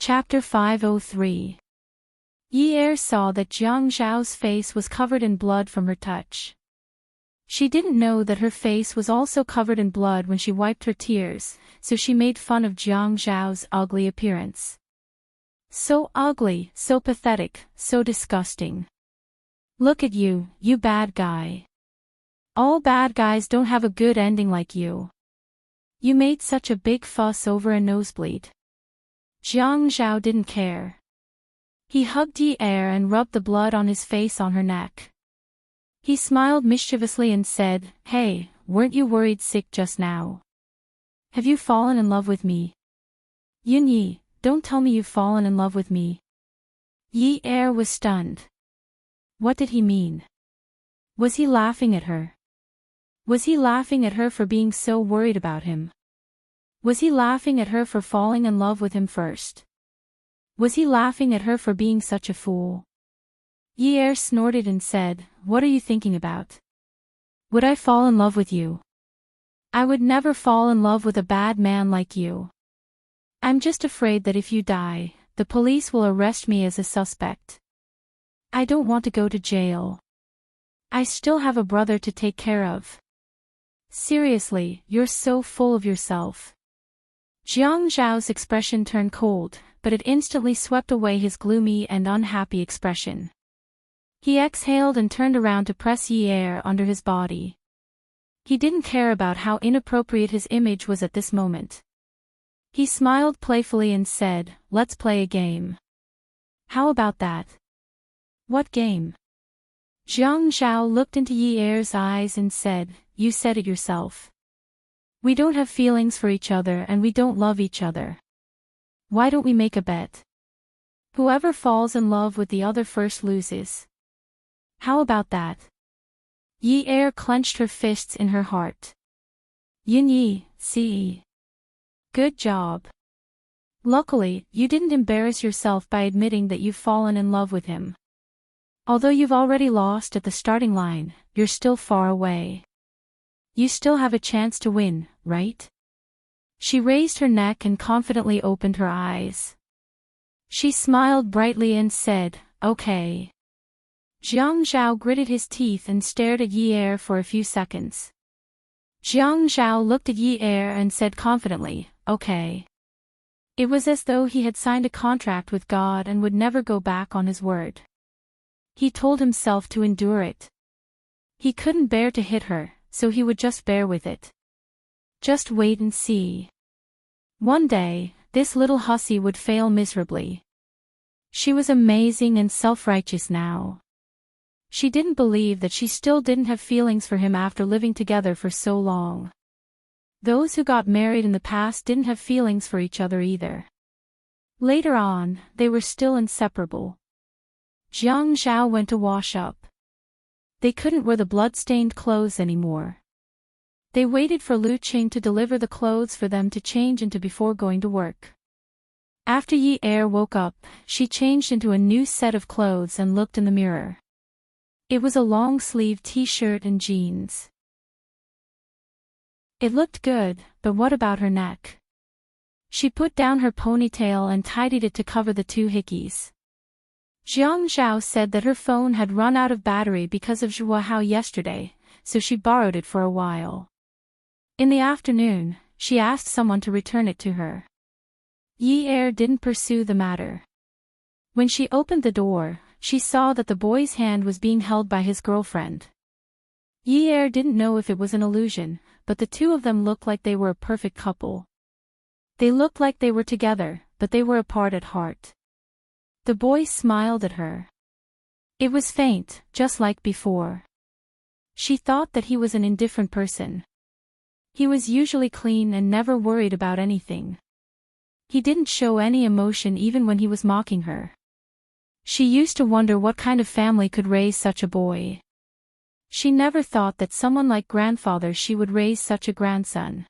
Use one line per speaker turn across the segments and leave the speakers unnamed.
Chapter 503. Yi saw that Jiang Zhao's face was covered in blood from her touch. She didn't know that her face was also covered in blood when she wiped her tears, so she made fun of Jiang Zhao's ugly appearance. So ugly, so pathetic, so disgusting. Look at you, you bad guy. All bad guys don't have a good ending like you. You made such a big fuss over a nosebleed. Jiang Zhao didn't care. He hugged Yi and rubbed the blood on his face on her neck. He smiled mischievously and said, "Hey, weren't you worried sick just now? Have you fallen in love with me? Yi, don't tell me you've fallen in love with me." Yi was stunned. What did he mean? Was he laughing at her? Was he laughing at her for being so worried about him? Was he laughing at her for falling in love with him first? Was he laughing at her for being such a fool? Yi snorted and said, "What are you thinking about? Would I fall in love with you? I would never fall in love with a bad man like you. I'm just afraid that if you die, the police will arrest me as a suspect. I don't want to go to jail. I still have a brother to take care of." Seriously, you're so full of yourself. Jiang Zhao's expression turned cold, but it instantly swept away his gloomy and unhappy expression. He exhaled and turned around to press Yi under his body. He didn't care about how inappropriate his image was at this moment. He smiled playfully and said, "Let's play a game. How about that?" "What game?" Jiang Zhao looked into Yi eyes and said, "You said it yourself. We don't have feelings for each other and we don't love each other. Why don't we make a bet? Whoever falls in love with the other first loses. How about that?" Yi clenched her fists in her heart. "Yi, see. Good job. Luckily, you didn't embarrass yourself by admitting that you've fallen in love with him. Although you've already lost at the starting line, you're still far away. You still have a chance to win, right?" She raised her neck and confidently opened her eyes. She smiled brightly and said, "Okay." Jiang Zhao gritted his teeth and stared at Yi for a few seconds. Jiang Zhao looked at Yi and said confidently, "Okay." It was as though he had signed a contract with God and would never go back on his word. He told himself to endure it. He couldn't bear to hit her, so he would just bear with it. Just wait and see. One day, this little hussy would fail miserably. She was amazing and self-righteous now. She didn't believe that she still didn't have feelings for him after living together for so long. Those who got married in the past didn't have feelings for each other either. Later on, they were still inseparable. Jiang Zhao went to wash up. They couldn't wear the blood-stained clothes anymore. They waited for Lu Qing to deliver the clothes for them to change into before going to work. After Yi woke up, she changed into a new set of clothes and looked in the mirror. It was a long-sleeved t-shirt and jeans. It looked good, but what about her neck? She put down her ponytail and tidied it to cover the two hickeys. Jiang Zhao said that her phone had run out of battery because of Zhuahao yesterday, so she borrowed it for a while. In the afternoon, she asked someone to return it to her. Yi didn't pursue the matter. When she opened the door, she saw that the boy's hand was being held by his girlfriend. Yi didn't know if it was an illusion, but the two of them looked like they were a perfect couple. They looked like they were together, but they were apart at heart. The boy smiled at her. It was faint, just like before. She thought that he was an indifferent person. He was usually clean and never worried about anything. He didn't show any emotion even when he was mocking her. She used to wonder what kind of family could raise such a boy. She never thought that someone like grandfather she would raise such a grandson.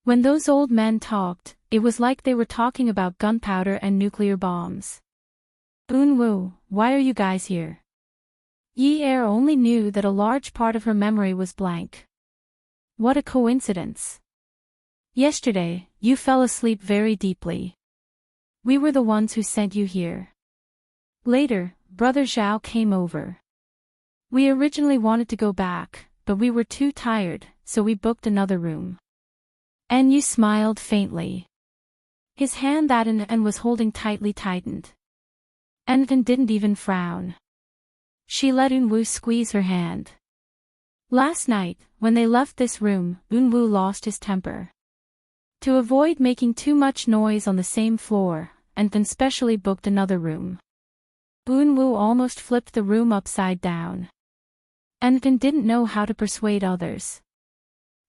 When those old men talked, it was like they were talking about gunpowder and nuclear bombs. Unwu, why are you guys here? Yi only knew that a large part of her memory was blank. What a coincidence. Yesterday, you fell asleep very deeply. We were the ones who sent you here. Later, Brother Zhao came over. We originally wanted to go back, but we were too tired, so we booked another room. Enyu smiled faintly. His hand that An was holding tightly tightened. An didn't even frown. She let Unwoo squeeze her hand. Last night, when they left this room, Unwoo lost his temper. To avoid making too much noise on the same floor, An specially booked another room. Unwoo almost flipped the room upside down. An didn't know how to persuade others.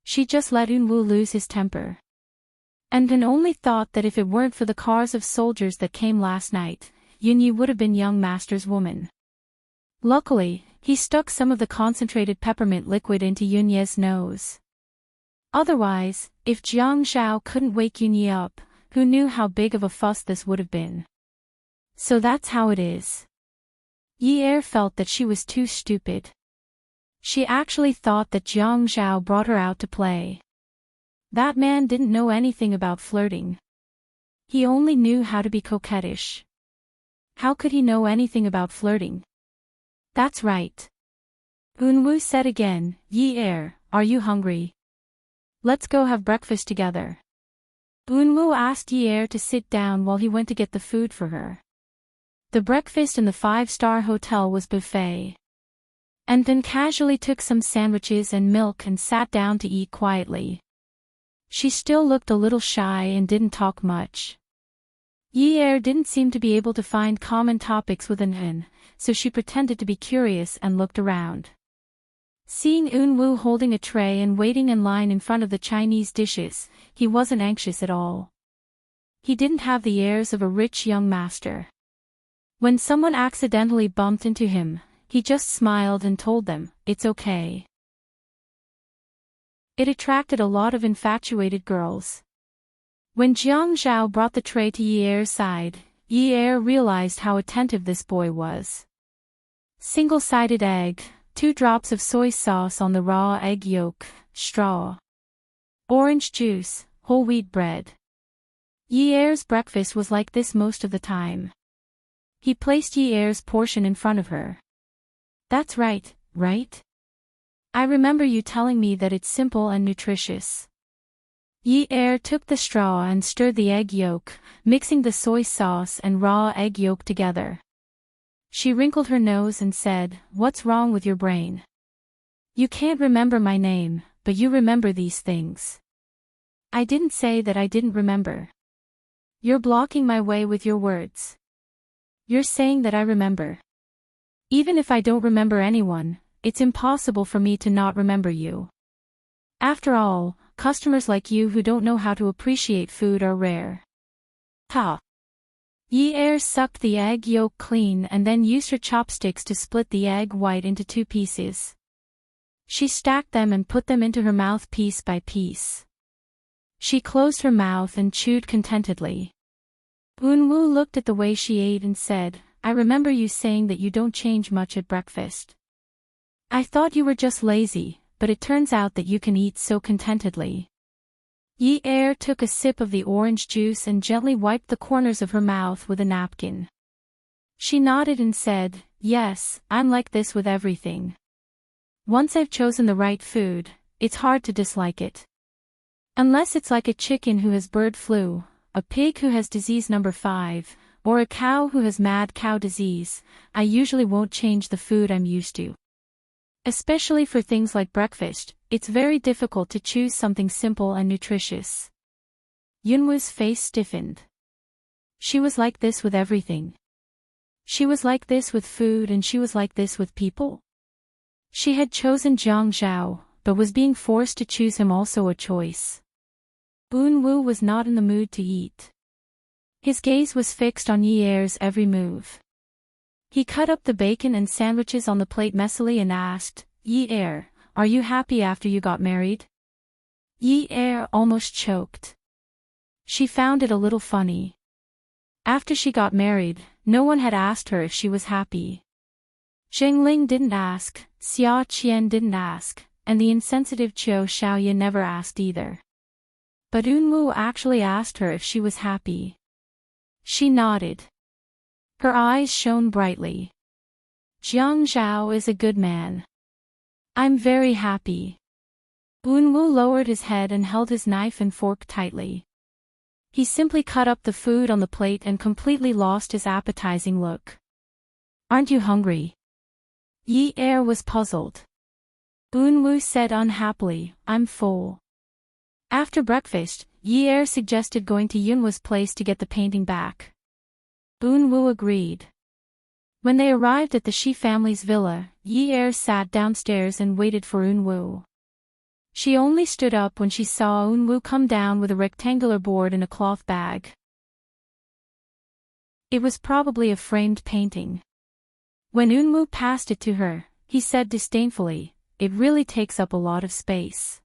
She just let Unwoo lose his temper. An only thought that if it weren't for the cars of soldiers that came last night, Yunyi would have been young master's woman. Luckily, he stuck some of the concentrated peppermint liquid into Yunye's nose. Otherwise, if Jiang Zhao couldn't wake Yunyi up, who knew how big of a fuss this would have been. So that's how it is. Yi felt that she was too stupid. She actually thought that Jiang Zhao brought her out to play. That man didn't know anything about flirting. He only knew how to be coquettish. How could he know anything about flirting? That's right. Unwoo said again, Yi are you hungry? Let's go have breakfast together. Unwoo asked Yi to sit down while he went to get the food for her. The breakfast in the 5-star hotel was buffet. And then casually took some sandwiches and milk and sat down to eat quietly. She still looked a little shy and didn't talk much. Yi didn't seem to be able to find common topics with An, so she pretended to be curious and looked around. Seeing Unwoo holding a tray and waiting in line in front of the Chinese dishes, he wasn't anxious at all. He didn't have the airs of a rich young master. When someone accidentally bumped into him, he just smiled and told them, it's okay. It attracted a lot of infatuated girls. When Jiang Zhao brought the tray to Yi side, Yi realized how attentive this boy was. Single-sided egg, 2 drops of soy sauce on the raw egg yolk, straw. Orange juice, whole wheat bread. Yi's breakfast was like this most of the time. He placed Yi's portion in front of her. That's right, right? I remember you telling me that it's simple and nutritious. Yi took the straw and stirred the egg yolk, mixing the soy sauce and raw egg yolk together. She wrinkled her nose and said, what's wrong with your brain? You can't remember my name, but you remember these things. I didn't say that I didn't remember. You're blocking my way with your words. You're saying that I remember. Even if I don't remember anyone, it's impossible for me to not remember you. After all, customers like you who don't know how to appreciate food are rare. Ha! Yi sucked the egg yolk clean and then used her chopsticks to split the egg white into 2 pieces. She stacked them and put them into her mouth piece by piece. She closed her mouth and chewed contentedly. Unwoo looked at the way she ate and said, I remember you saying that you don't change much at breakfast. I thought you were just lazy, but it turns out that you can eat so contentedly. Yi took a sip of the orange juice and gently wiped the corners of her mouth with a napkin. She nodded and said, yes, I'm like this with everything. Once I've chosen the right food, it's hard to dislike it. Unless it's like a chicken who has bird flu, a pig who has disease number 5, or a cow who has mad cow disease, I usually won't change the food I'm used to. Especially for things like breakfast, it's very difficult to choose something simple and nutritious. Yunwoo's face stiffened. She was like this with everything. She was like this with food and she was like this with people. She had chosen Jiang Zhao, but was being forced to choose him also a choice. Unwoo was not in the mood to eat. His gaze was fixed on Yi's every move. He cut up the bacon and sandwiches on the plate messily and asked, Yi, are you happy after you got married? Yi almost choked. She found it a little funny. After she got married, no one had asked her if she was happy. Zheng Ling didn't ask, Xia Qian didn't ask, and the insensitive Qiu Xiaoye never asked either. But Unwoo actually asked her if she was happy. She nodded. Her eyes shone brightly. Jiang Zhao is a good man. I'm very happy. Unwu lowered his head and held his knife and fork tightly. He simply cut up the food on the plate and completely lost his appetizing look. Aren't you hungry? Yi Er was puzzled. Unwu said unhappily, I'm full. After breakfast, Yi Er suggested going to Yunwa's place to get the painting back. Unwu agreed. When they arrived at the Shi family's villa, Yi Er sat downstairs and waited for Unwu. She only stood up when she saw Unwu come down with a rectangular board in a cloth bag. It was probably a framed painting. When Unwu passed it to her, he said disdainfully, it really takes up a lot of space.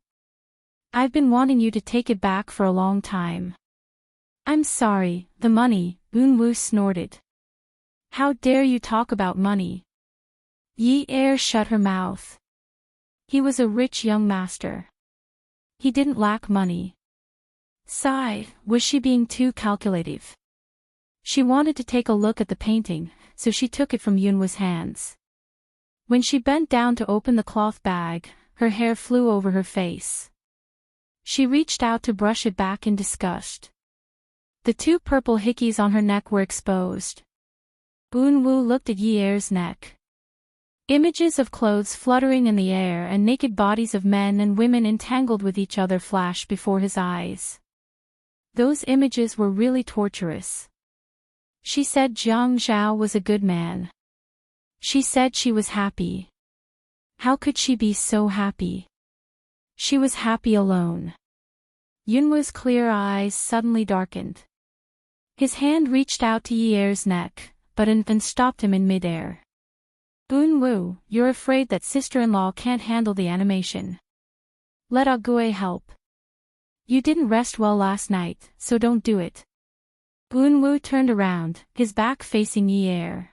I've been wanting you to take it back for a long time. I'm sorry, the money, Unwu snorted. How dare you talk about money? Yi Er shut her mouth. He was a rich young master. He didn't lack money. Sigh, was she being too calculative? She wanted to take a look at the painting, so she took it from Yunwa's hands. When she bent down to open the cloth bag, her hair flew over her face. She reached out to brush it back in disgust. The two purple hickeys on her neck were exposed. Unwu looked at Yi Er's neck. Images of clothes fluttering in the air and naked bodies of men and women entangled with each other flashed before his eyes. Those images were really torturous. She said Jiang Zhao was a good man. She said she was happy. How could she be so happy? She was happy alone. Yunwa's clear eyes suddenly darkened. His hand reached out to Yi Er's neck, but and stopped him in midair. Unwu, you're afraid that sister-in-law can't handle the animation. Let Ague help. You didn't rest well last night, so don't do it. Unwu turned around, his back facing Yi Er.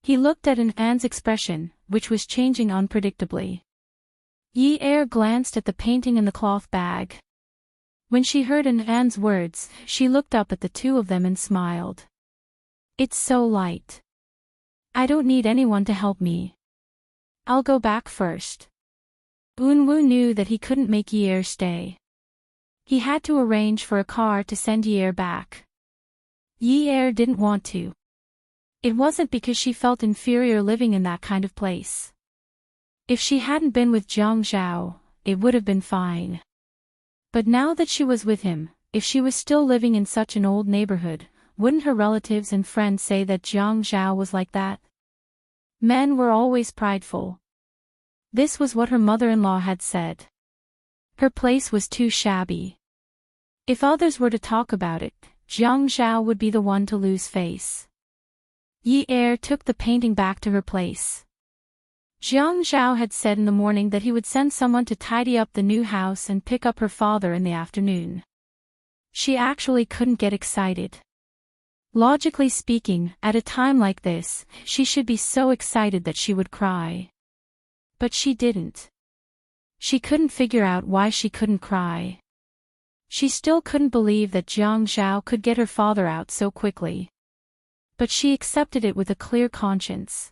He looked at An's expression, which was changing unpredictably. Yi Er glanced at the painting in the cloth bag. When she heard An's words, she looked up at the two of them and smiled. It's so light. I don't need anyone to help me. I'll go back first. Unwu knew that he couldn't make Yi Er stay. He had to arrange for a car to send Yi Er back. Yi Er didn't want to. It wasn't because she felt inferior living in that kind of place. If she hadn't been with Jiang Zhao, it would have been fine. But now that she was with him, if she was still living in such an old neighborhood, wouldn't her relatives and friends say that Jiang Zhao was like that? Men were always prideful. This was what her mother-in-law had said. Her place was too shabby. If others were to talk about it, Jiang Zhao would be the one to lose face. Yi Er took the painting back to her place. Jiang Zhao had said in the morning that he would send someone to tidy up the new house and pick up her father in the afternoon. She actually couldn't get excited. Logically speaking, at a time like this, she should be so excited that she would cry. But she didn't. She couldn't figure out why she couldn't cry. She still couldn't believe that Jiang Zhao could get her father out so quickly. But she accepted it with a clear conscience.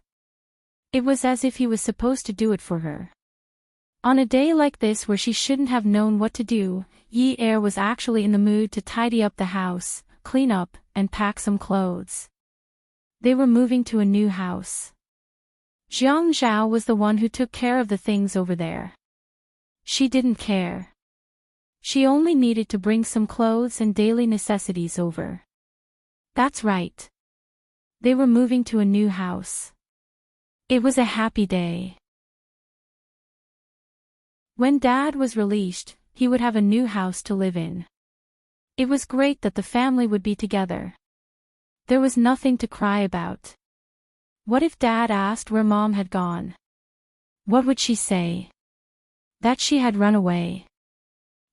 It was as if he was supposed to do it for her. On a day like this where she shouldn't have known what to do, Yi Er was actually in the mood to tidy up the house, clean up, and pack some clothes. They were moving to a new house. Jiang Zhao was the one who took care of the things over there. She didn't care. She only needed to bring some clothes and daily necessities over. That's right. They were moving to a new house. It was a happy day. When Dad was released, he would have a new house to live in. It was great that the family would be together. There was nothing to cry about. What if Dad asked where Mom had gone? What would she say? That she had run away.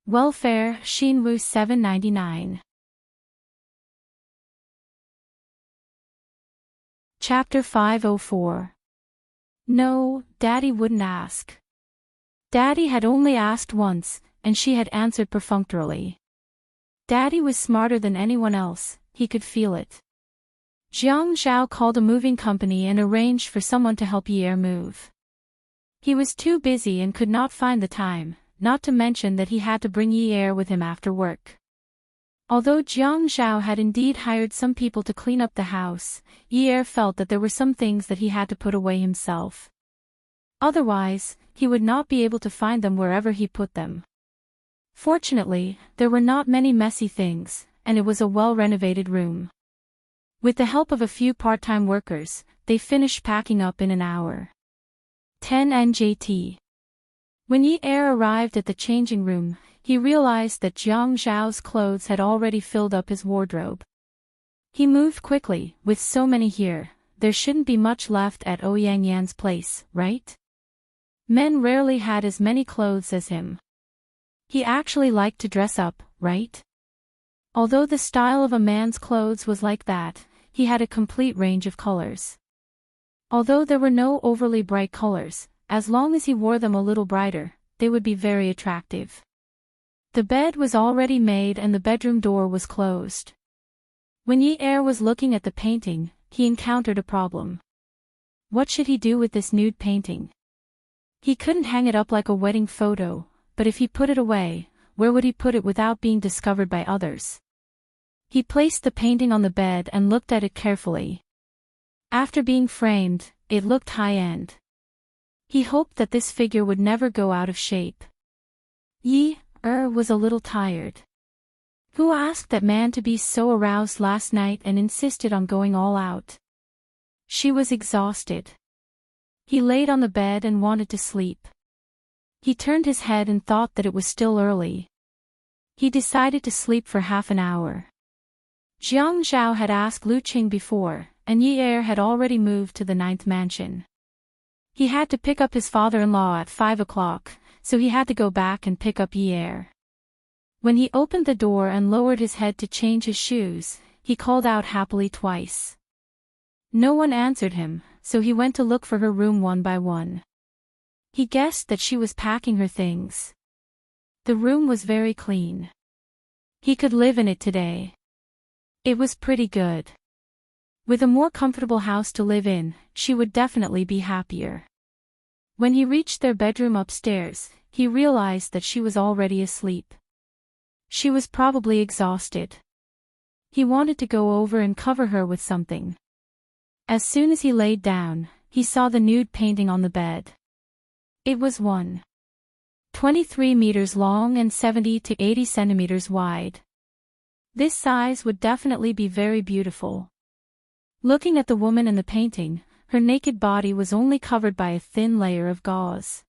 Welfare, Shinwu 799. Chapter 504. No, Daddy wouldn't ask. Daddy had only asked once, and she had answered perfunctorily. Daddy was smarter than anyone else, he could feel it. Jiang Zhao called a moving company and arranged for someone to help Yi Er move. He was too busy and could not find the time, not to mention that he had to bring Yi Er with him after work. Although Jiang Zhao had indeed hired some people to clean up the house, Yi Er felt that there were some things that he had to put away himself. Otherwise, he would not be able to find them wherever he put them. Fortunately, there were not many messy things, and it was a well-renovated room. With the help of a few part-time workers, they finished packing up in an hour. 10 NJT. When Yi Er arrived at the changing room, he realized that Jiang Zhao's clothes had already filled up his wardrobe. He moved quickly. With so many here, there shouldn't be much left at Ouyang Yan's place, right? Men rarely had as many clothes as him. He actually liked to dress up, right? Although the style of a man's clothes was like that, he had a complete range of colors. Although there were no overly bright colors, as long as he wore them a little brighter, they would be very attractive. The bed was already made and the bedroom door was closed. When Yi Er was looking at the painting, he encountered a problem. What should he do with this nude painting? He couldn't hang it up like a wedding photo, but if he put it away, where would he put it without being discovered by others? He placed the painting on the bed and looked at it carefully. After being framed, it looked high-end. He hoped that this figure would never go out of shape. Yi Er was a little tired. Who asked that man to be so aroused last night and insisted on going all out? She was exhausted. He laid on the bed and wanted to sleep. He turned his head and thought that it was still early. He decided to sleep for half an hour. Jiang Zhao had asked Lu Qing before, and Yi Er had already moved to the 9th mansion. He had to pick up his father-in-law at 5 o'clock, so he had to go back and pick up Yi Er. When he opened the door and lowered his head to change his shoes, he called out happily twice. No one answered him, so he went to look for her room one by one. He guessed that she was packing her things. The room was very clean. He could live in it today. It was pretty good. With a more comfortable house to live in, she would definitely be happier. When he reached their bedroom upstairs, he realized that she was already asleep. She was probably exhausted. He wanted to go over and cover her with something. As soon as he laid down, he saw the nude painting on the bed. It was 1.23 meters long and 70 to 80 centimeters wide. This size would definitely be very beautiful. Looking at the woman in the painting, her naked body was only covered by a thin layer of gauze.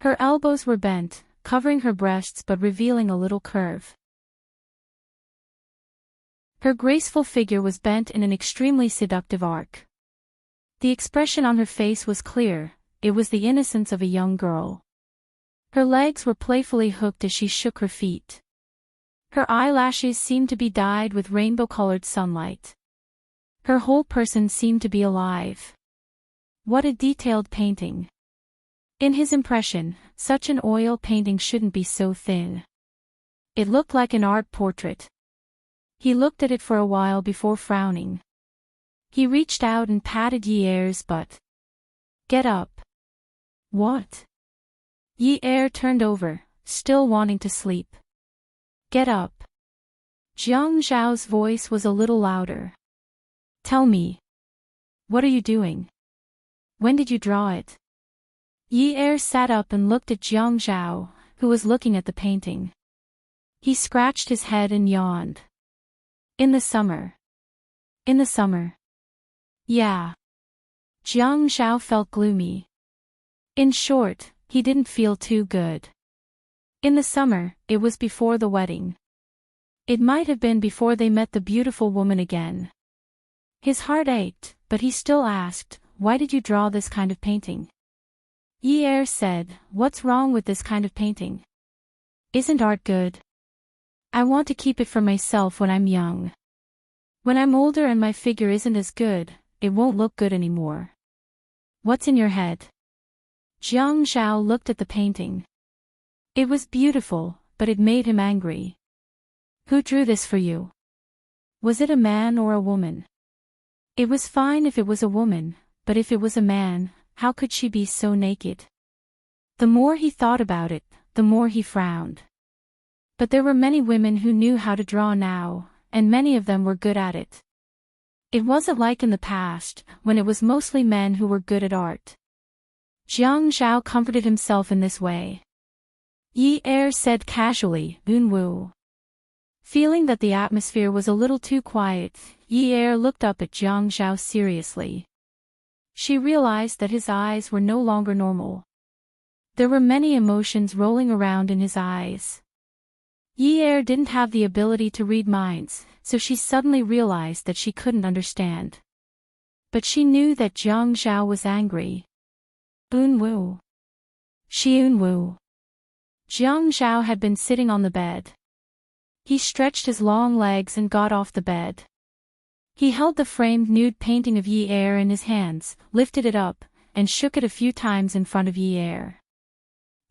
Her elbows were bent, covering her breasts but revealing a little curve. Her graceful figure was bent in an extremely seductive arc. The expression on her face was clear, it was the innocence of a young girl. Her legs were playfully hooked as she shook her feet. Her eyelashes seemed to be dyed with rainbow-colored sunlight. Her whole person seemed to be alive. What a detailed painting. In his impression, such an oil painting shouldn't be so thin. It looked like an art portrait. He looked at it for a while before frowning. He reached out and patted Yi Er's butt. Get up. What? Yi Er turned over, still wanting to sleep. Get up. Jiang Zhao's voice was a little louder. Tell me. What are you doing? When did you draw it? Yi Er sat up and looked at Jiang Zhao, who was looking at the painting. He scratched his head and yawned. In the summer. In the summer. Yeah. Jiang Zhao felt gloomy. In short, he didn't feel too good. In the summer, it was before the wedding. It might have been before they met the beautiful woman again. His heart ached, but he still asked, why did you draw this kind of painting? Yi Er said, what's wrong with this kind of painting? Isn't art good? I want to keep it for myself when I'm young. When I'm older and my figure isn't as good, it won't look good anymore. What's in your head? Jiang Zhao looked at the painting. It was beautiful, but it made him angry. Who drew this for you? Was it a man or a woman? It was fine if it was a woman, but if it was a man, how could she be so naked? The more he thought about it, the more he frowned. But there were many women who knew how to draw now, and many of them were good at it. It wasn't like in the past, when it was mostly men who were good at art. Jiang Zhao comforted himself in this way. Yi Er said casually, "Unwu." Feeling that the atmosphere was a little too quiet, Yi Er looked up at Jiang Zhao seriously. She realized that his eyes were no longer normal. There were many emotions rolling around in his eyes. Yi Er didn't have the ability to read minds, so she suddenly realized that she couldn't understand. But she knew that Jiang Zhao was angry. Unwu. She Unwu. Jiang Zhao had been sitting on the bed. He stretched his long legs and got off the bed. He held the framed nude painting of Yi Er in his hands, lifted it up, and shook it a few times in front of Yi Er.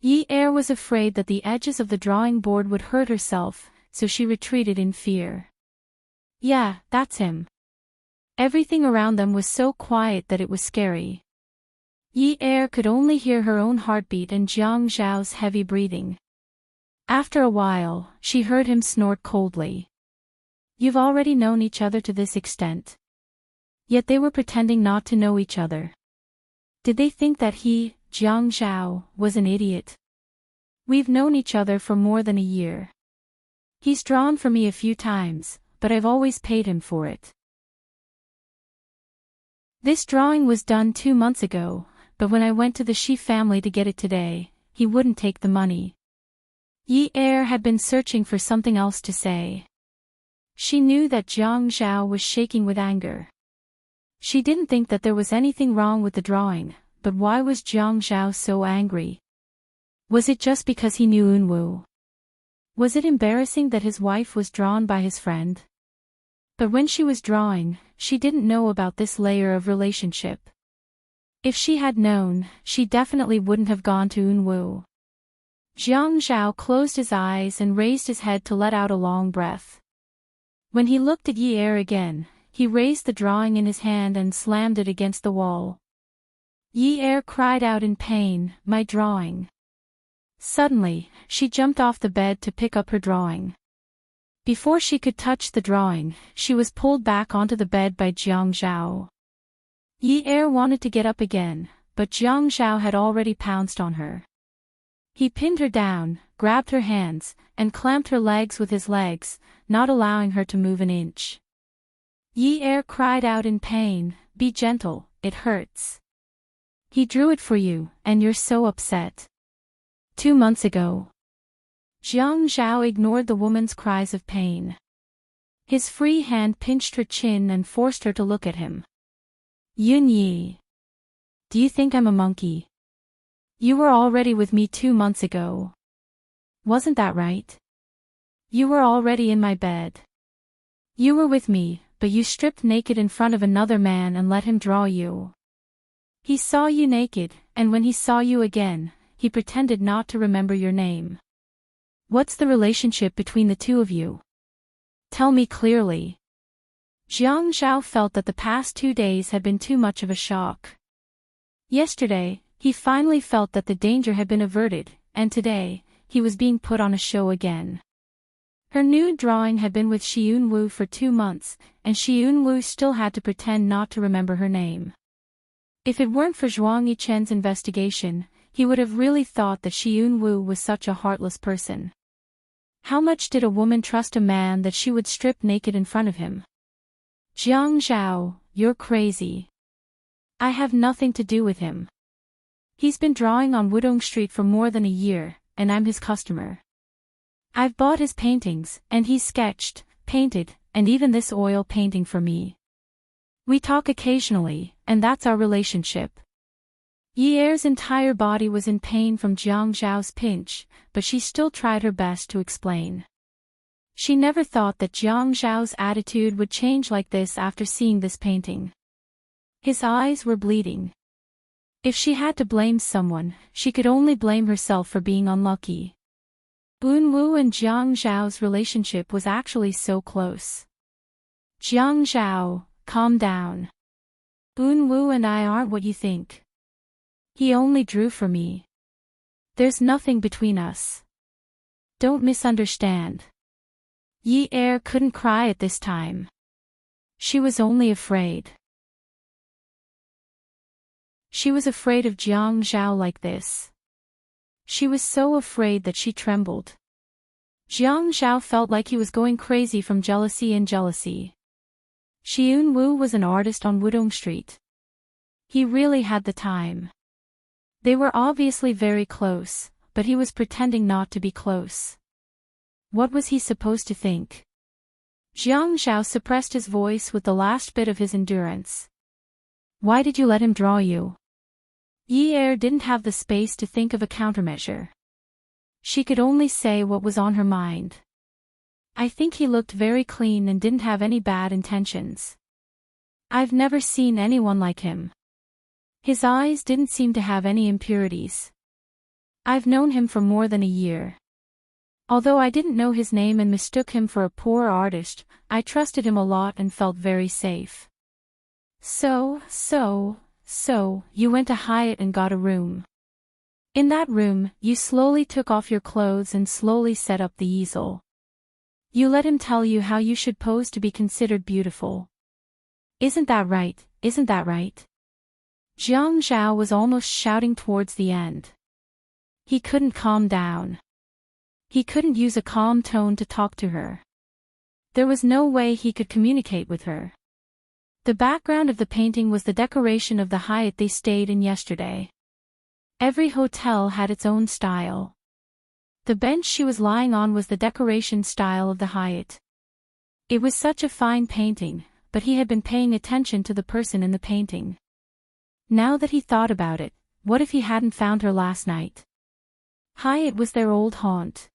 Yi Er was afraid that the edges of the drawing board would hurt herself, so she retreated in fear. Yeah, that's him. Everything around them was so quiet that it was scary. Yi Er could only hear her own heartbeat and Jiang Zhao's heavy breathing. After a while, she heard him snort coldly. You've already known each other to this extent. Yet they were pretending not to know each other. Did they think that he, Jiang Zhao, was an idiot? We've known each other for more than a year. He's drawn for me a few times, but I've always paid him for it. This drawing was done 2 months ago, but when I went to the Shi family to get it today, he wouldn't take the money. Yi Er had been searching for something else to say. She knew that Jiang Zhao was shaking with anger. She didn't think that there was anything wrong with the drawing, but why was Jiang Zhao so angry? Was it just because he knew Unwu? Was it embarrassing that his wife was drawn by his friend? But when she was drawing, she didn't know about this layer of relationship. If she had known, she definitely wouldn't have gone to Unwu. Jiang Zhao closed his eyes and raised his head to let out a long breath. When he looked at Yi Er again, he raised the drawing in his hand and slammed it against the wall. Yi Er cried out in pain, "My drawing!" Suddenly, she jumped off the bed to pick up her drawing. Before she could touch the drawing, she was pulled back onto the bed by Jiang Zhao. Yi Er wanted to get up again, but Jiang Zhao had already pounced on her. He pinned her down, grabbed her hands, and clamped her legs with his legs, not allowing her to move an inch. Yi Er cried out in pain, "Be gentle, it hurts. He drew it for you, and you're so upset." 2 months ago. Jiang Zhao ignored the woman's cries of pain. His free hand pinched her chin and forced her to look at him. "Yun Yi. Do you think I'm a monkey? You were already with me 2 months ago. Wasn't that right? You were already in my bed. You were with me, but you stripped naked in front of another man and let him draw you. He saw you naked, and when he saw you again, he pretended not to remember your name. What's the relationship between the two of you? Tell me clearly." Jiang Zhao felt that the past 2 days had been too much of a shock. Yesterday, he finally felt that the danger had been averted, and today, he was being put on a show again. Her nude drawing had been with Shi Yunwu for 2 months, and Shi Yunwu still had to pretend not to remember her name. If it weren't for Zhuang Yichen's investigation, he would have really thought that Shi Yunwu was such a heartless person. How much did a woman trust a man that she would strip naked in front of him? "Jiang Zhao, you're crazy. I have nothing to do with him. He's been drawing on Wudong Street for more than a year, and I'm his customer. I've bought his paintings, and he's sketched, painted, and even this oil painting for me. We talk occasionally, and that's our relationship." Yi Er's entire body was in pain from Jiang Zhao's pinch, but she still tried her best to explain. She never thought that Jiang Zhao's attitude would change like this after seeing this painting. His eyes were bleeding. If she had to blame someone, she could only blame herself for being unlucky. Unwu and Jiang Zhao's relationship was actually so close. Jiang Zhao, calm down. Wu and I aren't what you think. He only drew for me. There's nothing between us. Don't misunderstand. Yi Er couldn't cry at this time. She was only afraid. She was afraid of Jiang Zhao like this. She was so afraid that she trembled. Jiang Zhao felt like he was going crazy from jealousy and jealousy. Xiun Wu was an artist on Wudong Street. He really had the time. They were obviously very close, but he was pretending not to be close. What was he supposed to think? Jiang Zhao suppressed his voice with the last bit of his endurance. Why did you let him draw you? Yi Er didn't have the space to think of a countermeasure. She could only say what was on her mind. I think he looked very clean and didn't have any bad intentions. I've never seen anyone like him. His eyes didn't seem to have any impurities. I've known him for more than a year. Although I didn't know his name and mistook him for a poor artist, I trusted him a lot and felt very safe. So, you went to Hyatt and got a room. In that room, you slowly took off your clothes and slowly set up the easel. You let him tell you how you should pose to be considered beautiful. Isn't that right, isn't that right? Jiang Zhao was almost shouting towards the end. He couldn't calm down. He couldn't use a calm tone to talk to her. There was no way he could communicate with her. The background of the painting was the decoration of the Hyatt they stayed in yesterday. Every hotel had its own style. The bench she was lying on was the decoration style of the Hyatt. It was such a fine painting, but he had been paying attention to the person in the painting. Now that he thought about it, what if he hadn't found her last night? Hyatt was their old haunt.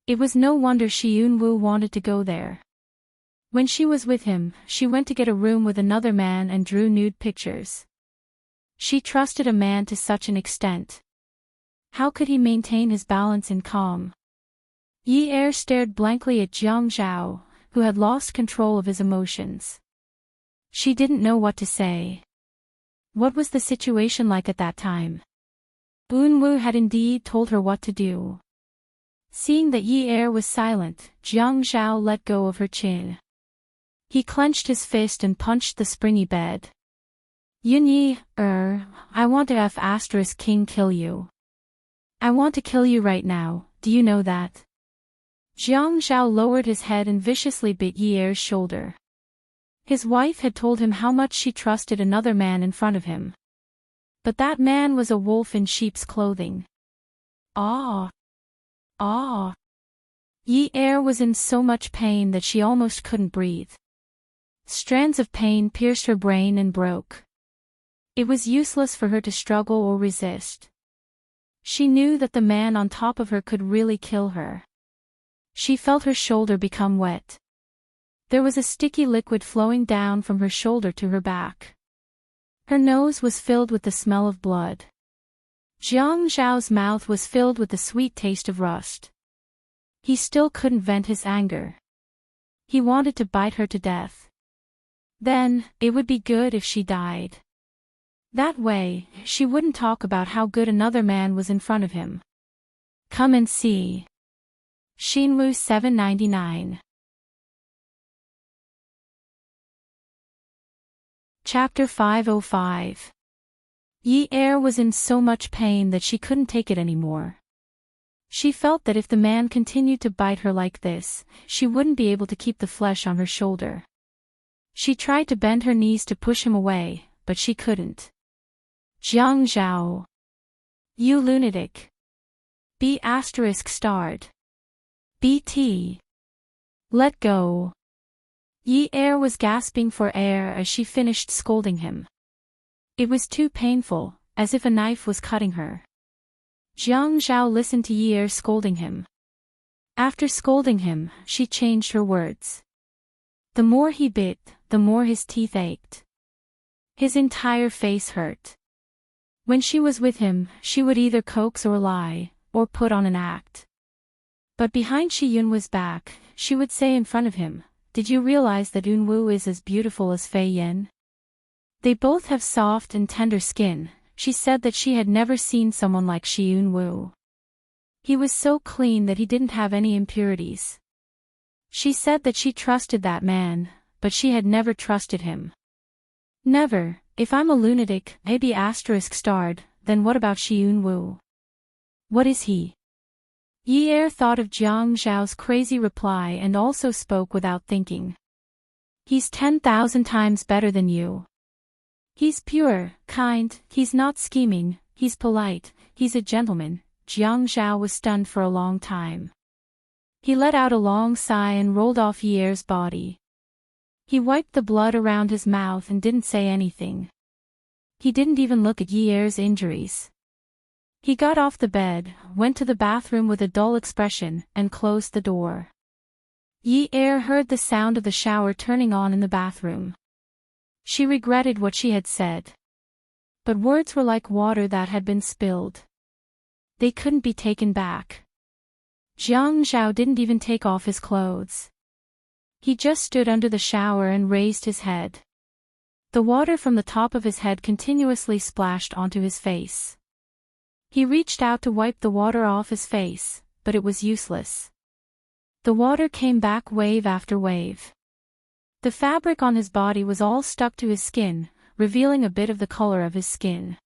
It was no wonder Xiun Wu wanted to go there. When she was with him, she went to get a room with another man and drew nude pictures. She trusted a man to such an extent. How could he maintain his balance and calm? Yi Er stared blankly at Jiang Zhao, who had lost control of his emotions. She didn't know what to say. What was the situation like at that time? Wu had indeed told her what to do. Seeing that Yi Er was silent, Jiang Zhao let go of her chin. He clenched his fist and punched the springy bed. Yi Er, I want to King kill you. I want to kill you right now, do you know that? Jiang Zhao lowered his head and viciously bit Yi Er's shoulder. His wife had told him how much she trusted another man in front of him. But that man was a wolf in sheep's clothing. Ah! Yi Er was in so much pain that she almost couldn't breathe. Strands of pain pierced her brain and broke. It was useless for her to struggle or resist. She knew that the man on top of her could really kill her. She felt her shoulder become wet. There was a sticky liquid flowing down from her shoulder to her back. Her nose was filled with the smell of blood. Jiang Zhao's mouth was filled with the sweet taste of rust. He still couldn't vent his anger. He wanted to bite her to death. Then, it would be good if she died. That way, she wouldn't talk about how good another man was in front of him. Come and see. Xinwu 799. Chapter 505. Yi Er was in so much pain that she couldn't take it anymore. She felt that if the man continued to bite her like this, she wouldn't be able to keep the flesh on her shoulder. She tried to bend her knees to push him away, but she couldn't. Jiang Zhao. You lunatic. B****. BT. Let go. Yi Er was gasping for air as she finished scolding him. It was too painful, as if a knife was cutting her. Jiang Zhao listened to Yi Er scolding him. After scolding him, she changed her words. The more he bit, the more his teeth ached. His entire face hurt. When she was with him, she would either coax or lie, or put on an act. But behind Shi Yun's back, she would say in front of him, did you realize that Eunwoo is as beautiful as Fei Yin? They both have soft and tender skin. She said that she had never seen someone like Shi Eunwoo. He was so clean that he didn't have any impurities. She said that she trusted that man, but she had never trusted him. Never. If I'm a lunatic, maybe ***, then what about Shi Eunwoo? What is he? Yi Er thought of Jiang Zhao's crazy reply and also spoke without thinking. He's 10,000 times better than you. He's pure, kind, he's not scheming, he's polite, he's a gentleman. Jiang Zhao was stunned for a long time. He let out a long sigh and rolled off Yi Er's body. He wiped the blood around his mouth and didn't say anything. He didn't even look at Yi Er's injuries. He got off the bed, went to the bathroom with a dull expression, and closed the door. Yi Er heard the sound of the shower turning on in the bathroom. She regretted what she had said. But words were like water that had been spilled. They couldn't be taken back. Jiang Zhao didn't even take off his clothes. He just stood under the shower and raised his head. The water from the top of his head continuously splashed onto his face. He reached out to wipe the water off his face, but it was useless. The water came back wave after wave. The fabric on his body was all stuck to his skin, revealing a bit of the color of his skin.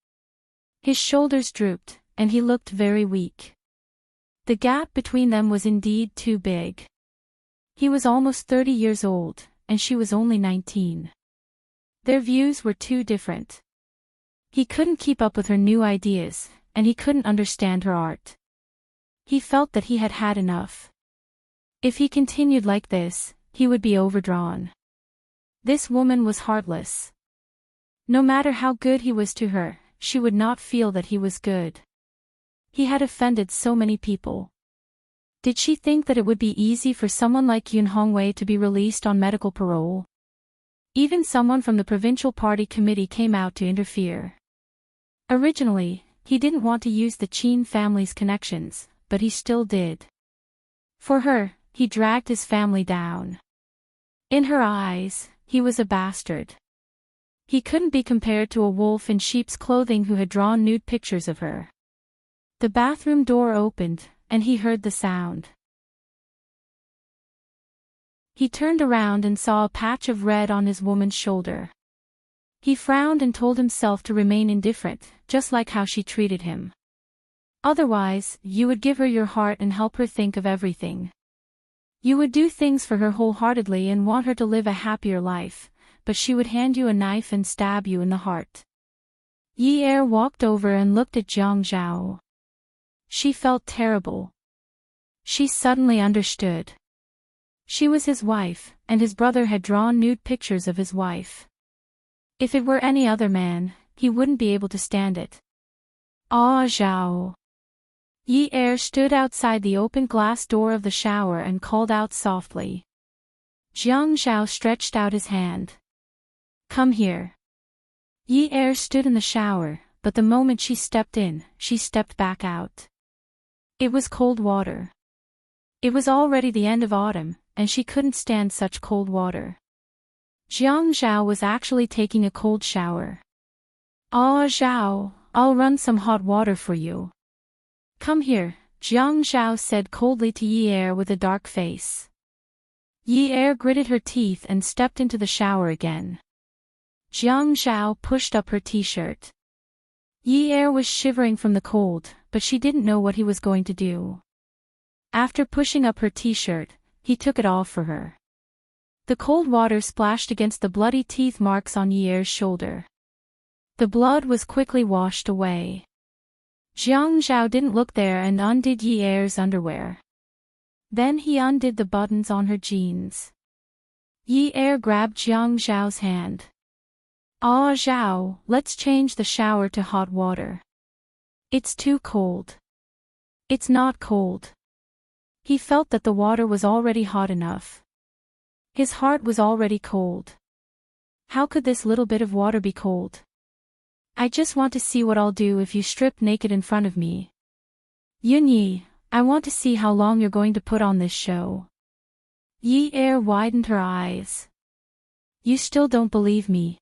His shoulders drooped, and he looked very weak. The gap between them was indeed too big. He was almost 30 years old, and she was only 19. Their views were too different. He couldn't keep up with her new ideas, and he couldn't understand her art. He felt that he had had enough. If he continued like this, he would be overdrawn. This woman was heartless. No matter how good he was to her, she would not feel that he was good. He had offended so many people. Did she think that it would be easy for someone like Yun Hongwei to be released on medical parole? Even someone from the provincial party committee came out to interfere. Originally, he didn't want to use the Qin family's connections, but he still did. For her, he dragged his family down. In her eyes, he was a bastard. He couldn't be compared to a wolf in sheep's clothing who had drawn nude pictures of her. The bathroom door opened, and he heard the sound. He turned around and saw a patch of red on his woman's shoulder. He frowned and told himself to remain indifferent, just like how she treated him. Otherwise, you would give her your heart and help her think of everything. You would do things for her wholeheartedly and want her to live a happier life, but she would hand you a knife and stab you in the heart. Yi Er walked over and looked at Jiang Zhao. She felt terrible. She suddenly understood. She was his wife, and his brother had drawn nude pictures of his wife. If it were any other man, he wouldn't be able to stand it. Ah, Zhao. Yi Er stood outside the open glass door of the shower and called out softly. Jiang Zhao stretched out his hand. Come here. Yi Er stood in the shower, but the moment she stepped in, she stepped back out. It was cold water. It was already the end of autumn, and she couldn't stand such cold water. Jiang Zhao was actually taking a cold shower. Ah, Zhao, I'll run some hot water for you. Come here, Jiang Zhao said coldly to Yi Er with a dark face. Yi Er gritted her teeth and stepped into the shower again. Jiang Zhao pushed up her t-shirt. Yi Er was shivering from the cold, but she didn't know what he was going to do. After pushing up her t-shirt, he took it off for her. The cold water splashed against the bloody teeth marks on Yi Er's shoulder. The blood was quickly washed away. Jiang Zhao didn't look there and undid Yi Er's underwear. Then he undid the buttons on her jeans. Yi Er grabbed Jiang Zhao's hand. Ah, Zhao, let's change the shower to hot water. It's too cold. It's not cold. He felt that the water was already hot enough. His heart was already cold. How could this little bit of water be cold? I just want to see what I'll do if you strip naked in front of me. Yunyi, I want to see how long you're going to put on this show. Yi Er widened her eyes. You still don't believe me.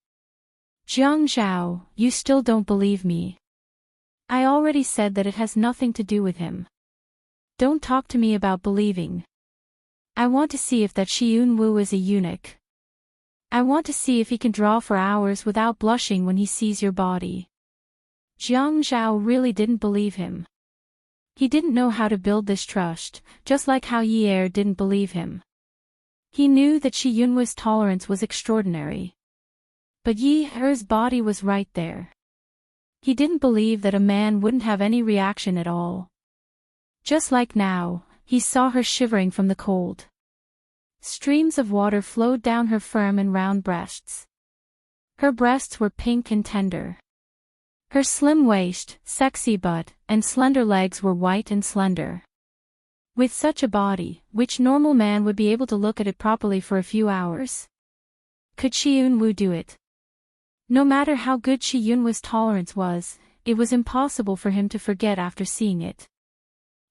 Jiang Zhao, you still don't believe me. I already said that it has nothing to do with him. Don't talk to me about believing. I want to see if that Xiyun Wu is a eunuch. I want to see if he can draw for hours without blushing when he sees your body. Jiang Zhao really didn't believe him. He didn't know how to build this trust, just like how Yi Er didn't believe him. He knew that Shi Yunhu's tolerance was extraordinary. But Yi Er's body was right there. He didn't believe that a man wouldn't have any reaction at all. Just like now, he saw her shivering from the cold. Streams of water flowed down her firm and round breasts. Her breasts were pink and tender. Her slim waist, sexy butt, and slender legs were white and slender. With such a body, which normal man would be able to look at it properly for a few hours? Could Xiyun Wu do it? No matter how good Shi Yunhu's tolerance was, it was impossible for him to forget after seeing it.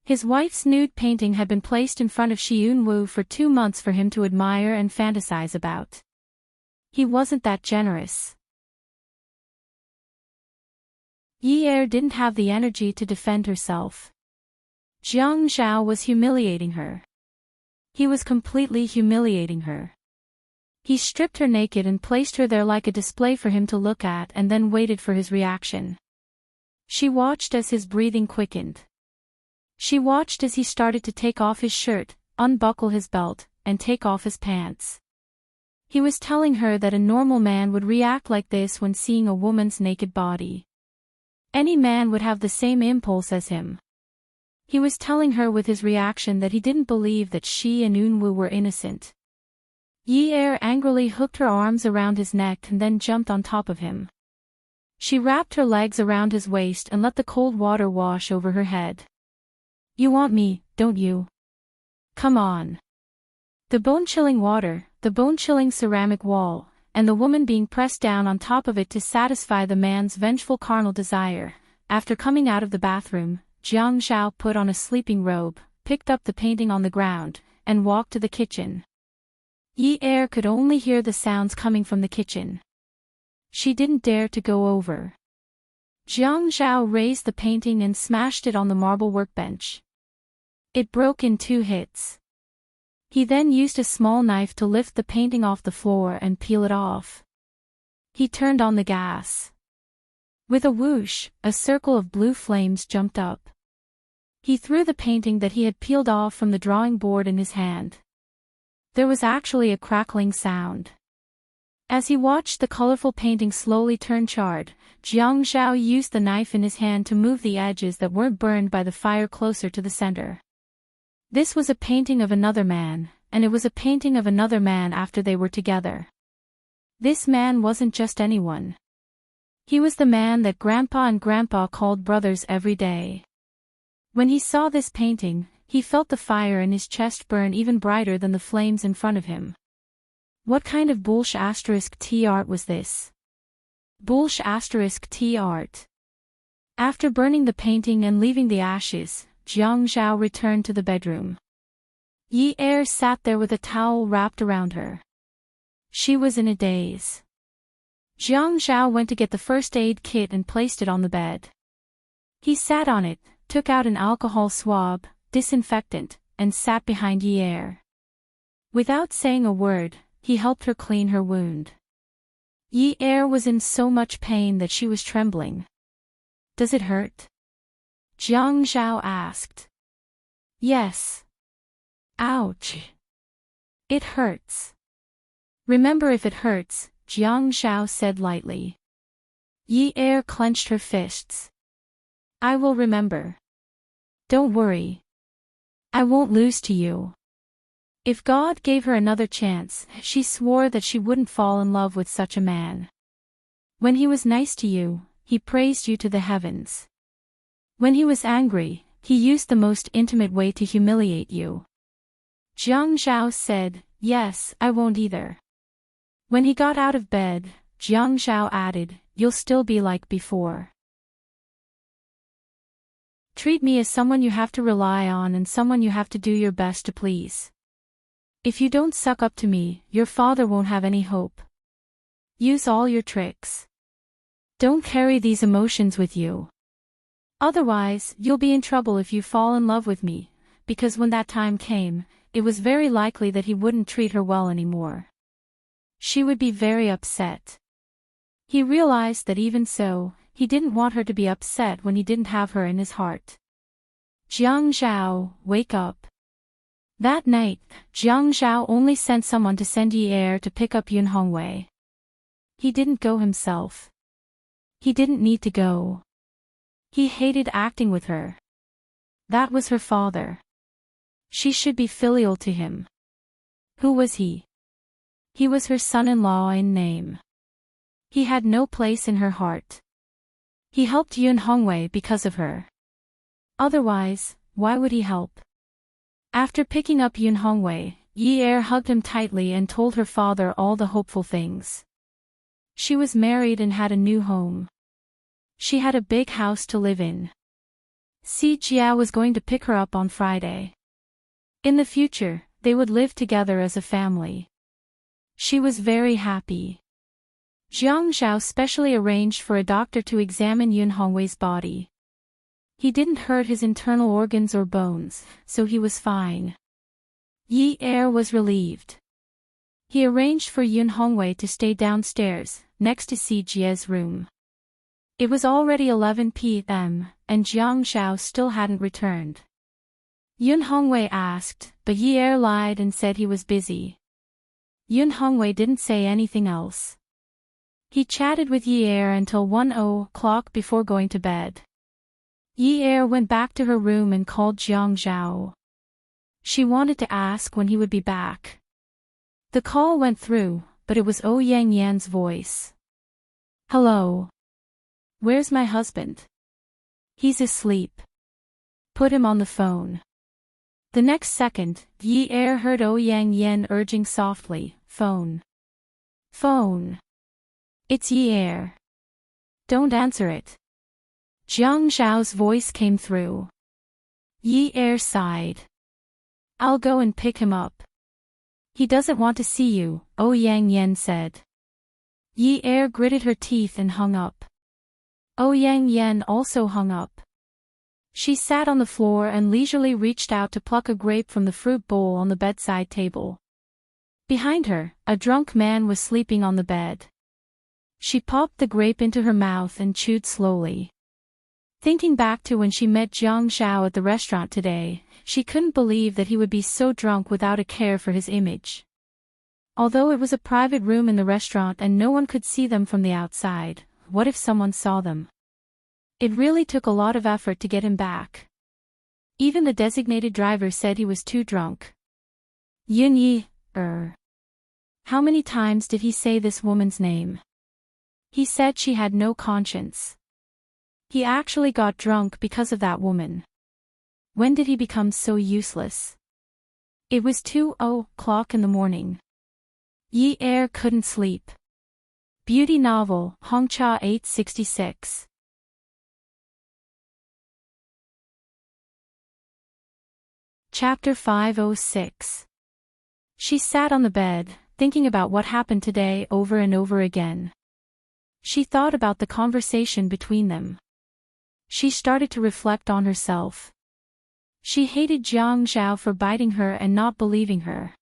His wife's nude painting had been placed in front of Xiyun Wu for 2 months for him to admire and fantasize about. He wasn't that generous. Yi Er didn't have the energy to defend herself. Jiang Zhao was humiliating her. He was completely humiliating her. He stripped her naked and placed her there like a display for him to look at and then waited for his reaction. She watched as his breathing quickened. She watched as he started to take off his shirt, unbuckle his belt, and take off his pants. He was telling her that a normal man would react like this when seeing a woman's naked body. Any man would have the same impulse as him. He was telling her with his reaction that he didn't believe that she and Eunwoo were innocent. Yi Er angrily hooked her arms around his neck and then jumped on top of him. She wrapped her legs around his waist and let the cold water wash over her head. You want me, don't you? Come on. The bone-chilling water, the bone-chilling ceramic wall, and the woman being pressed down on top of it to satisfy the man's vengeful carnal desire. After coming out of the bathroom, Jiang Zhao put on a sleeping robe, picked up the painting on the ground, and walked to the kitchen. Yi Er could only hear the sounds coming from the kitchen. She didn't dare to go over. Jiang Zhao raised the painting and smashed it on the marble workbench. It broke in 2 hits. He then used a small knife to lift the painting off the floor and peel it off. He turned on the gas. With a whoosh, a circle of blue flames jumped up. He threw the painting that he had peeled off from the drawing board in his hand. There was actually a crackling sound. As he watched the colorful painting slowly turn charred, Jiang Zhao used the knife in his hand to move the edges that weren't burned by the fire closer to the center. This was a painting of another man, and it was a painting of another man after they were together. This man wasn't just anyone. He was the man that Grandpa and Grandpa called brothers every day. When he saw this painting, he felt the fire in his chest burn even brighter than the flames in front of him. What kind of bullsh*t art was this? Bullsh*t art. After burning the painting and leaving the ashes, Jiang Zhao returned to the bedroom. Yi Er sat there with a towel wrapped around her. She was in a daze. Jiang Zhao went to get the first aid kit and placed it on the bed. He sat on it, took out an alcohol swab, disinfectant, and sat behind Yi Er. Without saying a word, he helped her clean her wound. Yi Er was in so much pain that she was trembling. Does it hurt? Jiang Zhao asked. Yes. Ouch. It hurts. Remember if it hurts, Jiang Zhao said lightly. Yi Er clenched her fists. I will remember. Don't worry. I won't lose to you. If God gave her another chance, she swore that she wouldn't fall in love with such a man. When he was nice to you, he praised you to the heavens. When he was angry, he used the most intimate way to humiliate you. Jiang Zhao said, yes, I won't either. When he got out of bed, Jiang Zhao added, you'll still be like before. Treat me as someone you have to rely on and someone you have to do your best to please. If you don't suck up to me, your father won't have any hope. Use all your tricks. Don't carry these emotions with you. Otherwise, you'll be in trouble if you fall in love with me, because when that time came, it was very likely that he wouldn't treat her well anymore. She would be very upset. He realized that even so, he didn't want her to be upset when he didn't have her in his heart. Jiang Zhao, wake up. That night, Jiang Zhao only sent someone to send Yi Er to pick up Yun Hongwei. He didn't go himself. He didn't need to go. He hated acting with her. That was her father. She should be filial to him. Who was he? He was her son-in-law in name. He had no place in her heart. He helped Yun Hongwei because of her. Otherwise, why would he help? After picking up Yun Hongwei, Yi Er hugged him tightly and told her father all the hopeful things. She was married and had a new home. She had a big house to live in. Si Jia was going to pick her up on Friday. In the future, they would live together as a family. She was very happy. Jiang Zhao specially arranged for a doctor to examine Yun Hongwei's body. He didn't hurt his internal organs or bones, so he was fine. Yi Er was relieved. He arranged for Yun Hongwei to stay downstairs, next to Si Jia's room. It was already 11 p.m., and Jiang Zhao still hadn't returned. Yun Hongwei asked, but Yi Er lied and said he was busy. Yun Hongwei didn't say anything else. He chatted with Yi Er until 1:00 before going to bed. Yi Er went back to her room and called Jiang Zhao. She wanted to ask when he would be back. The call went through, but it was Yang Yan's voice. Hello. Where's my husband? He's asleep. Put him on the phone. The next second, Yi Er heard Yang Yan urging softly, phone. Phone. It's Yi Er. Don't answer it. Jiang Zhao's voice came through. Yi Er sighed. I'll go and pick him up. He doesn't want to see you, Yang Yan said. Yi Er gritted her teeth and hung up. Yang Yan also hung up. She sat on the floor and leisurely reached out to pluck a grape from the fruit bowl on the bedside table. Behind her, a drunk man was sleeping on the bed. She popped the grape into her mouth and chewed slowly. Thinking back to when she met Jiang Zhao at the restaurant today, she couldn't believe that he would be so drunk without a care for his image. Although it was a private room in the restaurant and no one could see them from the outside, what if someone saw them? It really took a lot of effort to get him back. Even the designated driver said he was too drunk. Yi Er. How many times did he say this woman's name? He said she had no conscience. He actually got drunk because of that woman. When did he become so useless? It was 2:00 in the morning. Yi Er couldn't sleep. Beauty novel, Hongcha 866. Chapter 506. She sat on the bed, thinking about what happened today over and over again. She thought about the conversation between them. She started to reflect on herself. She hated Jiang Zhao for biting her and not believing her.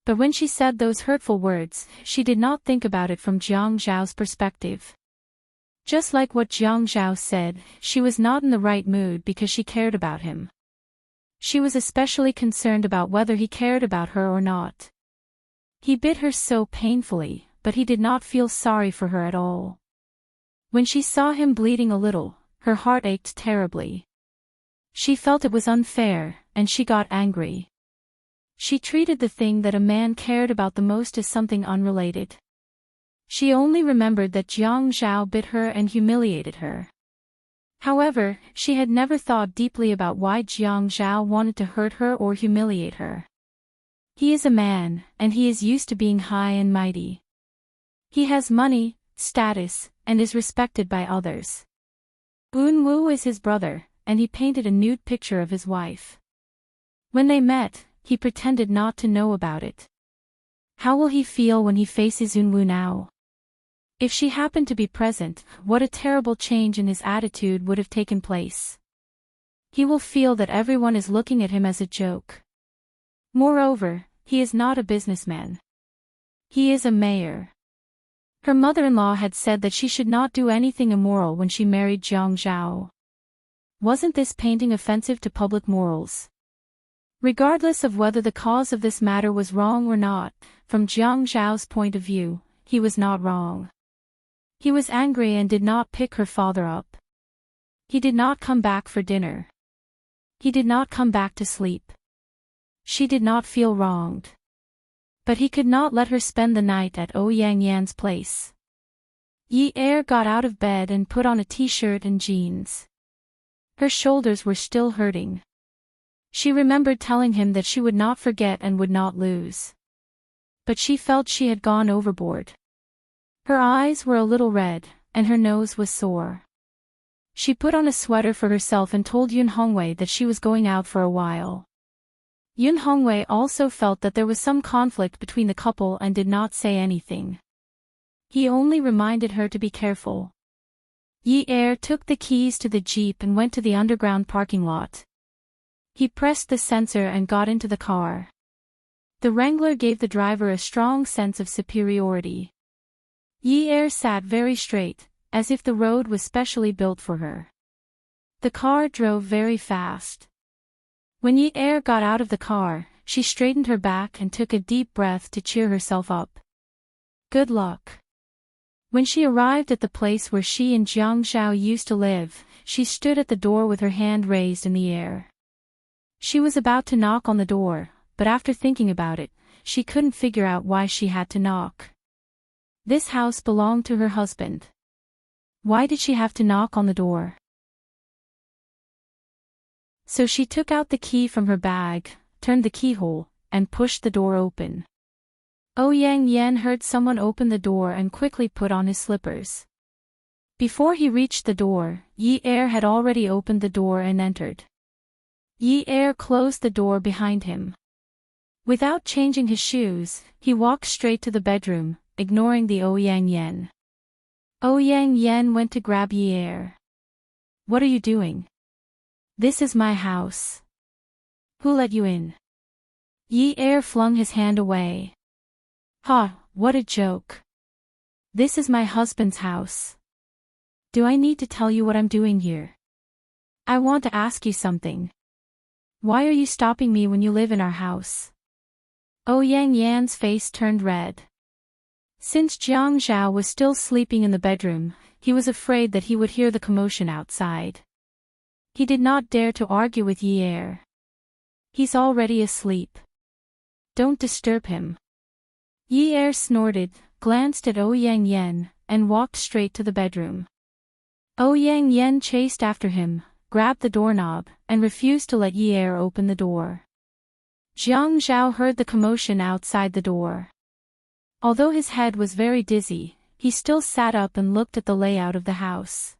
But when she said those hurtful words, she did not think about it from Jiang Zhao's perspective. Just like what Jiang Zhao said, she was not in the right mood because she cared about him. She was especially concerned about whether he cared about her or not. He bit her so painfully, but he did not feel sorry for her at all. When she saw him bleeding a little, her heart ached terribly. She felt it was unfair, and she got angry. She treated the thing that a man cared about the most as something unrelated. She only remembered that Jiang Zhao bit her and humiliated her. However, she had never thought deeply about why Jiang Zhao wanted to hurt her or humiliate her. He is a man, and he is used to being high and mighty. He has money, status, and is respected by others. Wu is his brother, and he painted a nude picture of his wife. When they met, he pretended not to know about it. How will he feel when he faces Yunwoo now? If she happened to be present, what a terrible change in his attitude would have taken place. He will feel that everyone is looking at him as a joke. Moreover, he is not a businessman. He is a mayor. Her mother-in-law had said that she should not do anything immoral when she married Jiang Zhao. Wasn't this painting offensive to public morals? Regardless of whether the cause of this matter was wrong or not, from Jiang Zhao's point of view, he was not wrong. He was angry and did not pick her father up. He did not come back for dinner. He did not come back to sleep. She did not feel wronged. But he could not let her spend the night at Ouyang Yan's place. Yi Er got out of bed and put on a t-shirt and jeans. Her shoulders were still hurting. She remembered telling him that she would not forget and would not lose. But she felt she had gone overboard. Her eyes were a little red, and her nose was sore. She put on a sweater for herself and told Yun Hongwei that she was going out for a while. Yun Hongwei also felt that there was some conflict between the couple and did not say anything. He only reminded her to be careful. Yi Er took the keys to the jeep and went to the underground parking lot. He pressed the sensor and got into the car. The Wrangler gave the driver a strong sense of superiority. Yi Er sat very straight, as if the road was specially built for her. The car drove very fast. When Yi Er got out of the car, she straightened her back and took a deep breath to cheer herself up. Good luck. When she arrived at the place where she and Jiang Zhao used to live, she stood at the door with her hand raised in the air. She was about to knock on the door, but after thinking about it, she couldn't figure out why she had to knock. This house belonged to her husband. Why did she have to knock on the door? So she took out the key from her bag, turned the keyhole, and pushed the door open. Ouyang Yan heard someone open the door and quickly put on his slippers. Before he reached the door, Yi Er had already opened the door and entered. Yi Er closed the door behind him. Without changing his shoes, he walked straight to the bedroom, ignoring the Ouyang Yan. Ouyang Yan went to grab Yi Er. What are you doing? This is my house. Who let you in? Yi Er flung his hand away. Ha, what a joke. This is my husband's house. Do I need to tell you what I'm doing here? I want to ask you something. Why are you stopping me when you live in our house? Ouyang Yan's face turned red. Since Jiang Zhao was still sleeping in the bedroom, he was afraid that he would hear the commotion outside. He did not dare to argue with Yi Er. He's already asleep. Don't disturb him. Yi Er snorted, glanced at Ouyang Yan, and walked straight to the bedroom. Ouyang Yan chased after him, grabbed the doorknob, and refused to let Yi Er open the door. Jiang Zhao heard the commotion outside the door. Although his head was very dizzy, he still sat up and looked at the layout of the house.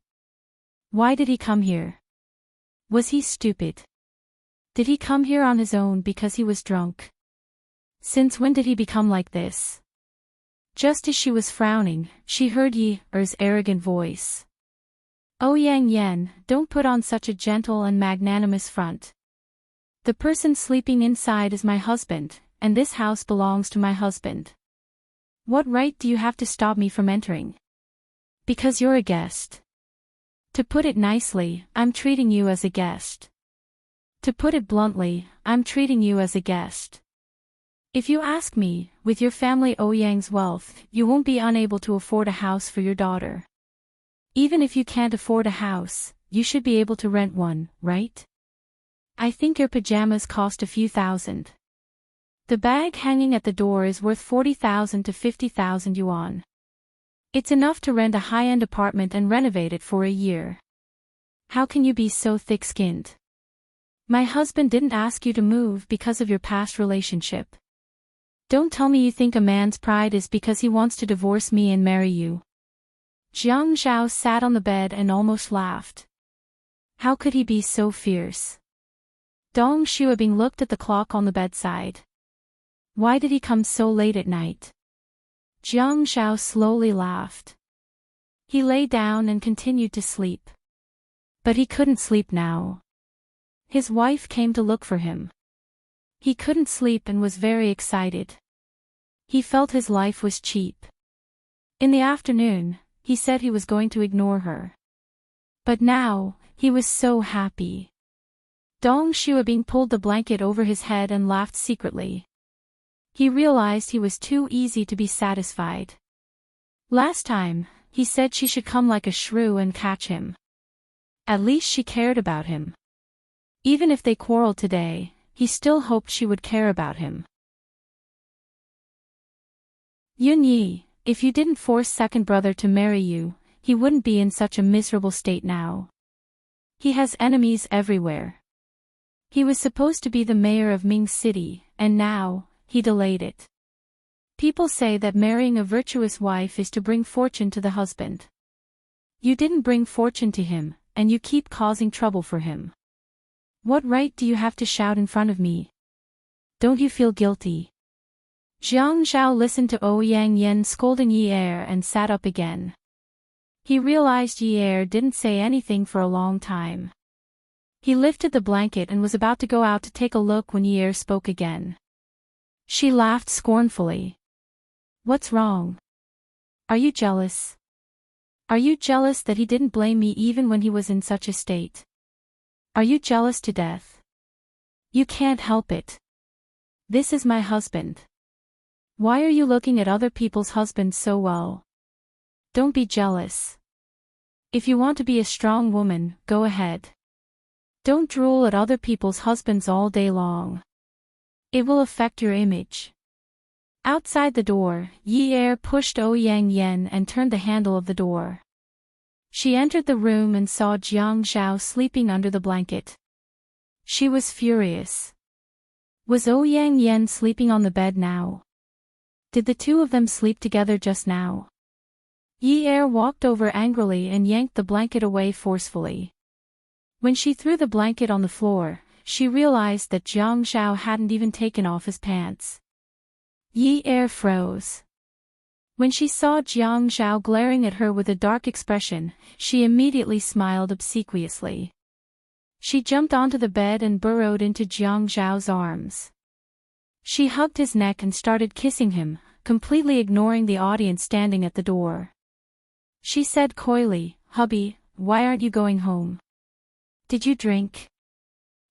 Why did he come here? Was he stupid? Did he come here on his own because he was drunk? Since when did he become like this? Just as she was frowning, she heard Yi Er's arrogant voice. Ouyang Yan, don't put on such a gentle and magnanimous front. The person sleeping inside is my husband, and this house belongs to my husband. What right do you have to stop me from entering? Because you're a guest. To put it nicely, I'm treating you as a guest. To put it bluntly, I'm treating you as a guest. If you ask me, with your family Ouyang's wealth, you won't be unable to afford a house for your daughter. Even if you can't afford a house, you should be able to rent one, right? I think your pajamas cost a few thousand. The bag hanging at the door is worth 40,000 to 50,000 yuan. It's enough to rent a high-end apartment and renovate it for a year. How can you be so thick-skinned? My husband didn't ask you to move because of your past relationship. Don't tell me you think a man's pride is because he wants to divorce me and marry you. Jiang Zhao sat on the bed and almost laughed. How could he be so fierce? Dong Xuebing looked at the clock on the bedside. Why did he come so late at night? Jiang Zhao slowly laughed. He lay down and continued to sleep. But he couldn't sleep now. His wife came to look for him. He couldn't sleep and was very excited. He felt his life was cheap. In the afternoon, he said he was going to ignore her. But now, he was so happy. Dong Xuebing pulled the blanket over his head and laughed secretly. He realized he was too easy to be satisfied. Last time, he said she should come like a shrew and catch him. At least she cared about him. Even if they quarreled today, he still hoped she would care about him. Yun Yi, if you didn't force second brother to marry you, he wouldn't be in such a miserable state now. He has enemies everywhere. He was supposed to be the mayor of Ming City, and now, he delayed it. People say that marrying a virtuous wife is to bring fortune to the husband. You didn't bring fortune to him, and you keep causing trouble for him. What right do you have to shout in front of me? Don't you feel guilty? Jiang Zhao listened to Ouyang Yen scolding Yi Er and sat up again. He realized Yi Er didn't say anything for a long time. He lifted the blanket and was about to go out to take a look when Yi Er spoke again. She laughed scornfully. What's wrong? Are you jealous? Are you jealous that he didn't blame me even when he was in such a state? Are you jealous to death? You can't help it. This is my husband. Why are you looking at other people's husbands so well? Don't be jealous. If you want to be a strong woman, go ahead. Don't drool at other people's husbands all day long. It will affect your image. Outside the door, Yi Er pushed Ouyang Yen and turned the handle of the door. She entered the room and saw Jiang Zhao sleeping under the blanket. She was furious. Was Ouyang Yen sleeping on the bed now? Did the two of them sleep together just now? Yi Er walked over angrily and yanked the blanket away forcefully. When she threw the blanket on the floor, she realized that Jiang Zhao hadn't even taken off his pants. Yi Er froze. When she saw Jiang Zhao glaring at her with a dark expression, she immediately smiled obsequiously. She jumped onto the bed and burrowed into Jiang Zhao's arms. She hugged his neck and started kissing him, completely ignoring the audience standing at the door. She said coyly, "Hubby, why aren't you going home? Did you drink?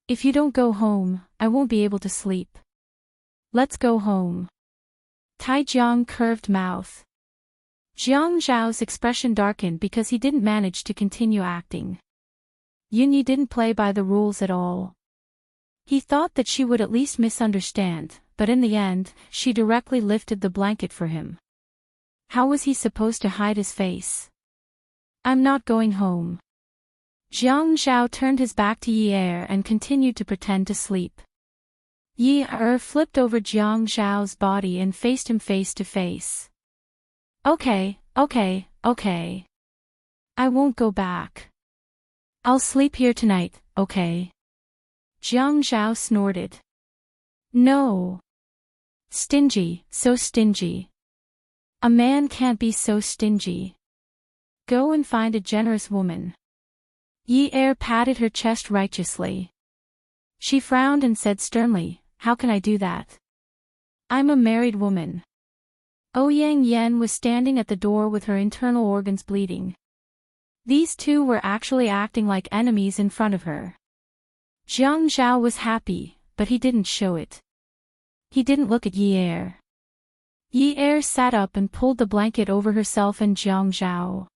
If you don't go home, I won't be able to sleep. Let's go home." Taijiang curved mouth. Jiang Zhao's expression darkened because he didn't manage to continue acting. Yunyi didn't play by the rules at all. He thought that she would at least misunderstand, but in the end, she directly lifted the blanket for him. How was he supposed to hide his face? "I'm not going home." Jiang Zhao turned his back to Yi Er and continued to pretend to sleep. Yi Er flipped over Jiang Zhao's body and faced him face to face. Okay. I won't go back. I'll sleep here tonight, okay? Jiang Zhao snorted. No. Stingy, so stingy. A man can't be so stingy. Go and find a generous woman. Yi Er patted her chest righteously. She frowned and said sternly, "How can I do that? I'm a married woman." Ouyang Yen was standing at the door with her internal organs bleeding. These two were actually acting like enemies in front of her. Jiang Zhao was happy, but he didn't show it. He didn't look at Yi Er. Yi Er sat up and pulled the blanket over herself and Jiang Zhao.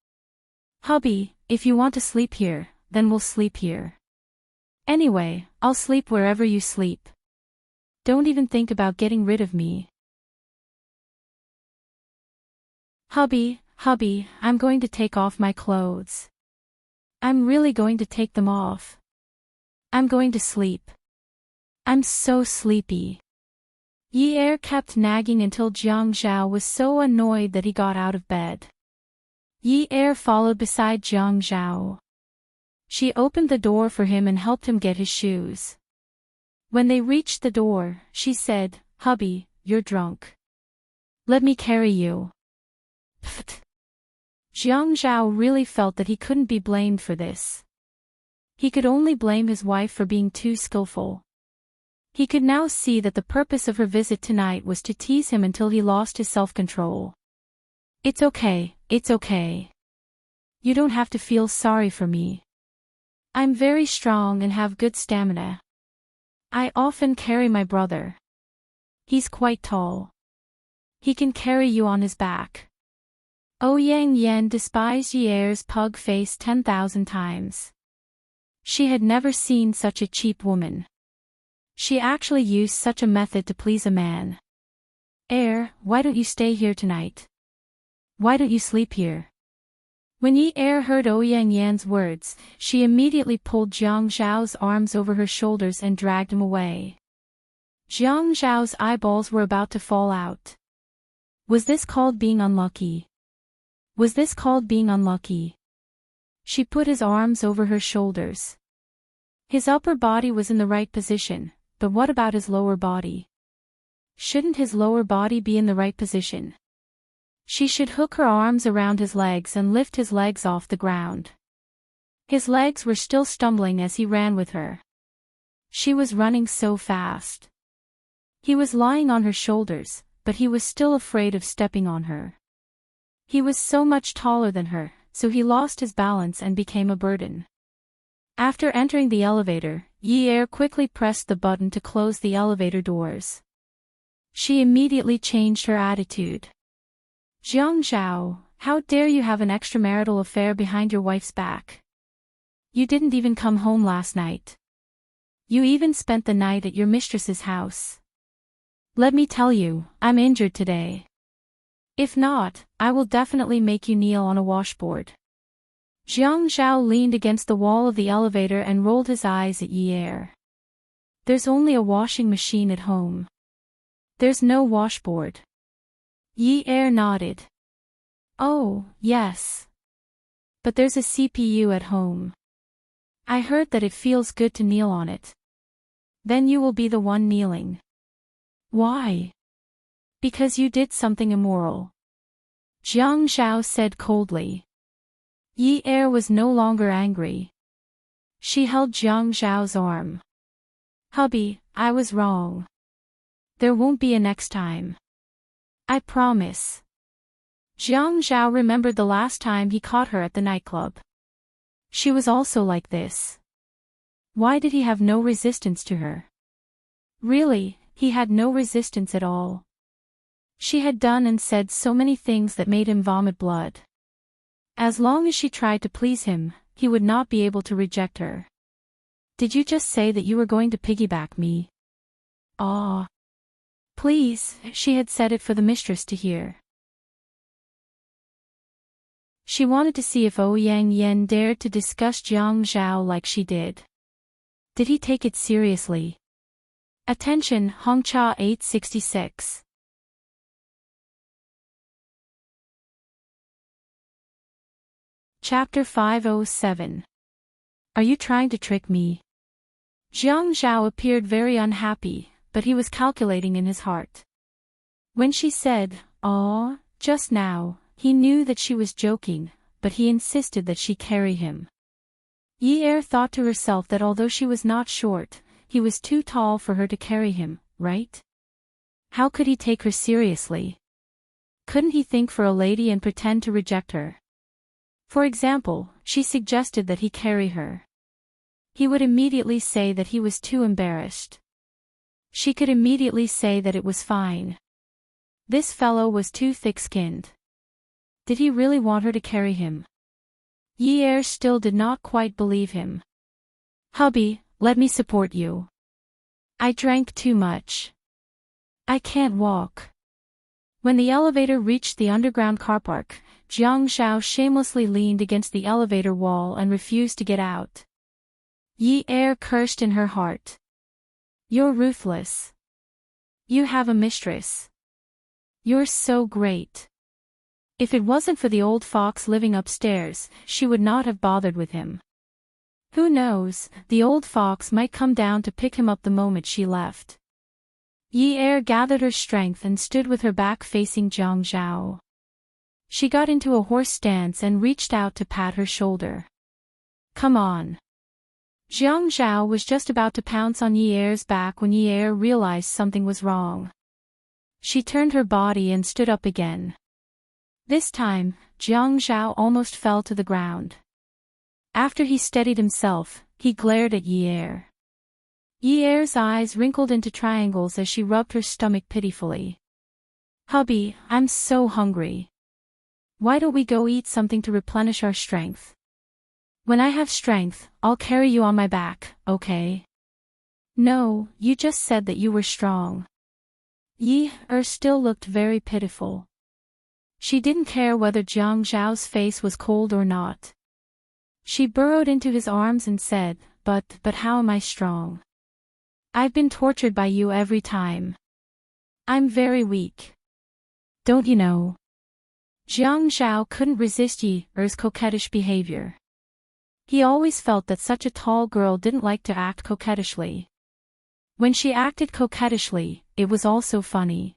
"Hubby, if you want to sleep here, then we'll sleep here. Anyway, I'll sleep wherever you sleep. Don't even think about getting rid of me." Hubby, I'm going to take off my clothes. I'm really going to take them off. I'm going to sleep. I'm so sleepy. Yi Er kept nagging until Jiang Zhao was so annoyed that he got out of bed. Yi Er followed beside Jiang Zhao. She opened the door for him and helped him get his shoes. When they reached the door, she said, "Hubby, you're drunk. Let me carry you." Pfft. Jiang Zhao really felt that he couldn't be blamed for this. He could only blame his wife for being too skillful. He could now see that the purpose of her visit tonight was to tease him until he lost his self-control. It's okay, it's okay. You don't have to feel sorry for me. I'm very strong and have good stamina. I often carry my brother. He's quite tall. He can carry you on his back. Ouyang Yan despised Yi Er's pug face 10,000 times. She had never seen such a cheap woman. She actually used such a method to please a man. "Er, why don't you stay here tonight? Why don't you sleep here?" When Yi Er heard Ouyang Yan's words, she immediately pulled Jiang Zhao's arms over her shoulders and dragged him away. Jiang Zhao's eyeballs were about to fall out. Was this called being unlucky? Was this called being unlucky? She put his arms over her shoulders. His upper body was in the right position, but what about his lower body? Shouldn't his lower body be in the right position? She should hook her arms around his legs and lift his legs off the ground. His legs were still stumbling as he ran with her. She was running so fast. He was lying on her shoulders, but he was still afraid of stepping on her. He was so much taller than her, so he lost his balance and became a burden. After entering the elevator, Yi Er quickly pressed the button to close the elevator doors. She immediately changed her attitude. "Jiang Zhao, how dare you have an extramarital affair behind your wife's back? You didn't even come home last night. You even spent the night at your mistress's house. Let me tell you, I'm injured today. If not, I will definitely make you kneel on a washboard." Jiang Zhao leaned against the wall of the elevator and rolled his eyes at Yi Er. "There's only a washing machine at home. There's no washboard." Yi Er nodded. "Oh, yes. But there's a CPU at home. I heard that it feels good to kneel on it. Then you will be the one kneeling." "Why?" "Because you did something immoral," Jiang Zhao said coldly. Yi Er was no longer angry. She held Jiang Zhao's arm. "Hubby, I was wrong. There won't be a next time. I promise." Jiang Zhao remembered the last time he caught her at the nightclub. She was also like this. Why did he have no resistance to her? Really, he had no resistance at all. She had done and said so many things that made him vomit blood. As long as she tried to please him, he would not be able to reject her. "Did you just say that you were going to piggyback me?" "Ah. Please," she had said it for the mistress to hear. She wanted to see if Ouyang Yan dared to discuss Jiang Zhao like she did. Did he take it seriously? Attention, Hongcha 866. Chapter 507. Are you trying to trick me? Jiang Zhao appeared very unhappy, but he was calculating in his heart. When she said, "Aw," just now, he knew that she was joking, but he insisted that she carry him. Yi Er thought to herself that although she was not short, he was too tall for her to carry him, right? How could he take her seriously? Couldn't he think for a lady and pretend to reject her? For example, she suggested that he carry her. He would immediately say that he was too embarrassed. She could immediately say that it was fine. This fellow was too thick-skinned. Did he really want her to carry him? Yi Er still did not quite believe him. "Hubby, let me support you. I drank too much. I can't walk." When the elevator reached the underground car park, Jiang Zhao shamelessly leaned against the elevator wall and refused to get out. Yi Er cursed in her heart. "You're ruthless. You have a mistress. You're so great." If it wasn't for the old fox living upstairs, she would not have bothered with him. Who knows, the old fox might come down to pick him up the moment she left. Yi Er gathered her strength and stood with her back facing Jiang Zhao. She got into a horse stance and reached out to pat her shoulder. Come on. Jiang Zhao was just about to pounce on Yi Er's back when Yi Er realized something was wrong. She turned her body and stood up again. This time, Jiang Zhao almost fell to the ground. After he steadied himself, he glared at Yi Er. Yi Er's eyes wrinkled into triangles as she rubbed her stomach pitifully. Hubby, I'm so hungry. Why don't we go eat something to replenish our strength? When I have strength, I'll carry you on my back, okay? No, you just said that you were strong. Yi Er still looked very pitiful. She didn't care whether Jiang Zhao's face was cold or not. She burrowed into his arms and said, But how am I strong? I've been tortured by you every time. I'm very weak. Don't you know? Jiang Zhao couldn't resist Yi Er's coquettish behavior. He always felt that such a tall girl didn't like to act coquettishly. When she acted coquettishly, it was also funny.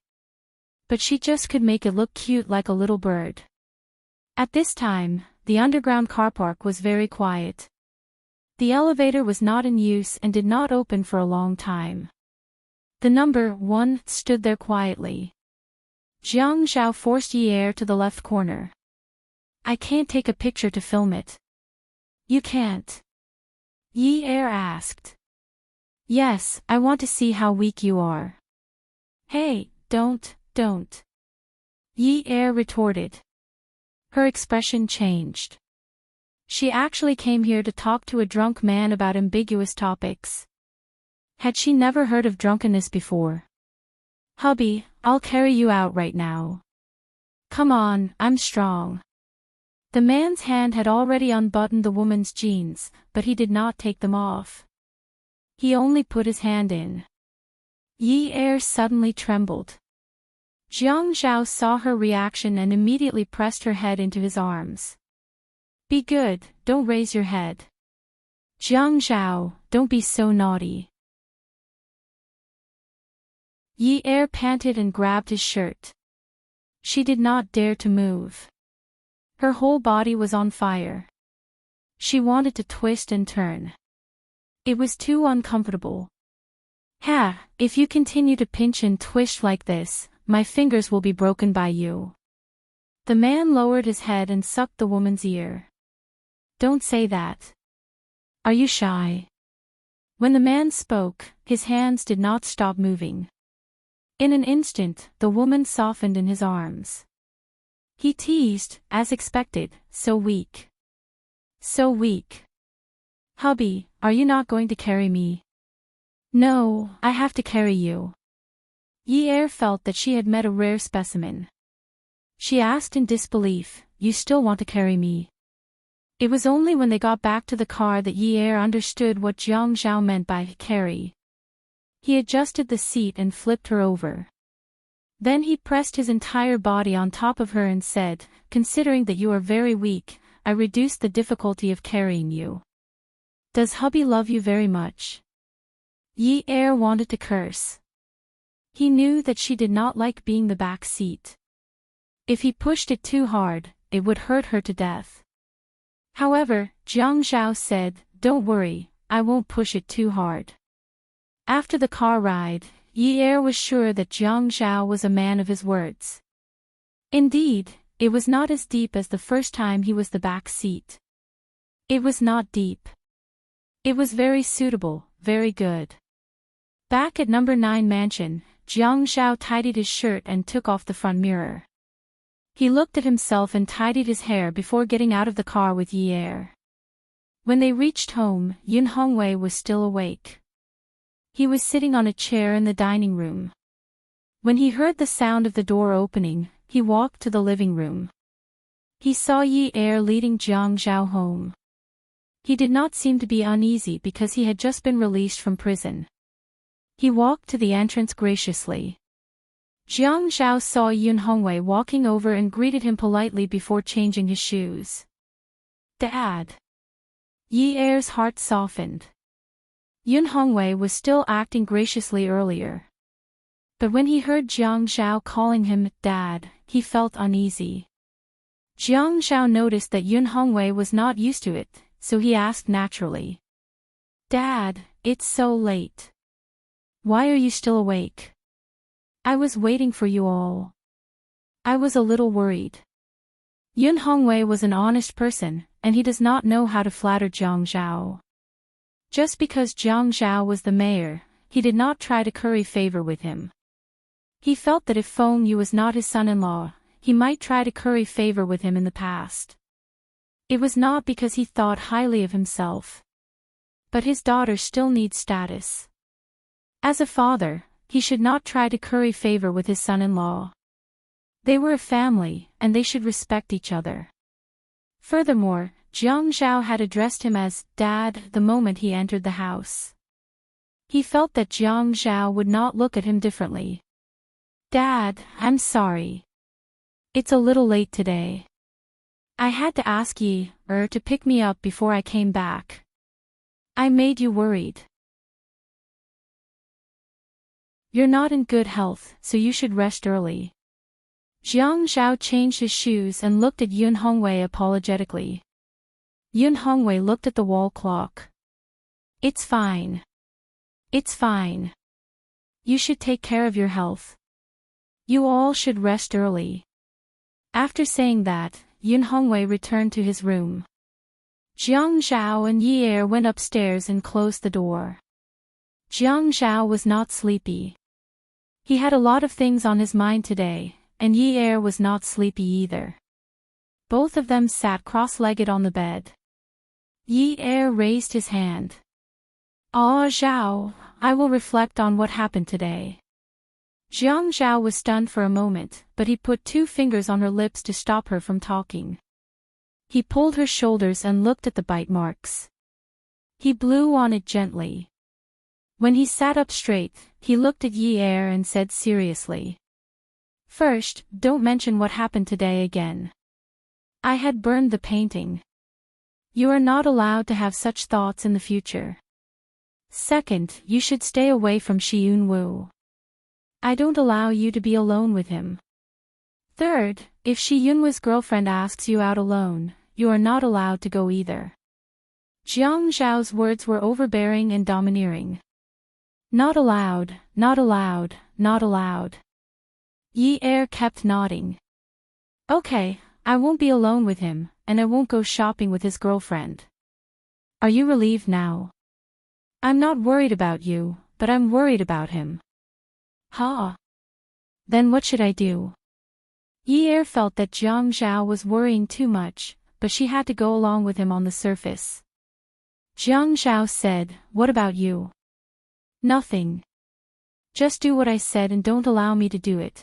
But she just could make it look cute like a little bird. At this time, the underground car park was very quiet. The elevator was not in use and did not open for a long time. The number 1 stood there quietly. Jiang Zhao forced Yi Er to the left corner. I can't take a picture to film it. You can't? Yi Er asked. Yes, I want to see how weak you are. Hey, don't. Yi Er retorted. Her expression changed. She actually came here to talk to a drunk man about ambiguous topics. Had she never heard of drunkenness before? Hubby, I'll carry you out right now. Come on, I'm strong. The man's hand had already unbuttoned the woman's jeans, but he did not take them off. He only put his hand in. Yi Er suddenly trembled. Jiang Zhao saw her reaction and immediately pressed her head into his arms. Be good, don't raise your head. Jiang Zhao, don't be so naughty. Yi Er panted and grabbed his shirt. She did not dare to move. Her whole body was on fire. She wanted to twist and turn. It was too uncomfortable. If you continue to pinch and twist like this, my fingers will be broken by you. The man lowered his head and sucked the woman's ear. Don't say that. Are you shy? When the man spoke, his hands did not stop moving. In an instant, the woman softened in his arms. He teased, as expected, so weak. So weak. Hubby, are you not going to carry me? No, I have to carry you. Yi Er felt that she had met a rare specimen. She asked in disbelief, You still want to carry me? It was only when they got back to the car that Yi Er understood what Jiang Zhao meant by carry. He adjusted the seat and flipped her over. Then he pressed his entire body on top of her and said, Considering that you are very weak, I reduced the difficulty of carrying you. Does hubby love you very much? Yi Er wanted to curse. He knew that she did not like being the back seat. If he pushed it too hard, it would hurt her to death. However, Jiang Zhao said, Don't worry, I won't push it too hard. After the car ride, Yi Er was sure that Jiang Zhao was a man of his words. Indeed, it was not as deep as the first time he was the back seat. It was not deep. It was very suitable, very good. Back at number 9 mansion, Jiang Zhao tidied his shirt and took off the front mirror. He looked at himself and tidied his hair before getting out of the car with Yi Er. When they reached home, Yun Hongwei was still awake. He was sitting on a chair in the dining room. When he heard the sound of the door opening, he walked to the living room. He saw Yi Er leading Jiang Zhao home. He did not seem to be uneasy because he had just been released from prison. He walked to the entrance graciously. Jiang Zhao saw Yun Hongwei walking over and greeted him politely before changing his shoes. Dad. Yi Er's heart softened. Yun Hongwei was still acting graciously earlier. But when he heard Jiang Zhao calling him Dad, he felt uneasy. Jiang Zhao noticed that Yun Hongwei was not used to it, so he asked naturally. Dad, it's so late. Why are you still awake? I was waiting for you all. I was a little worried. Yun Hongwei was an honest person, and he does not know how to flatter Jiang Zhao. Just because Jiang Zhao was the mayor, he did not try to curry favor with him. He felt that if Feng Yu was not his son-in-law, he might try to curry favor with him in the past. It was not because he thought highly of himself. But his daughter still needs status. As a father, he should not try to curry favor with his son-in-law. They were a family, and they should respect each other. Furthermore, Jiang Zhao had addressed him as Dad the moment he entered the house. He felt that Jiang Zhao would not look at him differently. Dad, I'm sorry. It's a little late today. I had to ask Yi Er to pick me up before I came back. I made you worried. You're not in good health, so you should rest early. Jiang Zhao changed his shoes and looked at Yun Hongwei apologetically. Yun Hongwei looked at the wall clock. It's fine. It's fine. You should take care of your health. You all should rest early. After saying that, Yun Hongwei returned to his room. Jiang Zhao and Yi Er went upstairs and closed the door. Jiang Zhao was not sleepy. He had a lot of things on his mind today, and Yi Er was not sleepy either. Both of them sat cross-legged on the bed. Yi Er raised his hand. Ah Zhao, I will reflect on what happened today. Jiang Zhao was stunned for a moment, but he put 2 fingers on her lips to stop her from talking. He pulled her shoulders and looked at the bite marks. He blew on it gently. When he sat up straight, he looked at Yi Er and said seriously. First, don't mention what happened today again. I had burned the painting. You are not allowed to have such thoughts in the future. Second, you should stay away from Xiyun Wu. I don't allow you to be alone with him. Third, if Xiyun Wu's girlfriend asks you out alone, you are not allowed to go either. Jiang Zhao's words were overbearing and domineering. Not allowed, not allowed, not allowed. Yi Er kept nodding. Okay, I won't be alone with him, and I won't go shopping with his girlfriend. Are you relieved now? I'm not worried about you, but I'm worried about him. Ha! Then what should I do? Yi Er felt that Jiang Zhao was worrying too much, but she had to go along with him on the surface. Jiang Zhao said, What about you? Nothing. Just do what I said and don't allow me to do it.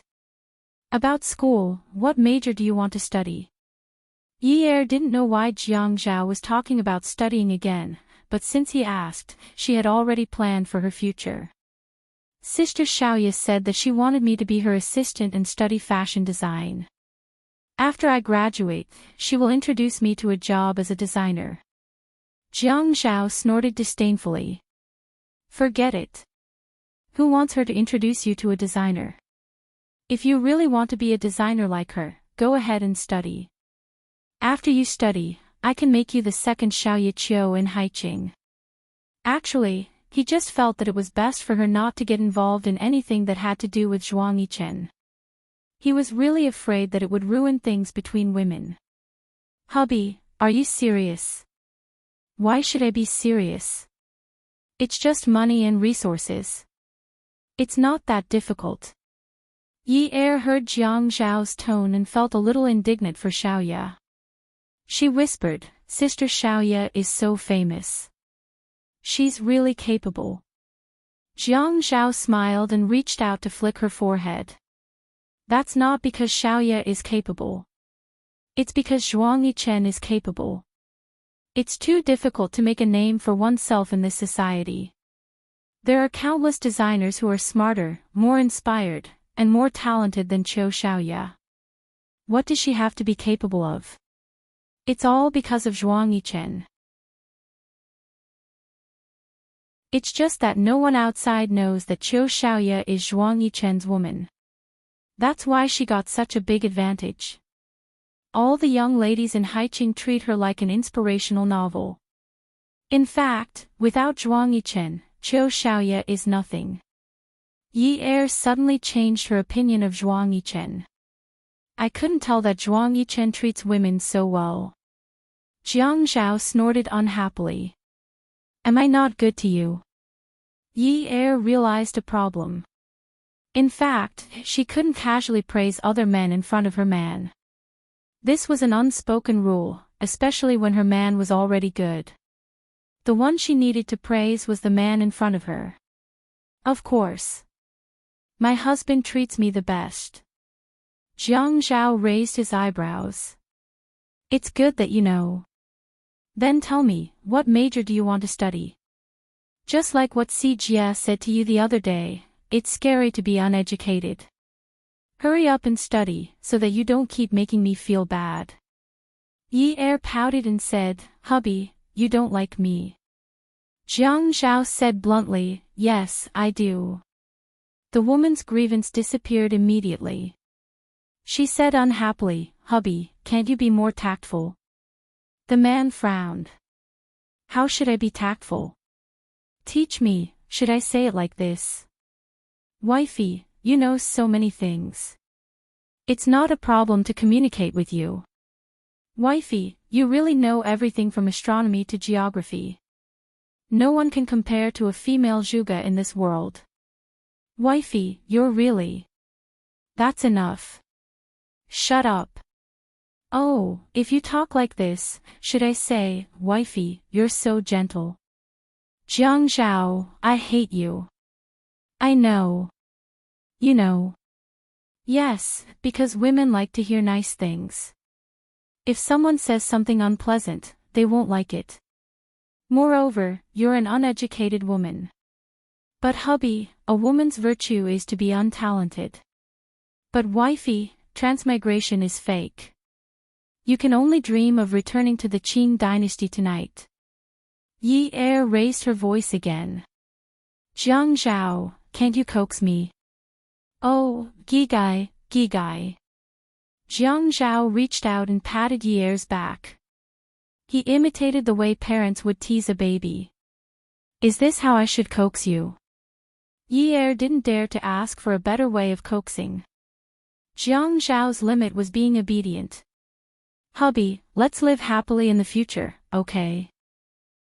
About school, what major do you want to study? Yi Er didn't know why Jiang Zhao was talking about studying again, but since he asked, she had already planned for her future. Sister Xiaoya said that she wanted me to be her assistant and study fashion design. After I graduate, she will introduce me to a job as a designer. Jiang Zhao snorted disdainfully. Forget it. Who wants her to introduce you to a designer? If you really want to be a designer like her, go ahead and study. After you study, I can make you the second Xiaoya Qiu in Haiqing. Actually, he just felt that it was best for her not to get involved in anything that had to do with Zhuang Yichen. He was really afraid that it would ruin things between women. Hubby, are you serious? Why should I be serious? It's just money and resources. It's not that difficult. Yi Er heard Jiang Zhao's tone and felt a little indignant for Xiaoya. She whispered, Sister Xiaoya is so famous. She's really capable. Jiang Zhao smiled and reached out to flick her forehead. That's not because Xiaoya is capable. It's because Zhuang Yichen is capable. It's too difficult to make a name for oneself in this society. There are countless designers who are smarter, more inspired, and more talented than Qiu Xiaoya. What does she have to be capable of? It's all because of Zhuang Yichen. It's just that no one outside knows that Qiu Xiaoye is Zhuang Yichen's woman. That's why she got such a big advantage. All the young ladies in Haiqing treat her like an inspirational novel. In fact, without Zhuang Yichen, Qiu Xiaoye is nothing. Yi Er suddenly changed her opinion of Zhuang Yichen. I couldn't tell that Zhuang Yichen treats women so well. Jiang Zhao snorted unhappily. Am I not good to you? Yi Er realized a problem. In fact, she couldn't casually praise other men in front of her man. This was an unspoken rule, especially when her man was already good. The one she needed to praise was the man in front of her. Of course. My husband treats me the best. Jiang Zhao raised his eyebrows. It's good that you know. Then tell me, what major do you want to study? Just like what Si Jia said to you the other day, it's scary to be uneducated. Hurry up and study, so that you don't keep making me feel bad. Yi Er pouted and said, Hubby, you don't like me. Jiang Zhao said bluntly, Yes, I do. The woman's grievance disappeared immediately. She said unhappily, Hubby, can't you be more tactful? The man frowned. How should I be tactful? Teach me, should I say it like this? Wifey, you know so many things. It's not a problem to communicate with you. Wifey, you really know everything from astronomy to geography. No one can compare to a female Zhuge in this world. Wifey, you're really... That's enough. Shut up. Oh, if you talk like this, should I say, Wifey, you're so gentle. Jiang Zhao, I hate you. I know. You know. Yes, because women like to hear nice things. If someone says something unpleasant, they won't like it. Moreover, you're an uneducated woman. But hubby, a woman's virtue is to be untalented. But wifey, transmigration is fake. You can only dream of returning to the Qing dynasty tonight. Yi Er raised her voice again. Jiang Zhao, can't you coax me? Oh, Gigai, Gigai. Jiang Zhao reached out and patted Yi Er's back. He imitated the way parents would tease a baby. Is this how I should coax you? Yi Er didn't dare to ask for a better way of coaxing. Jiang Zhao's limit was being obedient. Hubby, let's live happily in the future, okay?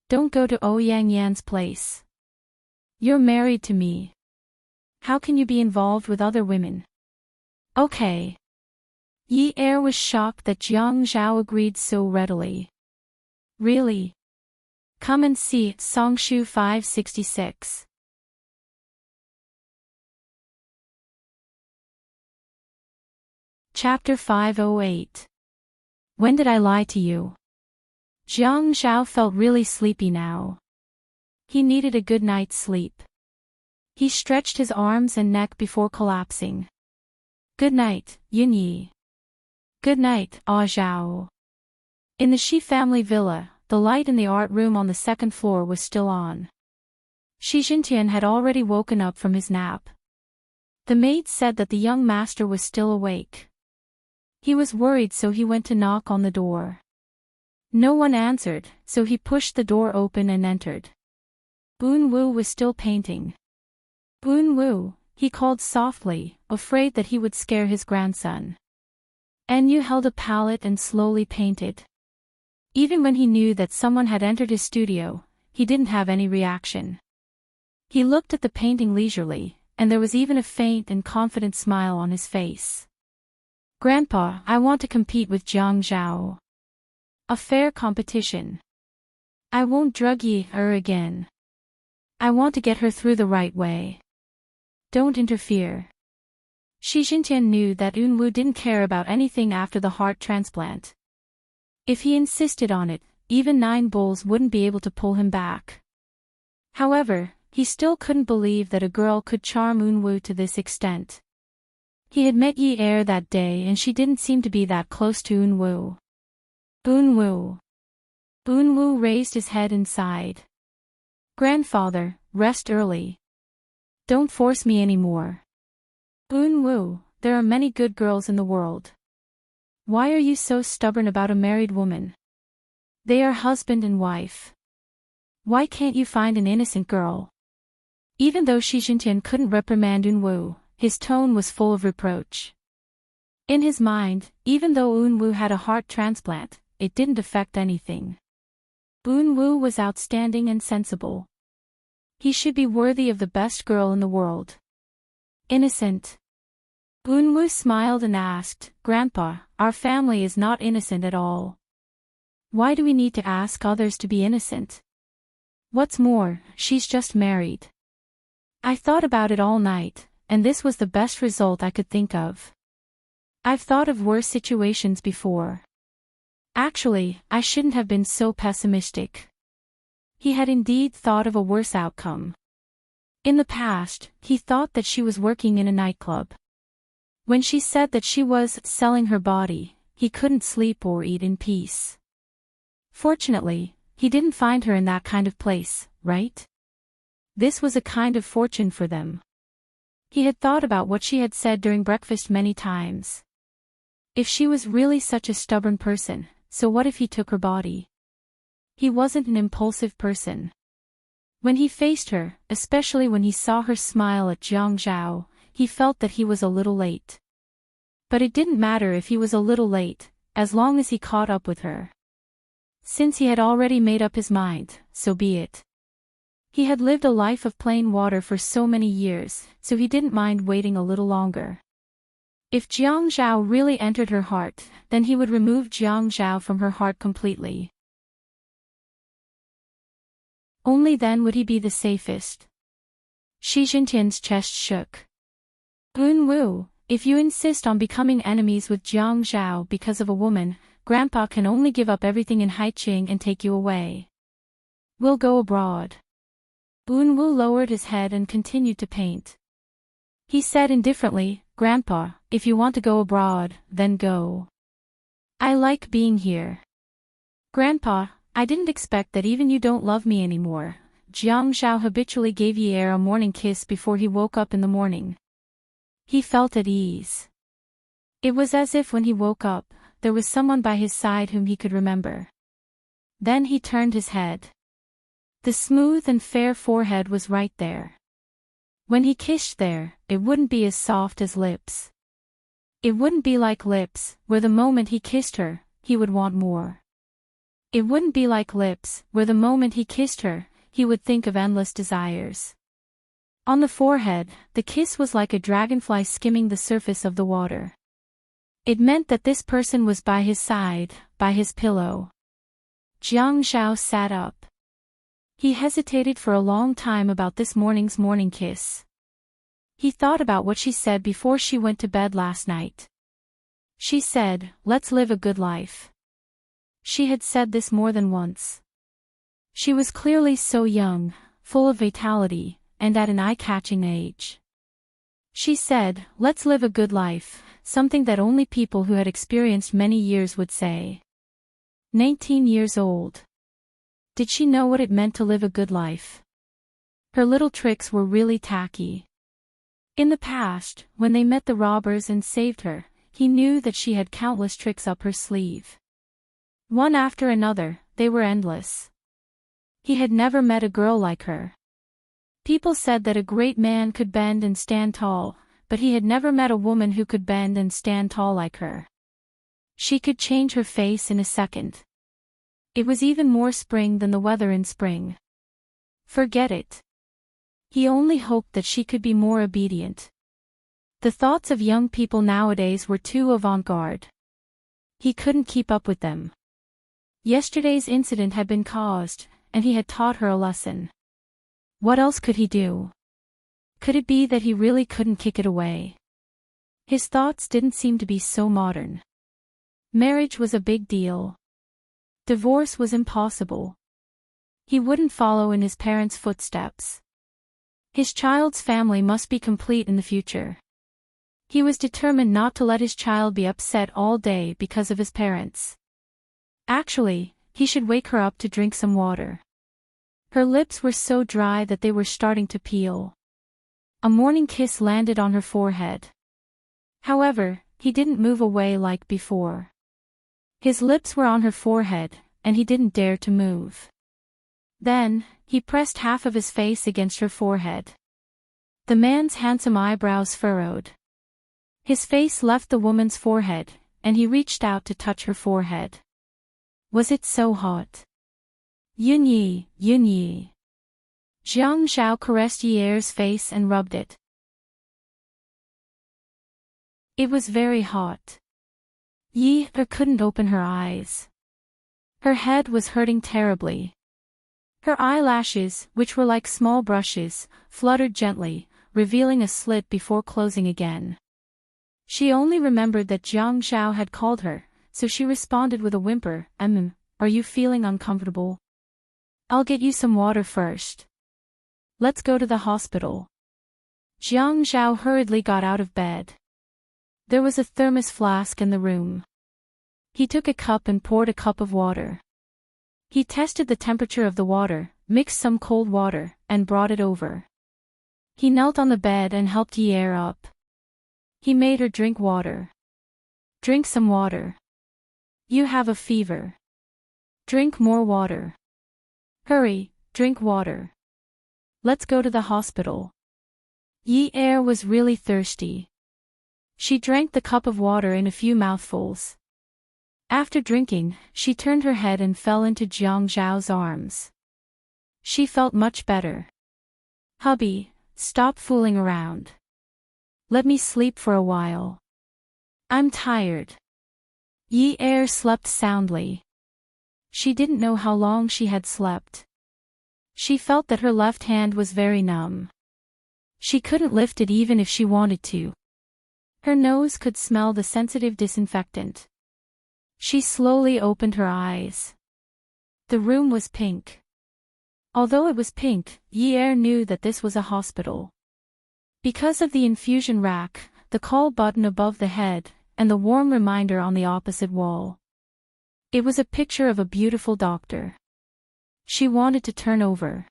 Don't go to Ouyang Yan's place. You're married to me. How can you be involved with other women? Okay. Yi Er was shocked that Jiang Zhao agreed so readily. Really? Come and see Songshu 566. Chapter 508. When did I lie to you? Jiang Zhao felt really sleepy now. He needed a good night's sleep. He stretched his arms and neck before collapsing. Good night, Yin Yi. Good night, Ah Zhao. In the Shi family villa, the light in the art room on the second floor was still on. Shi Jintian had already woken up from his nap. The maid said that the young master was still awake. He was worried, so he went to knock on the door. No one answered, so he pushed the door open and entered. Boon Wu was still painting. Boon Wu, he called softly, afraid that he would scare his grandson. Enyu held a palette and slowly painted. Even when he knew that someone had entered his studio, he didn't have any reaction. He looked at the painting leisurely, and there was even a faint and confident smile on his face. Grandpa, I want to compete with Jiang Zhao. A fair competition. I won't drug Yi Er again. I want to get her through the right way. Don't interfere. Shi Jintian knew that Yunwu didn't care about anything after the heart transplant. If he insisted on it, even 9 bulls wouldn't be able to pull him back. However, he still couldn't believe that a girl could charm Yunwu to this extent. He had met Yi Er that day and she didn't seem to be that close to Yunwu. Yunwu. Yunwu raised his head and sighed. Grandfather, rest early. Don't force me anymore. Unwoo, there are many good girls in the world. Why are you so stubborn about a married woman? They are husband and wife. Why can't you find an innocent girl? Even though Shi Jintian couldn't reprimand Unwoo, his tone was full of reproach. In his mind, even though Unwoo had a heart transplant, it didn't affect anything. Unwoo was outstanding and sensible. He should be worthy of the best girl in the world. Innocent. Unwoo smiled and asked, Grandpa, our family is not innocent at all. Why do we need to ask others to be innocent? What's more, she's just married. I thought about it all night, and this was the best result I could think of. I've thought of worse situations before. Actually, I shouldn't have been so pessimistic. He had indeed thought of a worse outcome. In the past, he thought that she was working in a nightclub. When she said that she was selling her body, he couldn't sleep or eat in peace. Fortunately, he didn't find her in that kind of place, right? This was a kind of fortune for them. He had thought about what she had said during breakfast many times. If she was really such a stubborn person, so what if he took her body? He wasn't an impulsive person. When he faced her, especially when he saw her smile at Jiang Zhao, he felt that he was a little late. But it didn't matter if he was a little late, as long as he caught up with her. Since he had already made up his mind, so be it. He had lived a life of plain water for so many years, so he didn't mind waiting a little longer. If Jiang Zhao really entered her heart, then he would remove Jiang Zhao from her heart completely. Only then would he be the safest. Shi Jintian's chest shook. Unwoo, if you insist on becoming enemies with Jiang Zhao because of a woman, Grandpa can only give up everything in Haiqing and take you away. We'll go abroad. Unwoo lowered his head and continued to paint. He said indifferently, Grandpa, if you want to go abroad, then go. I like being here. Grandpa, I didn't expect that even you don't love me anymore. Jiang Zhao habitually gave Yi Er a morning kiss before he woke up in the morning. He felt at ease. It was as if when he woke up, there was someone by his side whom he could remember. Then he turned his head. The smooth and fair forehead was right there. When he kissed there, it wouldn't be as soft as lips. It wouldn't be like lips, where the moment he kissed her, he would want more. It wouldn't be like lips, where the moment he kissed her, he would think of endless desires. On the forehead, the kiss was like a dragonfly skimming the surface of the water. It meant that this person was by his side, by his pillow. Jiang Zhao sat up. He hesitated for a long time about this morning's morning kiss. He thought about what she said before she went to bed last night. She said, let's live a good life. She had said this more than once. She was clearly so young, full of vitality, and at an eye-catching age. She said, let's live a good life, something that only people who had experienced many years would say. 19 years old. Did she know what it meant to live a good life? Her little tricks were really tacky. In the past, when they met the robbers and saved her, he knew that she had countless tricks up her sleeve. One after another, they were endless. He had never met a girl like her. People said that a great man could bend and stand tall, but he had never met a woman who could bend and stand tall like her. She could change her face in a second. It was even more spring than the weather in spring. Forget it. He only hoped that she could be more obedient. The thoughts of young people nowadays were too avant-garde. He couldn't keep up with them. Yesterday's incident had been caused, and he had taught her a lesson. What else could he do? Could it be that he really couldn't kick it away? His thoughts didn't seem to be so modern. Marriage was a big deal. Divorce was impossible. He wouldn't follow in his parents' footsteps. His child's family must be complete in the future. He was determined not to let his child be upset all day because of his parents. Actually, he should wake her up to drink some water. Her lips were so dry that they were starting to peel. A morning kiss landed on her forehead. However, he didn't move away like before. His lips were on her forehead, and he didn't dare to move. Then, he pressed half of his face against her forehead. The man's handsome eyebrows furrowed. His face left the woman's forehead, and he reached out to touch her forehead. Was it so hot? Yunyi, Yunyi. Jiang Zhao caressed Ye's face and rubbed it. It was very hot. Yi couldn't open her eyes. Her head was hurting terribly. Her eyelashes, which were like small brushes, fluttered gently, revealing a slit before closing again. She only remembered that Jiang Zhao had called her, so she responded with a whimper, Are you feeling uncomfortable? I'll get you some water first. Let's go to the hospital. Jiang Zhao hurriedly got out of bed. There was a thermos flask in the room. He took a cup and poured a cup of water. He tested the temperature of the water, mixed some cold water, and brought it over. He knelt on the bed and helped Ye up. He made her drink water. Drink some water. You have a fever. Drink more water. Hurry, drink water. Let's go to the hospital. Ye was really thirsty. She drank the cup of water in a few mouthfuls. After drinking, she turned her head and fell into Jiang Zhao's arms. She felt much better. Hubby, stop fooling around. Let me sleep for a while. I'm tired. Ye slept soundly. She didn't know how long she had slept. She felt that her left hand was very numb. She couldn't lift it even if she wanted to. Her nose could smell the sensitive disinfectant. She slowly opened her eyes. The room was pink. Although it was pink, Ye knew that this was a hospital. Because of the infusion rack, the call button above the head, and the warm reminder on the opposite wall. It was a picture of a beautiful doctor. She wanted to turn over.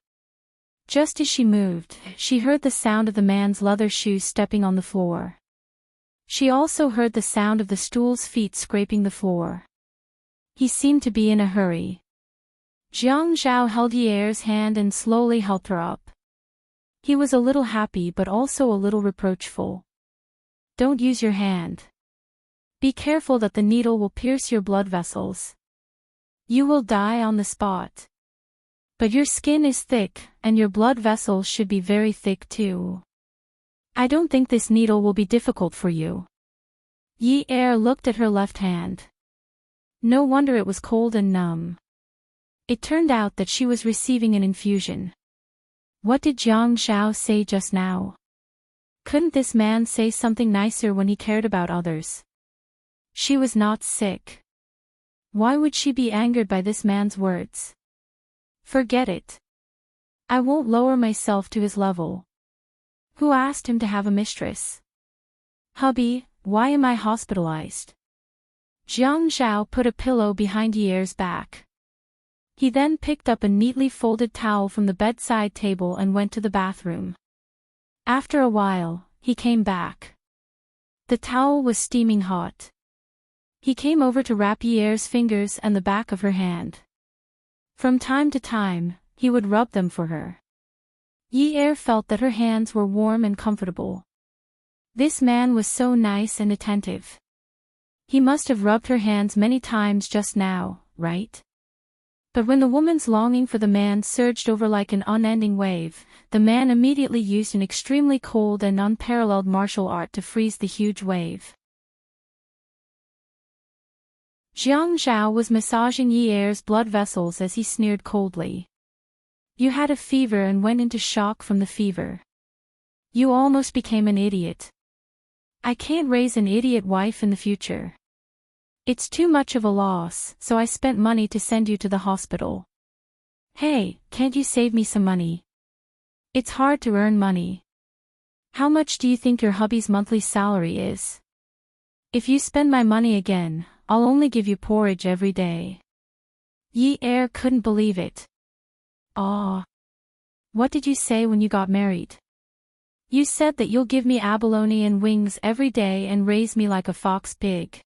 Just as she moved, she heard the sound of the man's leather shoes stepping on the floor. She also heard the sound of the stool's feet scraping the floor. He seemed to be in a hurry. Jiang Zhao held Ye's hand and slowly helped her up. He was a little happy but also a little reproachful. Don't use your hand. Be careful that the needle will pierce your blood vessels. You will die on the spot. But your skin is thick, and your blood vessels should be very thick too. I don't think this needle will be difficult for you. Ye looked at her left hand. No wonder it was cold and numb. It turned out that she was receiving an infusion. What did Jiang Zhao say just now? Couldn't this man say something nicer when he cared about others? She was not sick. Why would she be angered by this man's words? Forget it. I won't lower myself to his level. Who asked him to have a mistress? Hubby, why am I hospitalized? Jiang Zhao put a pillow behind Ye's back. He then picked up a neatly folded towel from the bedside table and went to the bathroom. After a while, he came back. The towel was steaming hot. He came over to wrap Ye's fingers and the back of her hand. From time to time, he would rub them for her. Ye felt that her hands were warm and comfortable. This man was so nice and attentive. He must have rubbed her hands many times just now, right? But when the woman's longing for the man surged over like an unending wave, the man immediately used an extremely cold and unparalleled martial art to freeze the huge wave. Jiang Zhao was massaging Ye's blood vessels as he sneered coldly. You had a fever and went into shock from the fever. You almost became an idiot. I can't raise an idiot wife in the future. It's too much of a loss, so I spent money to send you to the hospital. Hey, can't you save me some money? It's hard to earn money. How much do you think your hubby's monthly salary is? If you spend my money again, I'll only give you porridge every day. Ye couldn't believe it. Ah. What did you say when you got married? You said that you'll give me abalone and wings every day and raise me like a fox pig.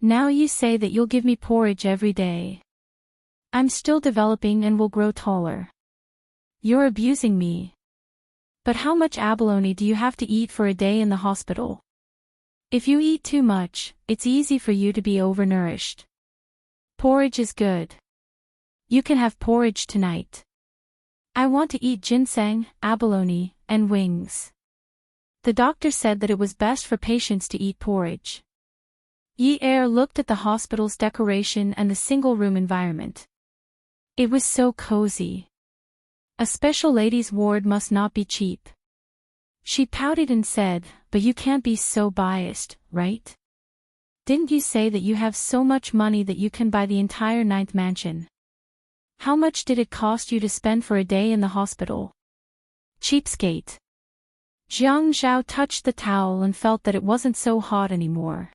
Now you say that you'll give me porridge every day. I'm still developing and will grow taller. You're abusing me. But how much abalone do you have to eat for a day in the hospital? If you eat too much, it's easy for you to be overnourished. Porridge is good. You can have porridge tonight. I want to eat ginseng, abalone, and wings. The doctor said that it was best for patients to eat porridge. Yi-er looked at the hospital's decoration and the single-room environment. It was so cozy. A special ladies' ward must not be cheap. She pouted and said, but you can't be so biased, right? Didn't you say that you have so much money that you can buy the entire 9th mansion? How much did it cost you to spend for a day in the hospital? Cheapskate. Jiang Zhao touched the towel and felt that it wasn't so hot anymore.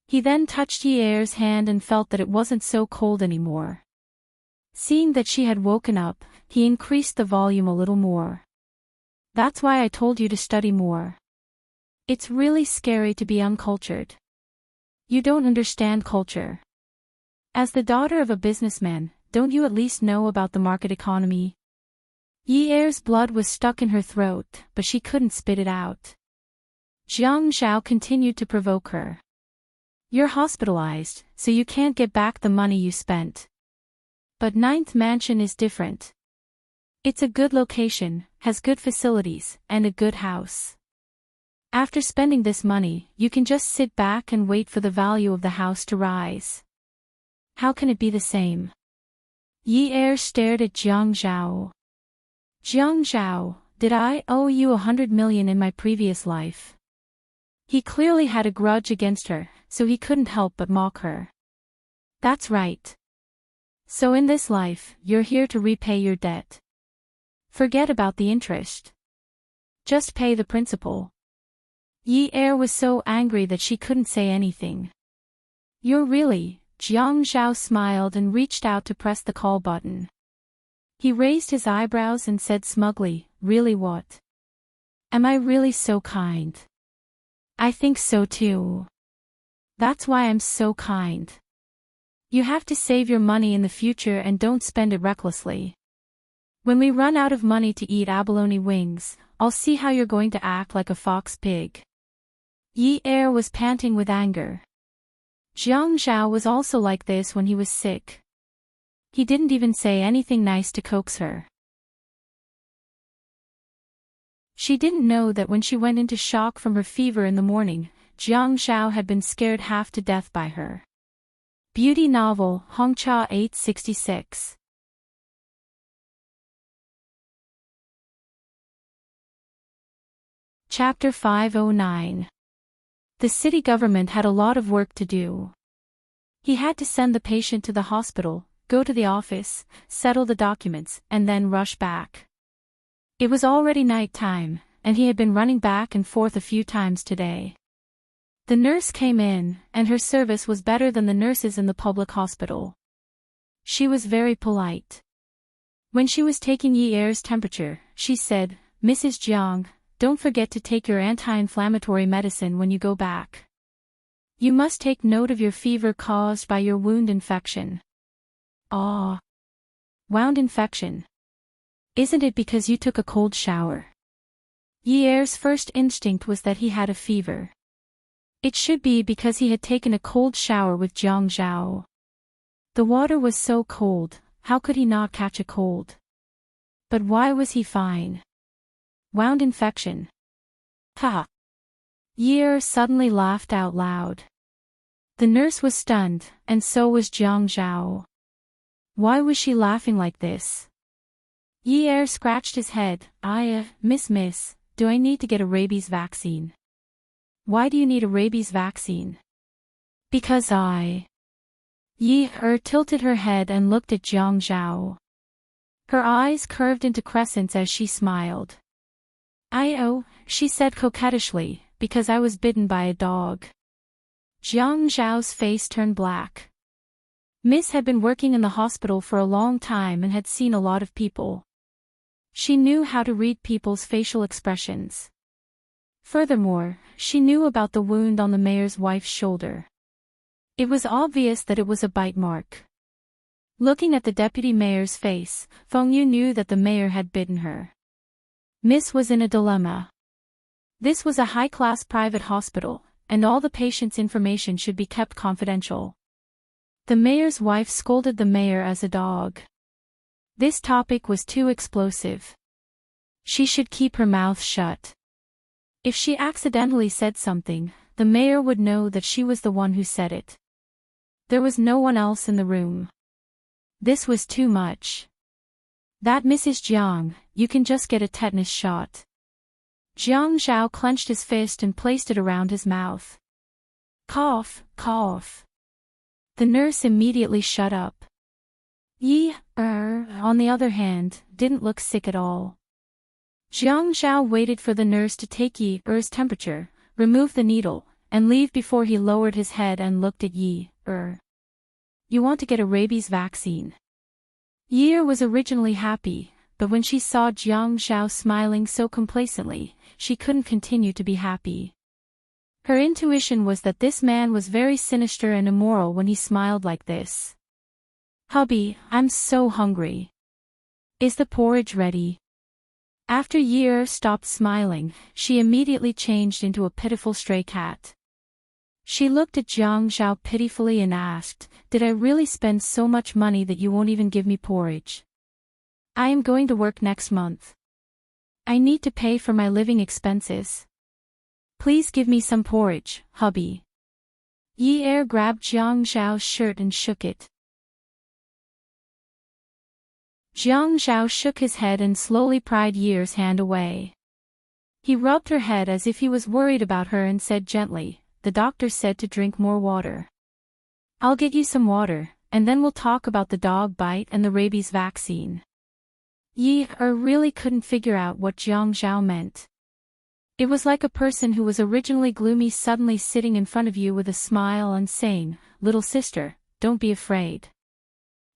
He then touched Yi-er's hand and felt that it wasn't so cold anymore. Seeing that she had woken up, he increased the volume a little more. That's why I told you to study more. It's really scary to be uncultured. You don't understand culture. As the daughter of a businessman, don't you at least know about the market economy? Yi-er's blood was stuck in her throat, but she couldn't spit it out. Jiang Zhao continued to provoke her. You're hospitalized, so you can't get back the money you spent. But 9th mansion is different. It's a good location, has good facilities, and a good house. After spending this money, you can just sit back and wait for the value of the house to rise. How can it be the same? Yi-er stared at Jiang Zhao. Jiang Zhao, did I owe you 100 million in my previous life? He clearly had a grudge against her, so he couldn't help but mock her. That's right. So in this life, you're here to repay your debt. Forget about the interest. Just pay the principal. Yi-er was so angry that she couldn't say anything. You're really, Jiang Zhao smiled and reached out to press the call button. He raised his eyebrows and said smugly, really what? Am I really so kind? I think so too. That's why I'm so kind. You have to save your money in the future and don't spend it recklessly. When we run out of money to eat abalone wings, I'll see how you're going to act like a fox pig. Yi-er was panting with anger. Jiang Zhao was also like this when he was sick. He didn't even say anything nice to coax her. She didn't know that when she went into shock from her fever in the morning, Jiang Zhao had been scared half to death by her. Beauty novel, Hongcha 866. Chapter 509. The city government had a lot of work to do. He had to send the patient to the hospital, go to the office, settle the documents, and then rush back. It was already night time, and he had been running back and forth a few times today. The nurse came in, and her service was better than the nurses in the public hospital. She was very polite. When she was taking Yi-er's temperature, she said, Mrs. Jiang, don't forget to take your anti-inflammatory medicine when you go back. You must take note of your fever caused by your wound infection. Ah. Wound infection. Isn't it because you took a cold shower? Yi-er's first instinct was that he had a fever. It should be because he had taken a cold shower with Jiang Zhao. The water was so cold, how could he not catch a cold? But why was he fine? Wound infection. Ha! Yi-er suddenly laughed out loud. The nurse was stunned, and so was Jiang Zhao. Why was she laughing like this? Yi-er scratched his head. Miss, do I need to get a rabies vaccine? Why do you need a rabies vaccine? Because Yi-er tilted her head and looked at Jiang Zhao. Her eyes curved into crescents as she smiled. She said coquettishly, because I was bitten by a dog. Jiang Zhao's face turned black. Miss had been working in the hospital for a long time and had seen a lot of people. She knew how to read people's facial expressions. Furthermore, she knew about the wound on the mayor's wife's shoulder. It was obvious that it was a bite mark. Looking at the deputy mayor's face, Feng Yu knew that the mayor had bitten her. Miss was in a dilemma. This was a high-class private hospital, and all the patient's information should be kept confidential. The mayor's wife scolded the mayor as a dog. This topic was too explosive. She should keep her mouth shut. If she accidentally said something, the mayor would know that she was the one who said it. There was no one else in the room. This was too much. That Mrs. Jiang, you can just get a tetanus shot. Jiang Zhao clenched his fist and placed it around his mouth. Cough, cough. The nurse immediately shut up. Yi, on the other hand, didn't look sick at all. Jiang Zhao waited for the nurse to take Yi-er's temperature, remove the needle, and leave before he lowered his head and looked at Yi-er. You want to get a rabies vaccine? Yi-er was originally happy, but when she saw Jiang Zhao smiling so complacently, she couldn't continue to be happy. Her intuition was that this man was very sinister and immoral when he smiled like this. Hubby, I'm so hungry. Is the porridge ready? After Yi-er stopped smiling, she immediately changed into a pitiful stray cat. She looked at Jiang Zhao pitifully and asked, Did I really spend so much money that you won't even give me porridge? I am going to work next month. I need to pay for my living expenses. Please give me some porridge, hubby. Yi-er grabbed Jiang Zhao's shirt and shook it. Jiang Zhao shook his head and slowly pried Yi-er's hand away. He rubbed her head as if he was worried about her and said gently, The doctor said to drink more water. I'll get you some water, and then we'll talk about the dog bite and the rabies vaccine. Yi-er really couldn't figure out what Jiang Zhao meant. It was like a person who was originally gloomy suddenly sitting in front of you with a smile and saying, Little sister, don't be afraid.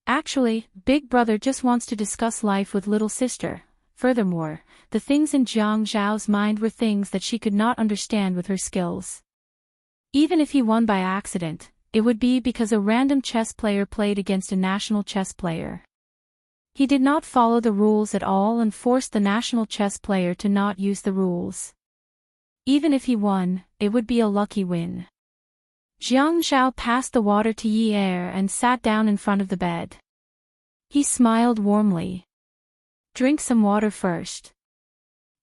Actually, Big Brother just wants to discuss life with little sister. Furthermore, the things in Jiang Zhao's mind were things that she could not understand with her skills. Even if he won by accident, it would be because a random chess player played against a national chess player. He did not follow the rules at all and forced the national chess player to not use the rules. Even if he won, it would be a lucky win. Jiang Zhao passed the water to Yi-er and sat down in front of the bed. He smiled warmly. Drink some water first.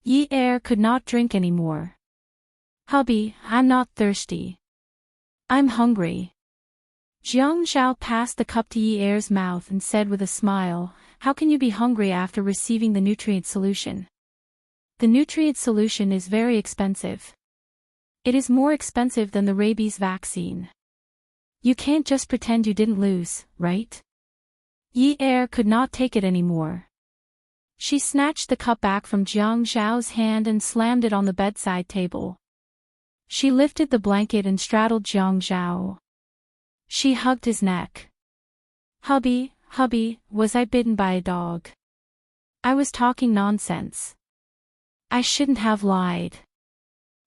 Yi-er could not drink anymore. Hubby, I'm not thirsty. I'm hungry. Jiang Zhao passed the cup to Yi-er's mouth and said with a smile, How can you be hungry after receiving the nutrient solution? The nutrient solution is very expensive. It is more expensive than the rabies vaccine. You can't just pretend you didn't lose, right? Yi-er could not take it anymore. She snatched the cup back from Jiang Zhao's hand and slammed it on the bedside table. She lifted the blanket and straddled Jiang Zhao. She hugged his neck. Hubby, was I bitten by a dog? I was talking nonsense. I shouldn't have lied.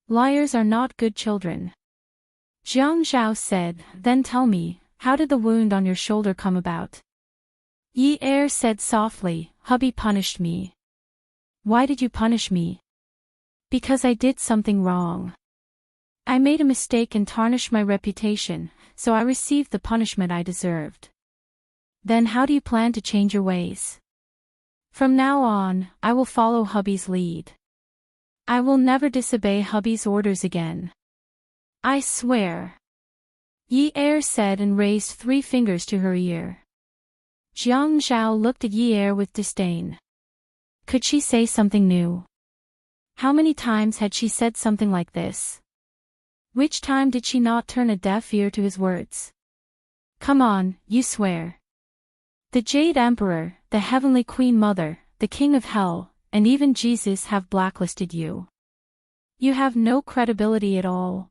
Liars are not good children. Jiang Zhao said, Then tell me, how did the wound on your shoulder come about? Yi-er said softly, Hubby punished me. Why did you punish me? Because I did something wrong. I made a mistake and tarnished my reputation, so I received the punishment I deserved. Then how do you plan to change your ways? From now on, I will follow hubby's lead. I will never disobey hubby's orders again. I swear. Yi-er said and raised 3 fingers to her ear. Jiang Zhao looked at Yi-er with disdain. Could she say something new? How many times had she said something like this? Which time did she not turn a deaf ear to his words? Come on, you swear. The Jade Emperor, the Heavenly Queen Mother, the King of Hell, and even Jesus have blacklisted you. You have no credibility at all.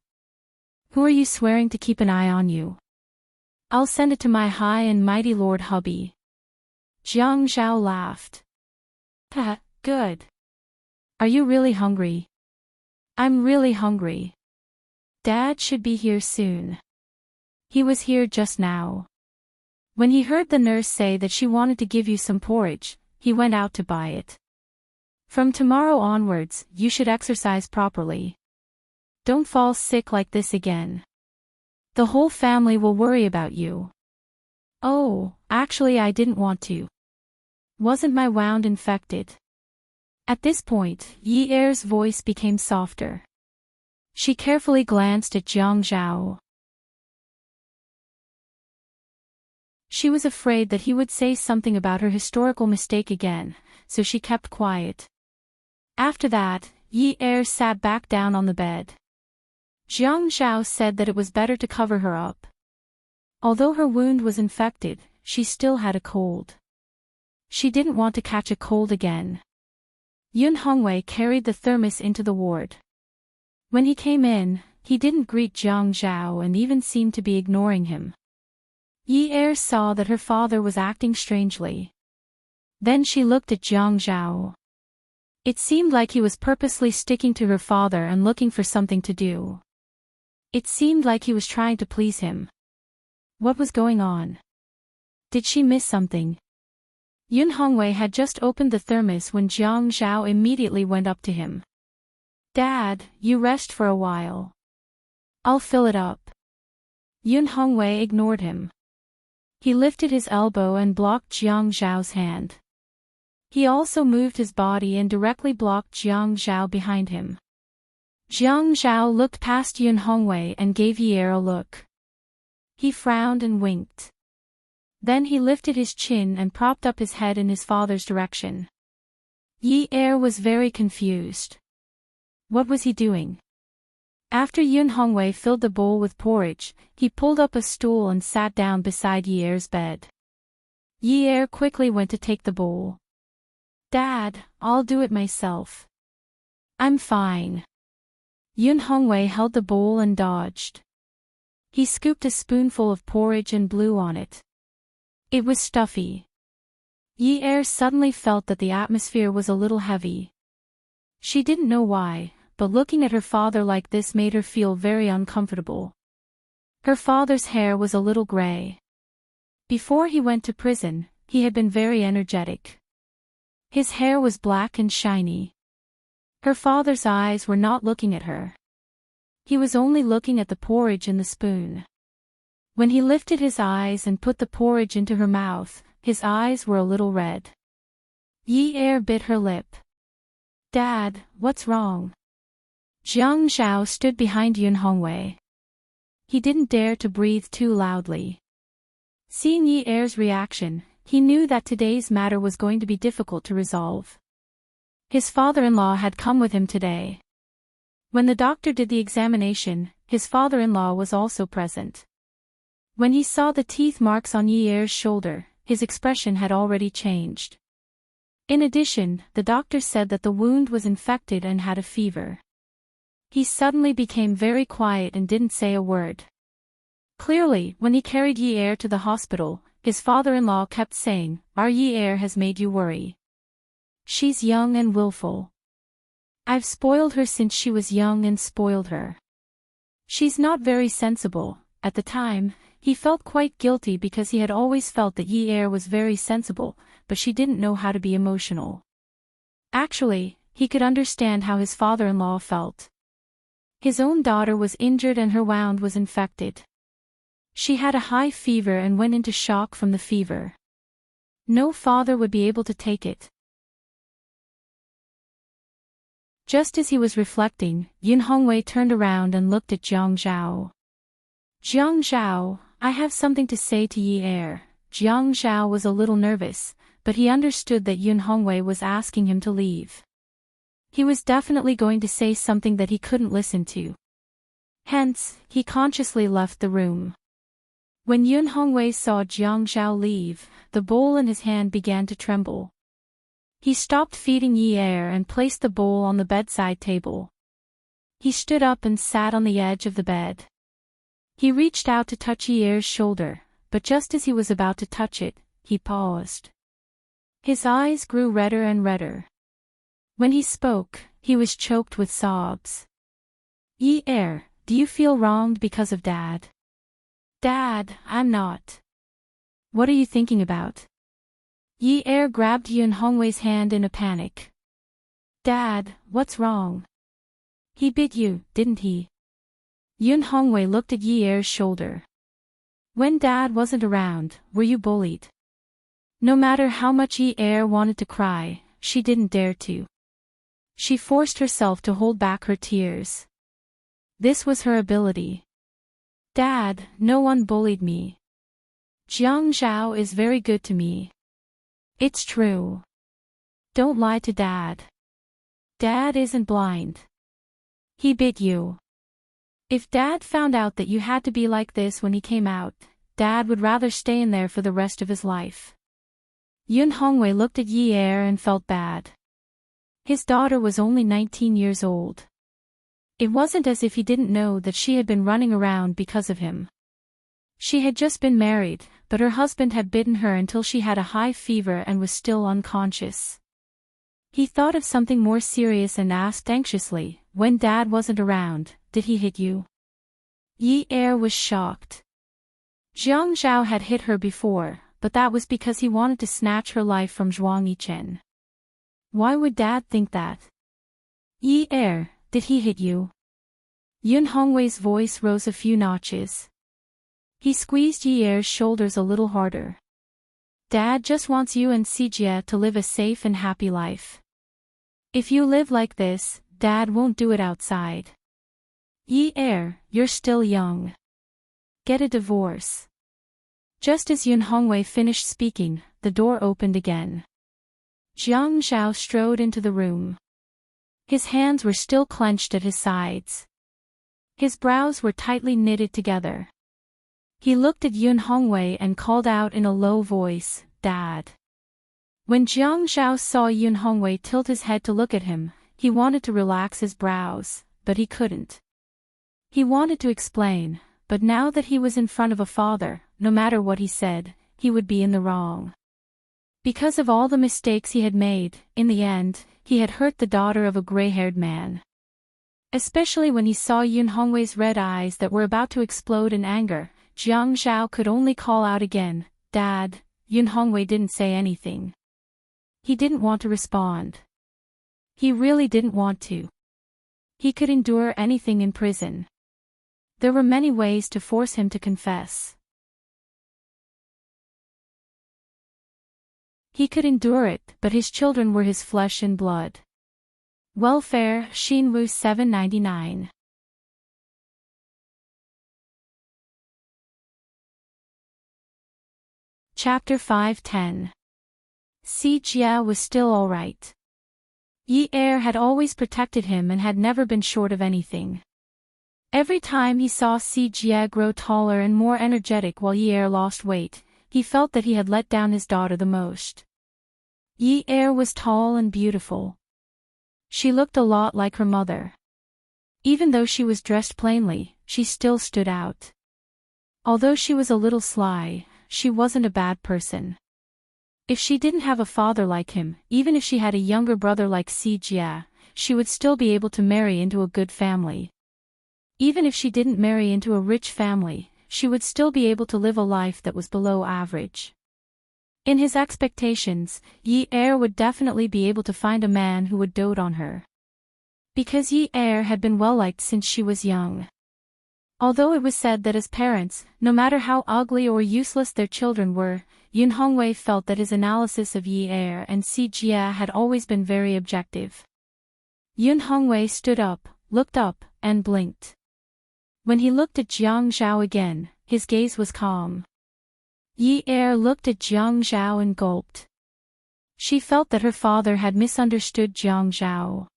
Who are you swearing to keep an eye on you? I'll send it to my high and mighty lord hubby. Jiang Zhao laughed. Ha, good. Are you really hungry? I'm really hungry. Dad should be here soon. He was here just now. When he heard the nurse say that she wanted to give you some porridge, he went out to buy it. From tomorrow onwards, you should exercise properly. Don't fall sick like this again. The whole family will worry about you. Oh, actually I didn't want to. Wasn't my wound infected? At this point, Yi Er's voice became softer. She carefully glanced at Jiang Zhao. She was afraid that he would say something about her historical mistake again, so she kept quiet. After that, Yi Er sat back down on the bed. Jiang Zhao said that it was better to cover her up. Although her wound was infected, she still had a cold. She didn't want to catch a cold again. Yun Hongwei carried the thermos into the ward. When he came in, he didn't greet Jiang Zhao and even seemed to be ignoring him. Yi Er saw that her father was acting strangely. Then she looked at Jiang Zhao. It seemed like he was purposely sticking to her father and looking for something to do. It seemed like he was trying to please him. What was going on? Did she miss something? Yun Hongwei had just opened the thermos when Jiang Zhao immediately went up to him. Dad, you rest for a while. I'll fill it up. Yun Hongwei ignored him. He lifted his elbow and blocked Jiang Zhao's hand. He also moved his body and directly blocked Jiang Zhao behind him. Jiang Zhao looked past Yun Hongwei and gave Yi Er a look. He frowned and winked. Then he lifted his chin and propped up his head in his father's direction. Yi Er was very confused. What was he doing? After Yun Hongwei filled the bowl with porridge, he pulled up a stool and sat down beside Yi Er's bed. Yi Er quickly went to take the bowl. Dad, I'll do it myself. I'm fine. Yun Hongwei held the bowl and dodged. He scooped a spoonful of porridge and blew on it. It was stuffy. Yi Er suddenly felt that the atmosphere was a little heavy. She didn't know why, but looking at her father like this made her feel very uncomfortable. Her father's hair was a little gray. Before he went to prison, he had been very energetic. His hair was black and shiny. Her father's eyes were not looking at her. He was only looking at the porridge in the spoon. When he lifted his eyes and put the porridge into her mouth, his eyes were a little red. Yi Er bit her lip. Dad, what's wrong? Jiang Zhao stood behind Yun Hongwei. He didn't dare to breathe too loudly. Seeing Yi Er's reaction, he knew that today's matter was going to be difficult to resolve. His father-in-law had come with him today. When the doctor did the examination, his father-in-law was also present. When he saw the teeth marks on Yi Er's shoulder, his expression had already changed. In addition, the doctor said that the wound was infected and had a fever. He suddenly became very quiet and didn't say a word. Clearly, when he carried Yi Er to the hospital, his father-in-law kept saying, "Our Yi Er has made you worry. She's young and willful. I've spoiled her since she was young and spoiled her. She's not very sensible." At the time, he felt quite guilty because he had always felt that Yi Er was very sensible, but she didn't know how to be emotional. Actually, he could understand how his father-in-law felt. His own daughter was injured and her wound was infected. She had a high fever and went into shock from the fever. No father would be able to take it. Just as he was reflecting, Yun Hongwei turned around and looked at Jiang Zhao. Jiang Zhao, I have something to say to Yi Er. Jiang Zhao was a little nervous, but he understood that Yun Hongwei was asking him to leave. He was definitely going to say something that he couldn't listen to. Hence, he consciously left the room. When Yun Hongwei saw Jiang Zhao leave, the bowl in his hand began to tremble. He stopped feeding Yi Er and placed the bowl on the bedside table. He stood up and sat on the edge of the bed. He reached out to touch Yi Er's shoulder, but just as he was about to touch it, he paused. His eyes grew redder and redder. When he spoke, he was choked with sobs. "Yi-er, do you feel wronged because of Dad?" "Dad, I'm not." "What are you thinking about?" Yi-er grabbed Yun Hongwei's hand in a panic. "Dad, what's wrong?" "He bit you, didn't he?" Yun Hongwei looked at Yi-er's shoulder. "When Dad wasn't around, were you bullied?" No matter how much Yi-er wanted to cry, she didn't dare to. She forced herself to hold back her tears. This was her ability. "Dad, no one bullied me. Jiang Zhao is very good to me. It's true. Don't lie to Dad. Dad isn't blind. He bit you. If Dad found out that you had to be like this when he came out, Dad would rather stay in there for the rest of his life." Yun Hongwei looked at Yi-er and felt bad. His daughter was only 19 years old. It wasn't as if he didn't know that she had been running around because of him. She had just been married, but her husband had bitten her until she had a high fever and was still unconscious. He thought of something more serious and asked anxiously, "When Dad wasn't around, did he hit you?" Yi-er was shocked. Jiang Zhao had hit her before, but that was because he wanted to snatch her life from Zhuang Yichen. Why would Dad think that? "Yi-er, did he hit you?" Yun Hongwei's voice rose a few notches. He squeezed Yi-er's shoulders a little harder. "Dad just wants you and Sijie to live a safe and happy life. If you live like this, Dad won't do it outside. Yi-er, you're still young. Get a divorce." Just as Yun Hongwei finished speaking, the door opened again. Jiang Zhao strode into the room. His hands were still clenched at his sides. His brows were tightly knitted together. He looked at Yun Hongwei and called out in a low voice, "Dad." When Jiang Zhao saw Yun Hongwei tilt his head to look at him, he wanted to relax his brows, but he couldn't. He wanted to explain, but now that he was in front of a father, no matter what he said, he would be in the wrong. Because of all the mistakes he had made, in the end, he had hurt the daughter of a gray-haired man. Especially when he saw Yun Hongwei's red eyes that were about to explode in anger, Jiang Zhao could only call out again, "Dad." Yun Hongwei didn't say anything. He didn't want to respond. He really didn't want to. He could endure anything in prison. There were many ways to force him to confess. He could endure it, but his children were his flesh and blood. Welfare, Xinwu 799. Chapter 510. Si Jia was still all right. Yi-er had always protected him and had never been short of anything. Every time he saw Si Jia grow taller and more energetic while Yi-er lost weight, he felt that he had let down his daughter the most. Yi-er was tall and beautiful. She looked a lot like her mother. Even though she was dressed plainly, she still stood out. Although she was a little sly, she wasn't a bad person. If she didn't have a father like him, even if she had a younger brother like Si Jia, she would still be able to marry into a good family. Even if she didn't marry into a rich family, she would still be able to live a life that was below average. In his expectations, Yi-er would definitely be able to find a man who would dote on her. Because Yi-er had been well-liked since she was young. Although it was said that as parents, no matter how ugly or useless their children were, Yun Hongwei felt that his analysis of Yi-er and Si Jia had always been very objective. Yun Hongwei stood up, looked up, and blinked. When he looked at Jiang Zhao again, his gaze was calm. Yi-er looked at Jiang Zhao and gulped. She felt that her father had misunderstood Jiang Zhao.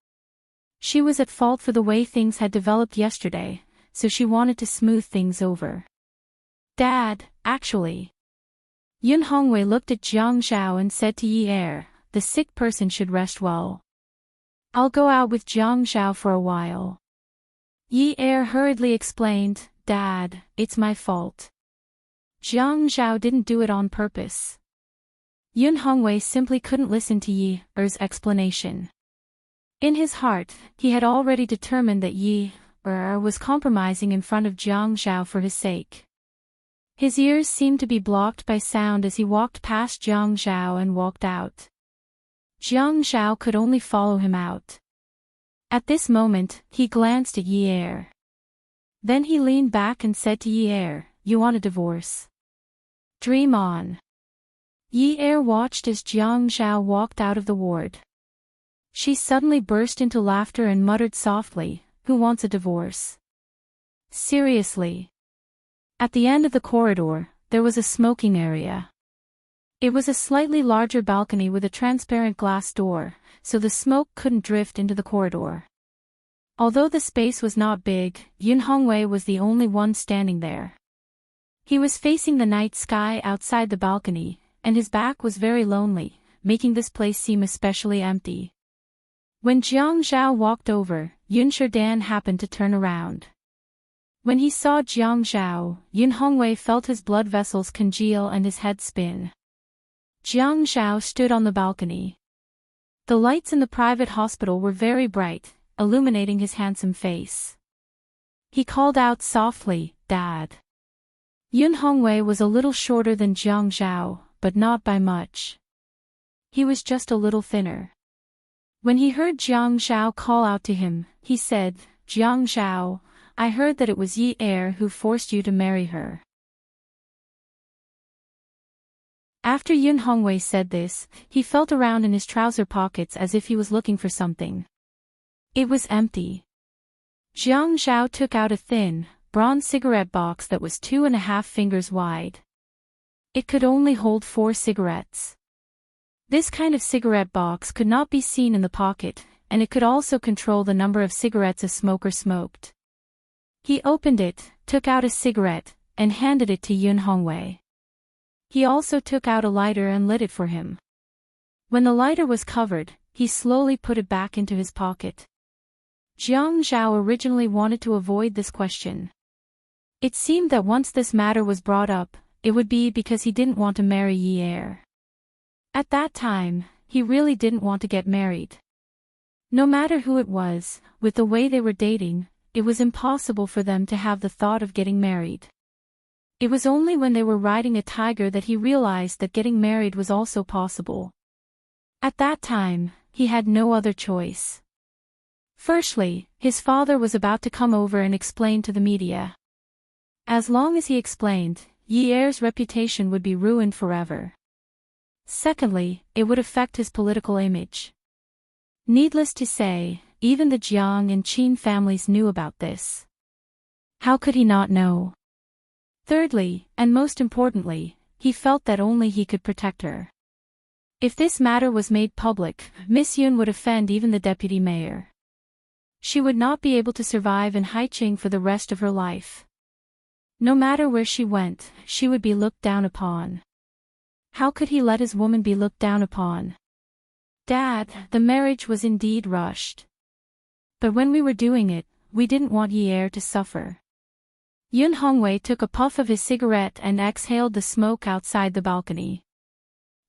She was at fault for the way things had developed yesterday, so she wanted to smooth things over. "Dad, actually." Yun Hongwei looked at Jiang Zhao and said to Yi-er, "The sick person should rest well. I'll go out with Jiang Zhao for a while." Yi-er hurriedly explained, "Dad, it's my fault. Jiang Zhao didn't do it on purpose. Yun Hongwei simply couldn't listen to Yi Er's explanation. In his heart, he had already determined that Yi Er was compromising in front of Jiang Zhao for his sake. His ears seemed to be blocked by sound as he walked past Jiang Zhao and walked out. Jiang Zhao could only follow him out. At this moment, he glanced at Yi Er. Then he leaned back and said to Yi Er, "You want a divorce? Dream on." Yi Er watched as Jiang Zhao walked out of the ward. She suddenly burst into laughter and muttered softly, "Who wants a divorce? Seriously?" At the end of the corridor, there was a smoking area. It was a slightly larger balcony with a transparent glass door, so the smoke couldn't drift into the corridor. Although the space was not big, Yun Hongwei was the only one standing there. He was facing the night sky outside the balcony, and his back was very lonely, making this place seem especially empty. When Jiang Zhao walked over, Yun Sherdan happened to turn around. When he saw Jiang Zhao, Yun Hongwei felt his blood vessels congeal and his head spin. Jiang Zhao stood on the balcony. The lights in the private hospital were very bright, illuminating his handsome face. He called out softly, "Dad." Yun Hongwei was a little shorter than Jiang Zhao, but not by much. He was just a little thinner. When he heard Jiang Zhao call out to him, he said, "Jiang Zhao, I heard that it was Yi Er who forced you to marry her." After Yun Hongwei said this, he felt around in his trouser pockets as if he was looking for something. It was empty. Jiang Zhao took out a thin, bronze cigarette box that was 2.5 fingers wide. It could only hold 4 cigarettes. This kind of cigarette box could not be seen in the pocket, and it could also control the number of cigarettes a smoker smoked. He opened it, took out a cigarette, and handed it to Yun Hongwei. He also took out a lighter and lit it for him. When the lighter was covered, he slowly put it back into his pocket. Jiang Zhao originally wanted to avoid this question. It seemed that once this matter was brought up, it would be because he didn't want to marry Yi Er. At that time, he really didn't want to get married. No matter who it was, with the way they were dating, it was impossible for them to have the thought of getting married. It was only when they were riding a tiger that he realized that getting married was also possible. At that time, he had no other choice. Firstly, his father was about to come over and explain to the media. As long as he explained, Yi Er's reputation would be ruined forever. Secondly, it would affect his political image. Needless to say, even the Jiang and Qin families knew about this. How could he not know? Thirdly, and most importantly, he felt that only he could protect her. If this matter was made public, Miss Yun would offend even the deputy mayor. She would not be able to survive in Haiqing for the rest of her life. No matter where she went, she would be looked down upon. How could he let his woman be looked down upon? "Dad, the marriage was indeed rushed. But when we were doing it, we didn't want Yi Er to suffer." Yun Hongwei took a puff of his cigarette and exhaled the smoke outside the balcony.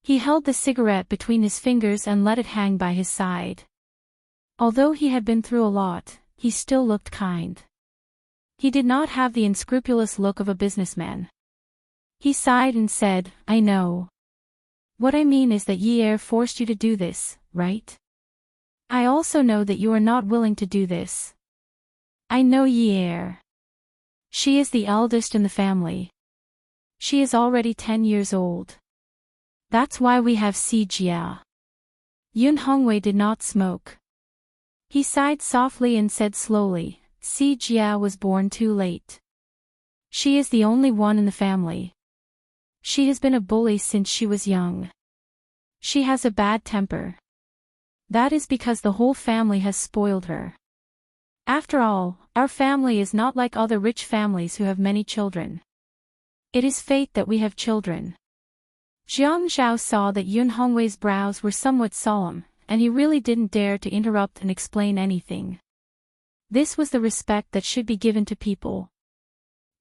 He held the cigarette between his fingers and let it hang by his side. Although he had been through a lot, he still looked kind. He did not have the unscrupulous look of a businessman. He sighed and said, "I know. What I mean is that Yi Er forced you to do this, right? I also know that you are not willing to do this. I know Yi Er. She is the eldest in the family. She is already 10 years old. That's why we have Si Jia." Yun Hongwei did not smoke. He sighed softly and said slowly, "Si Jia was born too late. She is the only one in the family. She has been a bully since she was young. She has a bad temper. That is because the whole family has spoiled her. After all, our family is not like other rich families who have many children. It is fate that we have children." Jiang Zhao saw that Yun Hongwei's brows were somewhat solemn, and he really didn't dare to interrupt and explain anything. This was the respect that should be given to people.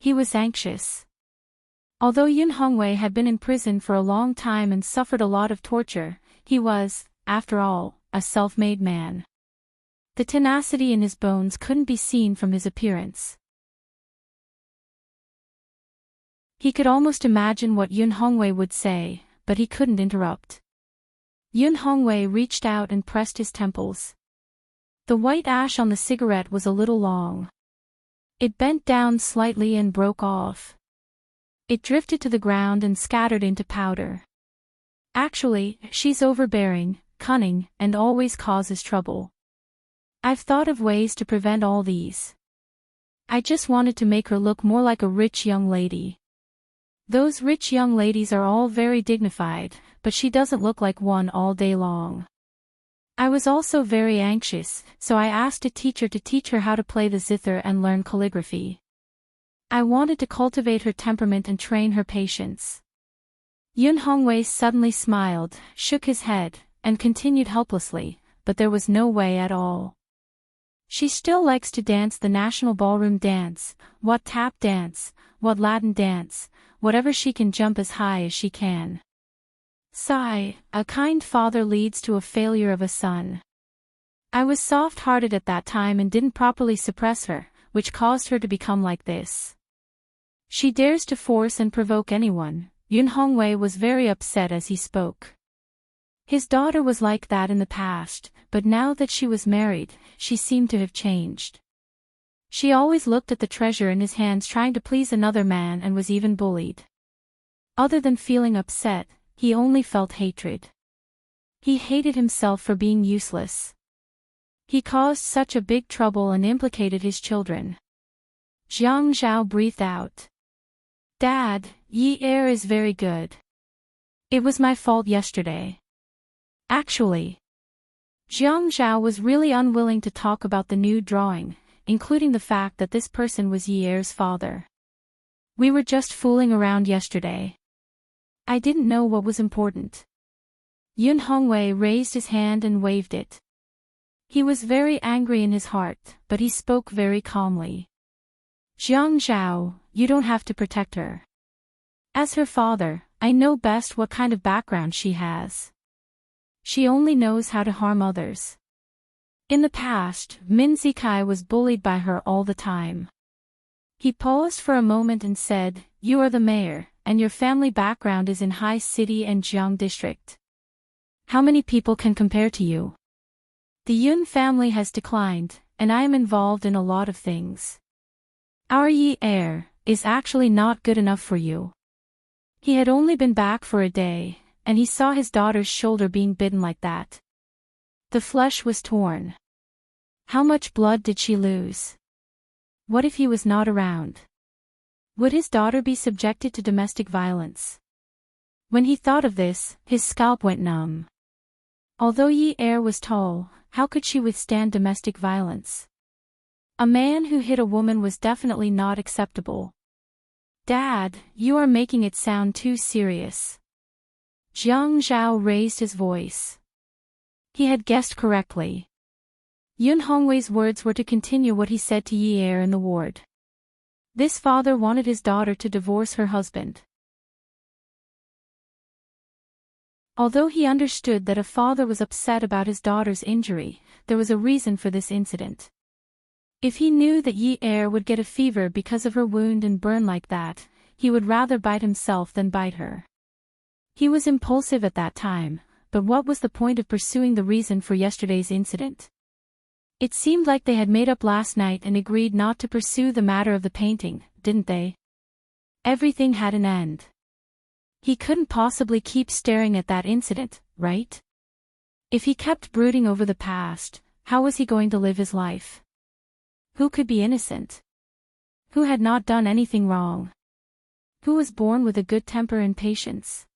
He was anxious. Although Yun Hongwei had been in prison for a long time and suffered a lot of torture, he was, after all, a self-made man. The tenacity in his bones couldn't be seen from his appearance. He could almost imagine what Yun Hongwei would say, but he couldn't interrupt. Yun Hongwei reached out and pressed his temples. The white ash on the cigarette was a little long. It bent down slightly and broke off. It drifted to the ground and scattered into powder. Actually, she's overbearing, cunning, and always causes trouble. I've thought of ways to prevent all these. I just wanted to make her look more like a rich young lady. Those rich young ladies are all very dignified, but she doesn't look like one all day long. I was also very anxious, so I asked a teacher to teach her how to play the zither and learn calligraphy. I wanted to cultivate her temperament and train her patience. Yun Hongwei suddenly smiled, shook his head, and continued helplessly, but there was no way at all. She still likes to dance the national ballroom dance, what tap dance, what Latin dance, whatever she can jump as high as she can. Sigh, a kind father leads to a failure of a son. I was soft-hearted at that time and didn't properly suppress her, which caused her to become like this. She dares to force and provoke anyone. Yun Hongwei was very upset as he spoke. His daughter was like that in the past, but now that she was married, she seemed to have changed. She always looked at the treasure in his hands trying to please another man and was even bullied. Other than feeling upset, he only felt hatred. He hated himself for being useless. He caused such a big trouble and implicated his children. Jiang Zhao breathed out. Dad, Yi Er is very good. It was my fault yesterday. Actually, Jiang Zhao was really unwilling to talk about the new drawing, including the fact that this person was Yi Er's father. We were just fooling around yesterday. I didn't know what was important. Yun Hongwei raised his hand and waved it. He was very angry in his heart, but he spoke very calmly. Jiang Zhao, you don't have to protect her. As her father, I know best what kind of background she has. She only knows how to harm others. In the past, Min Zikai was bullied by her all the time. He paused for a moment and said, You are the mayor, and your family background is in High City and Jiang District. How many people can compare to you? The Yun family has declined, and I am involved in a lot of things. Our Yi Er is actually not good enough for you. He had only been back for a day, and he saw his daughter's shoulder being bitten like that. The flesh was torn. How much blood did she lose? What if he was not around? Would his daughter be subjected to domestic violence? When he thought of this, his scalp went numb. Although Yi Er was tall, how could she withstand domestic violence? A man who hit a woman was definitely not acceptable. Dad, you are making it sound too serious. Jiang Zhao raised his voice. He had guessed correctly. Yun Hongwei's words were to continue what he said to Yi Er in the ward. This father wanted his daughter to divorce her husband. Although he understood that a father was upset about his daughter's injury, there was a reason for this incident. If he knew that Yi Er would get a fever because of her wound and burn like that, he would rather bite himself than bite her. He was impulsive at that time, but what was the point of pursuing the reason for yesterday's incident? It seemed like they had made up last night and agreed not to pursue the matter of the painting, didn't they? Everything had an end. He couldn't possibly keep staring at that incident, right? If he kept brooding over the past, how was he going to live his life? Who could be innocent? Who had not done anything wrong? Who was born with a good temper and patience?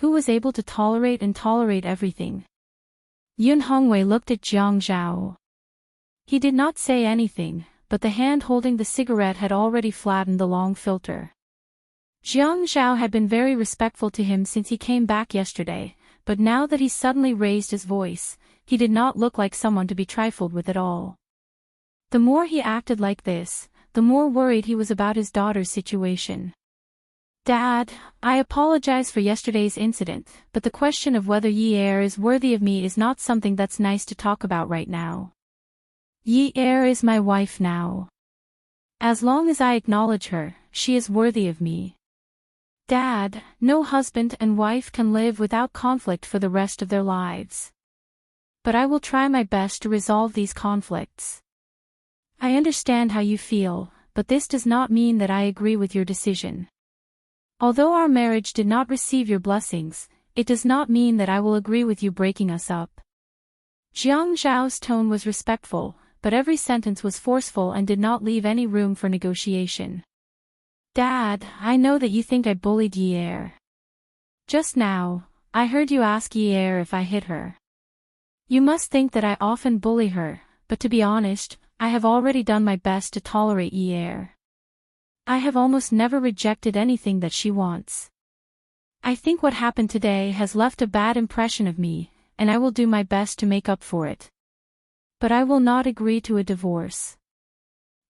Who was able to tolerate everything? Yun Hongwei looked at Jiang Zhao. He did not say anything, but the hand holding the cigarette had already flattened the long filter. Jiang Zhao had been very respectful to him since he came back yesterday, but now that he suddenly raised his voice, he did not look like someone to be trifled with at all. The more he acted like this, the more worried he was about his daughter's situation. Dad, I apologize for yesterday's incident, but the question of whether Yi-er is worthy of me is not something that's nice to talk about right now. Yi-er is my wife now. As long as I acknowledge her, she is worthy of me. Dad, no husband and wife can live without conflict for the rest of their lives. But I will try my best to resolve these conflicts. I understand how you feel, but this does not mean that I agree with your decision. Although our marriage did not receive your blessings, it does not mean that I will agree with you breaking us up. Jiang Zhao's tone was respectful, but every sentence was forceful and did not leave any room for negotiation. Dad, I know that you think I bullied Yi-er. Just now, I heard you ask Yi-er if I hit her. You must think that I often bully her, but to be honest, I have already done my best to tolerate Yi-er. I have almost never rejected anything that she wants. I think what happened today has left a bad impression of me, and I will do my best to make up for it. But I will not agree to a divorce.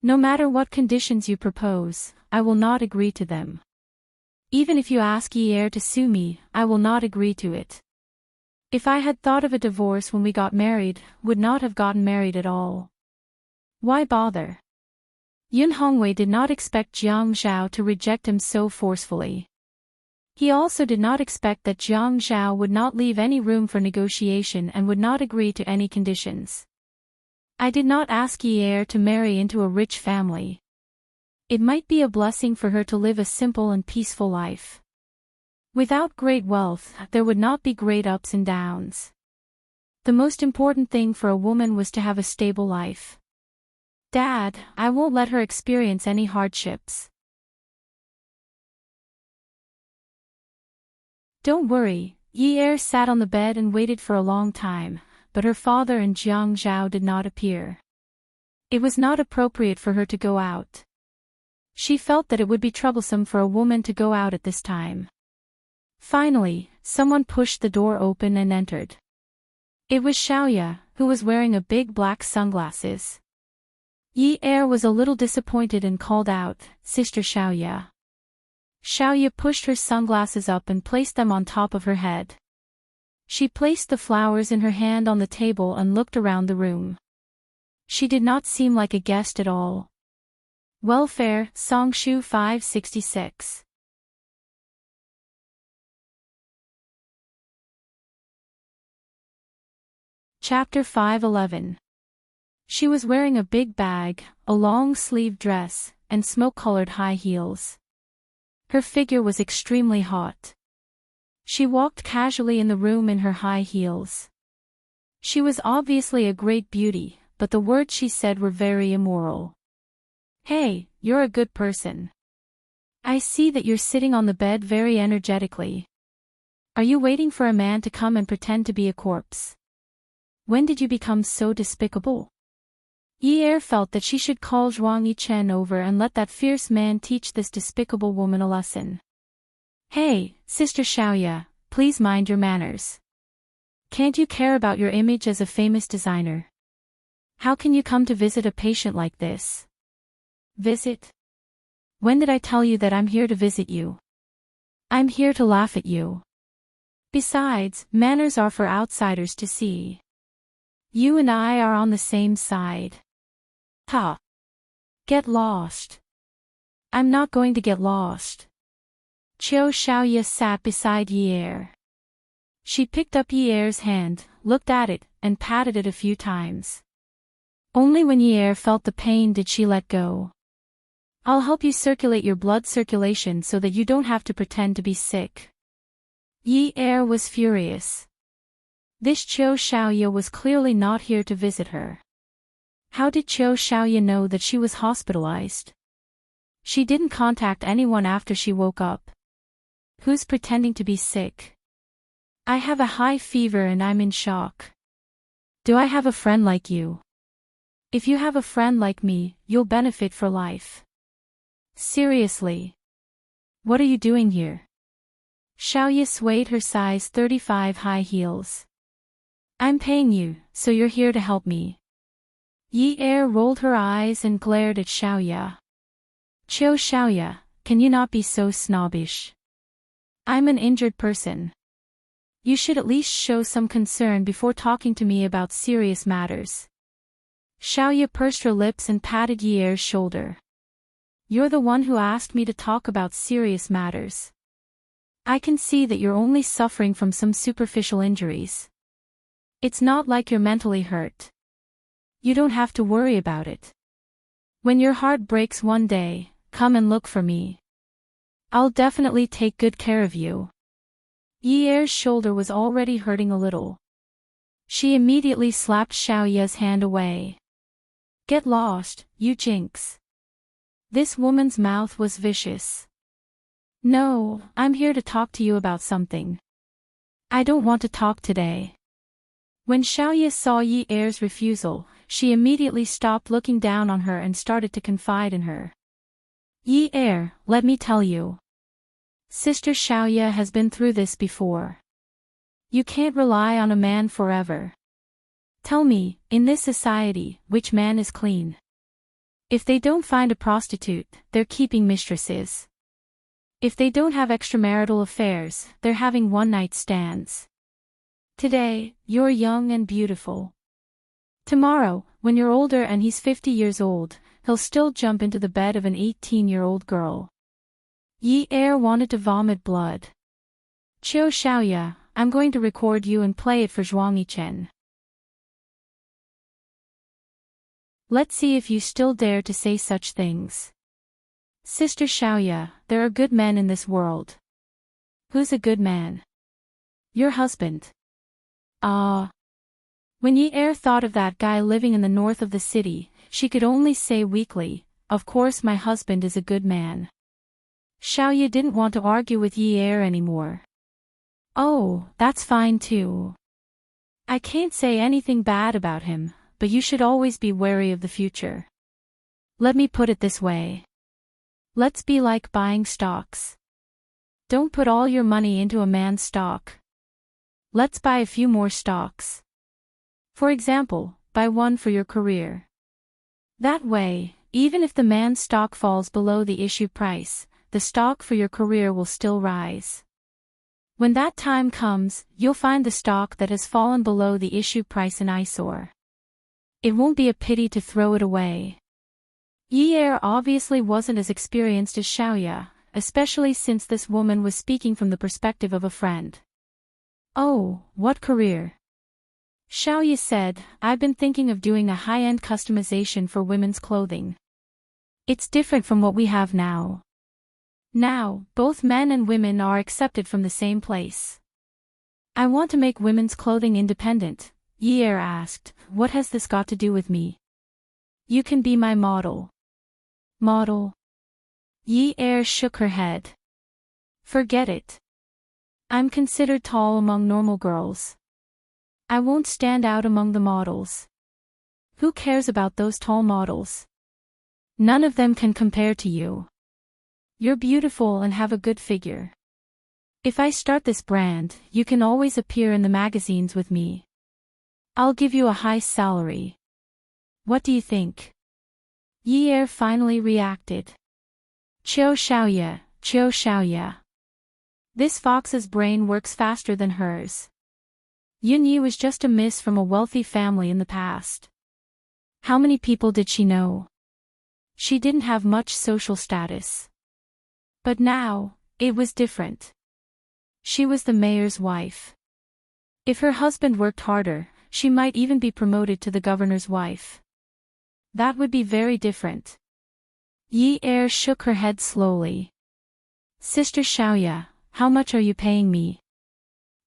No matter what conditions you propose, I will not agree to them. Even if you ask Yi-er to sue me, I will not agree to it. If I had thought of a divorce when we got married, would not have gotten married at all. Why bother? Yun Hongwei did not expect Jiang Zhao to reject him so forcefully. He also did not expect that Jiang Zhao would not leave any room for negotiation and would not agree to any conditions. I did not ask Yi-er to marry into a rich family. It might be a blessing for her to live a simple and peaceful life. Without great wealth, there would not be great ups and downs. The most important thing for a woman was to have a stable life. Dad, I won't let her experience any hardships. Don't worry, Yi-er sat on the bed and waited for a long time, but her father and Jiang Zhao did not appear. It was not appropriate for her to go out. She felt that it would be troublesome for a woman to go out at this time. Finally, someone pushed the door open and entered. It was Xiaoya, who was wearing a big black sunglasses. Yi-er was a little disappointed and called out, "Sister Xiaoya." Xiaoya pushed her sunglasses up and placed them on top of her head. She placed the flowers in her hand on the table and looked around the room. She did not seem like a guest at all. Welfare, Songshu 566. Chapter 511. She was wearing a big bag, a long-sleeved dress, and smoke-colored high heels. Her figure was extremely hot. She walked casually in the room in her high heels. She was obviously a great beauty, but the words she said were very immoral. "Hey, you're a good person. I see that you're sitting on the bed very energetically. Are you waiting for a man to come and pretend to be a corpse? When did you become so despicable?" Yi-er felt that she should call Zhuang Yichen over and let that fierce man teach this despicable woman a lesson. "Hey, Sister Xiaoya, please mind your manners. Can't you care about your image as a famous designer? How can you come to visit a patient like this?" "Visit? When did I tell you that I'm here to visit you? I'm here to laugh at you. Besides, manners are for outsiders to see. You and I are on the same side. Ha! Get lost." "I'm not going to get lost." Qiu Xiaoya sat beside Yi-er. She picked up Yi-er's hand, looked at it, and patted it a few times. Only when Yi-er felt the pain did she let go. "I'll help you circulate your blood circulation so that you don't have to pretend to be sick." Yi-er was furious. This Qiu Xiaoya was clearly not here to visit her. How did Qiu Xiaoya know that she was hospitalized? She didn't contact anyone after she woke up. Who's pretending to be sick? "I have a high fever and I'm in shock. Do I have a friend like you? If you have a friend like me, you'll benefit for life. Seriously. What are you doing here?" Xiaoya swayed her size 35 high heels. "I'm paying you, so you're here to help me." Yi-er rolled her eyes and glared at Xiaoya. "Qiu Xiaoya, can you not be so snobbish? I'm an injured person. You should at least show some concern before talking to me about serious matters. Xiaoya pursed her lips and patted Yi Er's shoulder. You're the one who asked me to talk about serious matters. I can see that you're only suffering from some superficial injuries. It's not like you're mentally hurt. You don't have to worry about it. When your heart breaks one day, come and look for me. I'll definitely take good care of you. Yi Er's shoulder was already hurting a little. She immediately slapped Xiaoya's hand away. Get lost, you jinx. This woman's mouth was vicious. No, I'm here to talk to you about something. I don't want to talk today. When Xiaoya saw Yi Er's refusal, she immediately stopped looking down on her and started to confide in her. Yi Er, let me tell you. Sister Xiaoya has been through this before. You can't rely on a man forever. Tell me, in this society, which man is clean? If they don't find a prostitute, they're keeping mistresses. If they don't have extramarital affairs, they're having one-night stands. Today, you're young and beautiful. Tomorrow, when you're older and he's 50 years old, he'll still jump into the bed of an 18-year-old girl. Yi Er wanted to vomit blood. Qiu Xiaoya, I'm going to record you and play it for Zhuang Yichen. Let's see if you still dare to say such things. Sister Xiaoya, there are good men in this world. Who's a good man? Your husband. Ah. When Yi Er thought of that guy living in the north of the city, she could only say weakly, of course my husband is a good man. Xiaoya didn't want to argue with Yi Er anymore. Oh, that's fine too. I can't say anything bad about him, but you should always be wary of the future. Let me put it this way. Let's be like buying stocks. Don't put all your money into a man's stock. Let's buy a few more stocks. For example, buy one for your career. That way, even if the man's stock falls below the issue price, the stock for your career will still rise. When that time comes, you'll find the stock that has fallen below the issue price an eyesore. It won't be a pity to throw it away. Yi Er obviously wasn't as experienced as Xiaoya, especially since this woman was speaking from the perspective of a friend. Oh, what career? Xiaoya said, I've been thinking of doing a high-end customization for women's clothing. It's different from what we have now. Now, both men and women are accepted from the same place. I want to make women's clothing independent. Yi Er asked, what has this got to do with me? You can be my model. Model? Yi Er shook her head. Forget it. I'm considered tall among normal girls. I won't stand out among the models. Who cares about those tall models? None of them can compare to you. You're beautiful and have a good figure. If I start this brand, you can always appear in the magazines with me. I'll give you a high salary. What do you think? Yi Er finally reacted. Qiu Xiaoya, Qiu Xiaoya. This fox's brain works faster than hers. Yun Yi was just a miss from a wealthy family in the past. How many people did she know? She didn't have much social status. But now, it was different. She was the mayor's wife. If her husband worked harder, she might even be promoted to the governor's wife. That would be very different. Yi Er shook her head slowly. Sister Xiaoya, how much are you paying me?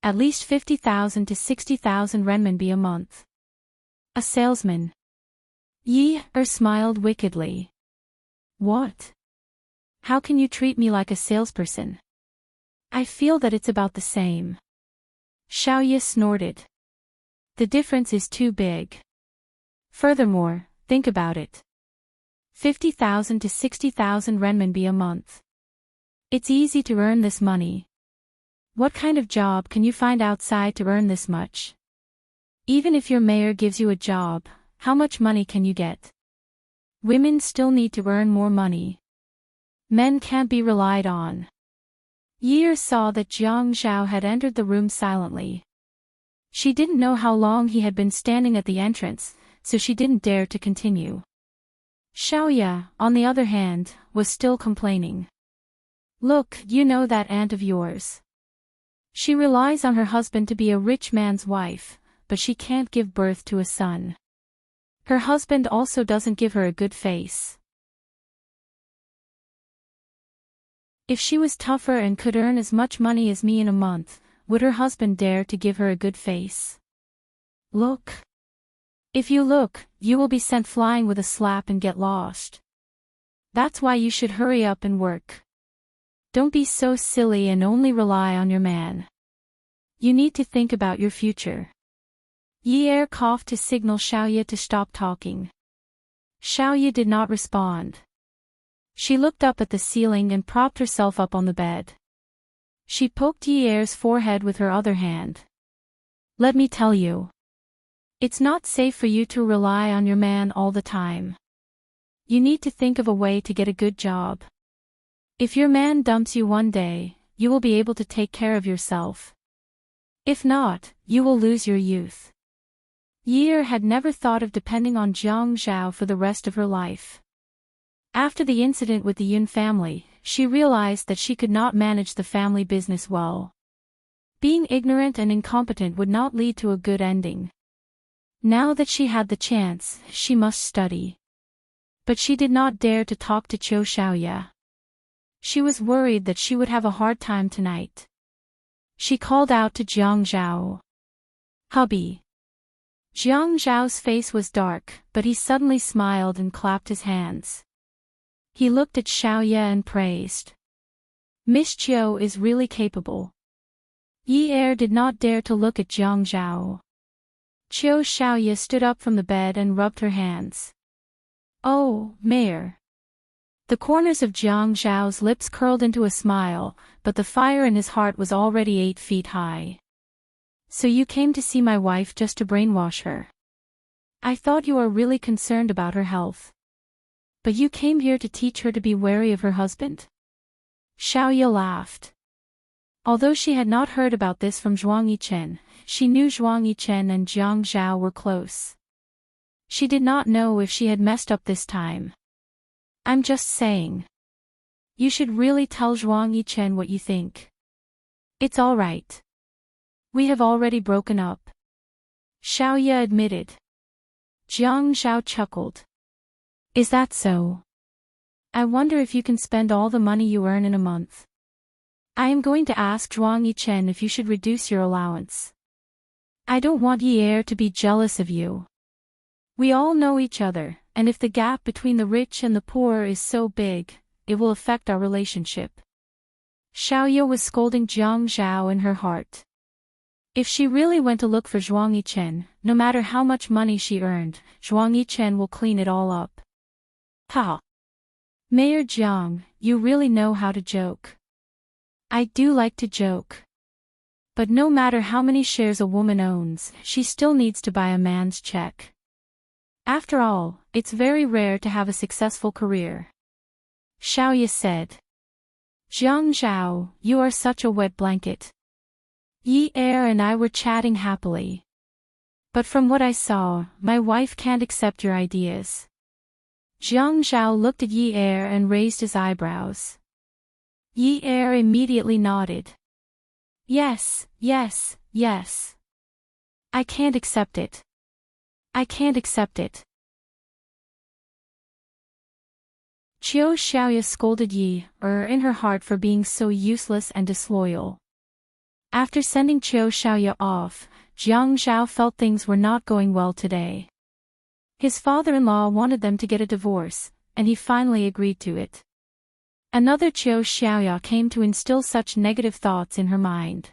At least 50,000 to 60,000 renminbi a month. A salesman. Yi Er smiled wickedly. What? How can you treat me like a salesperson? I feel that it's about the same. Xiaoya snorted. The difference is too big. Furthermore, think about it. 50,000 to 60,000 renminbi a month. It's easy to earn this money. What kind of job can you find outside to earn this much? Even if your mayor gives you a job, how much money can you get? Women still need to earn more money. Men can't be relied on. Yi saw that Jiang Zhao had entered the room silently. She didn't know how long he had been standing at the entrance, so she didn't dare to continue. Xiaoya, on the other hand, was still complaining. Look, you know that aunt of yours. She relies on her husband to be a rich man's wife, but she can't give birth to a son. Her husband also doesn't give her a good face. If she was tougher and could earn as much money as me in a month, would her husband dare to give her a good face? Look. If you look, you will be sent flying with a slap and get lost. That's why you should hurry up and work. Don't be so silly and only rely on your man. You need to think about your future. Yi coughed to signal Xiaoya to stop talking. Xiaoya did not respond. She looked up at the ceiling and propped herself up on the bed. She poked Yi's forehead with her other hand. Let me tell you. It's not safe for you to rely on your man all the time. You need to think of a way to get a good job. If your man dumps you one day, you will be able to take care of yourself. If not, you will lose your youth. Yi had never thought of depending on Jiang Zhao for the rest of her life. After the incident with the Yun family, she realized that she could not manage the family business well. Being ignorant and incompetent would not lead to a good ending. Now that she had the chance, she must study. But she did not dare to talk to Qiu Xiaoya. She was worried that she would have a hard time tonight. She called out to Jiang Zhao. Hubby. Jiang Zhao's face was dark, but he suddenly smiled and clapped his hands. He looked at Xiaoya and praised. Miss Qiu is really capable. Yi did not dare to look at Jiang Zhao. Qiu Xiaoya stood up from the bed and rubbed her hands. Oh, Mayor. The corners of Jiang Zhao's lips curled into a smile, but the fire in his heart was already 8 feet high. So you came to see my wife just to brainwash her. I thought you were really concerned about her health. But you came here to teach her to be wary of her husband? Xiaoya laughed. Although she had not heard about this from Zhuang Yichen, she knew Zhuang Yichen and Jiang Zhao were close. She did not know if she had messed up this time. I'm just saying. You should really tell Zhuang Yichen what you think. It's all right. We have already broken up. Xiaoya admitted. Jiang Zhao chuckled. Is that so? I wonder if you can spend all the money you earn in a month. I am going to ask Zhuang Yichen if you should reduce your allowance. I don't want Yi to be jealous of you. We all know each other, and if the gap between the rich and the poor is so big, it will affect our relationship. Xiaoya was scolding Jiang Zhao in her heart. If she really went to look for Zhuang Yichen, no matter how much money she earned, Zhuang Yichen will clean it all up. Ha! Mayor Jiang, you really know how to joke. I do like to joke. But no matter how many shares a woman owns, she still needs to buy a man's check. After all, it's very rare to have a successful career. Xiaoya said. Jiang Zhao, you are such a wet blanket. Yi and I were chatting happily. But from what I saw, my wife can't accept your ideas. Jiang Zhao looked at Yi and raised his eyebrows. Yi immediately nodded. Yes, yes, yes. I can't accept it. I can't accept it. Qiu Xiaoya scolded Yi in her heart for being so useless and disloyal. After sending Qiu Xiaoya off, Jiang Zhao felt things were not going well today. His father-in-law wanted them to get a divorce, and he finally agreed to it. Another Qiu Xiaoya came to instill such negative thoughts in her mind.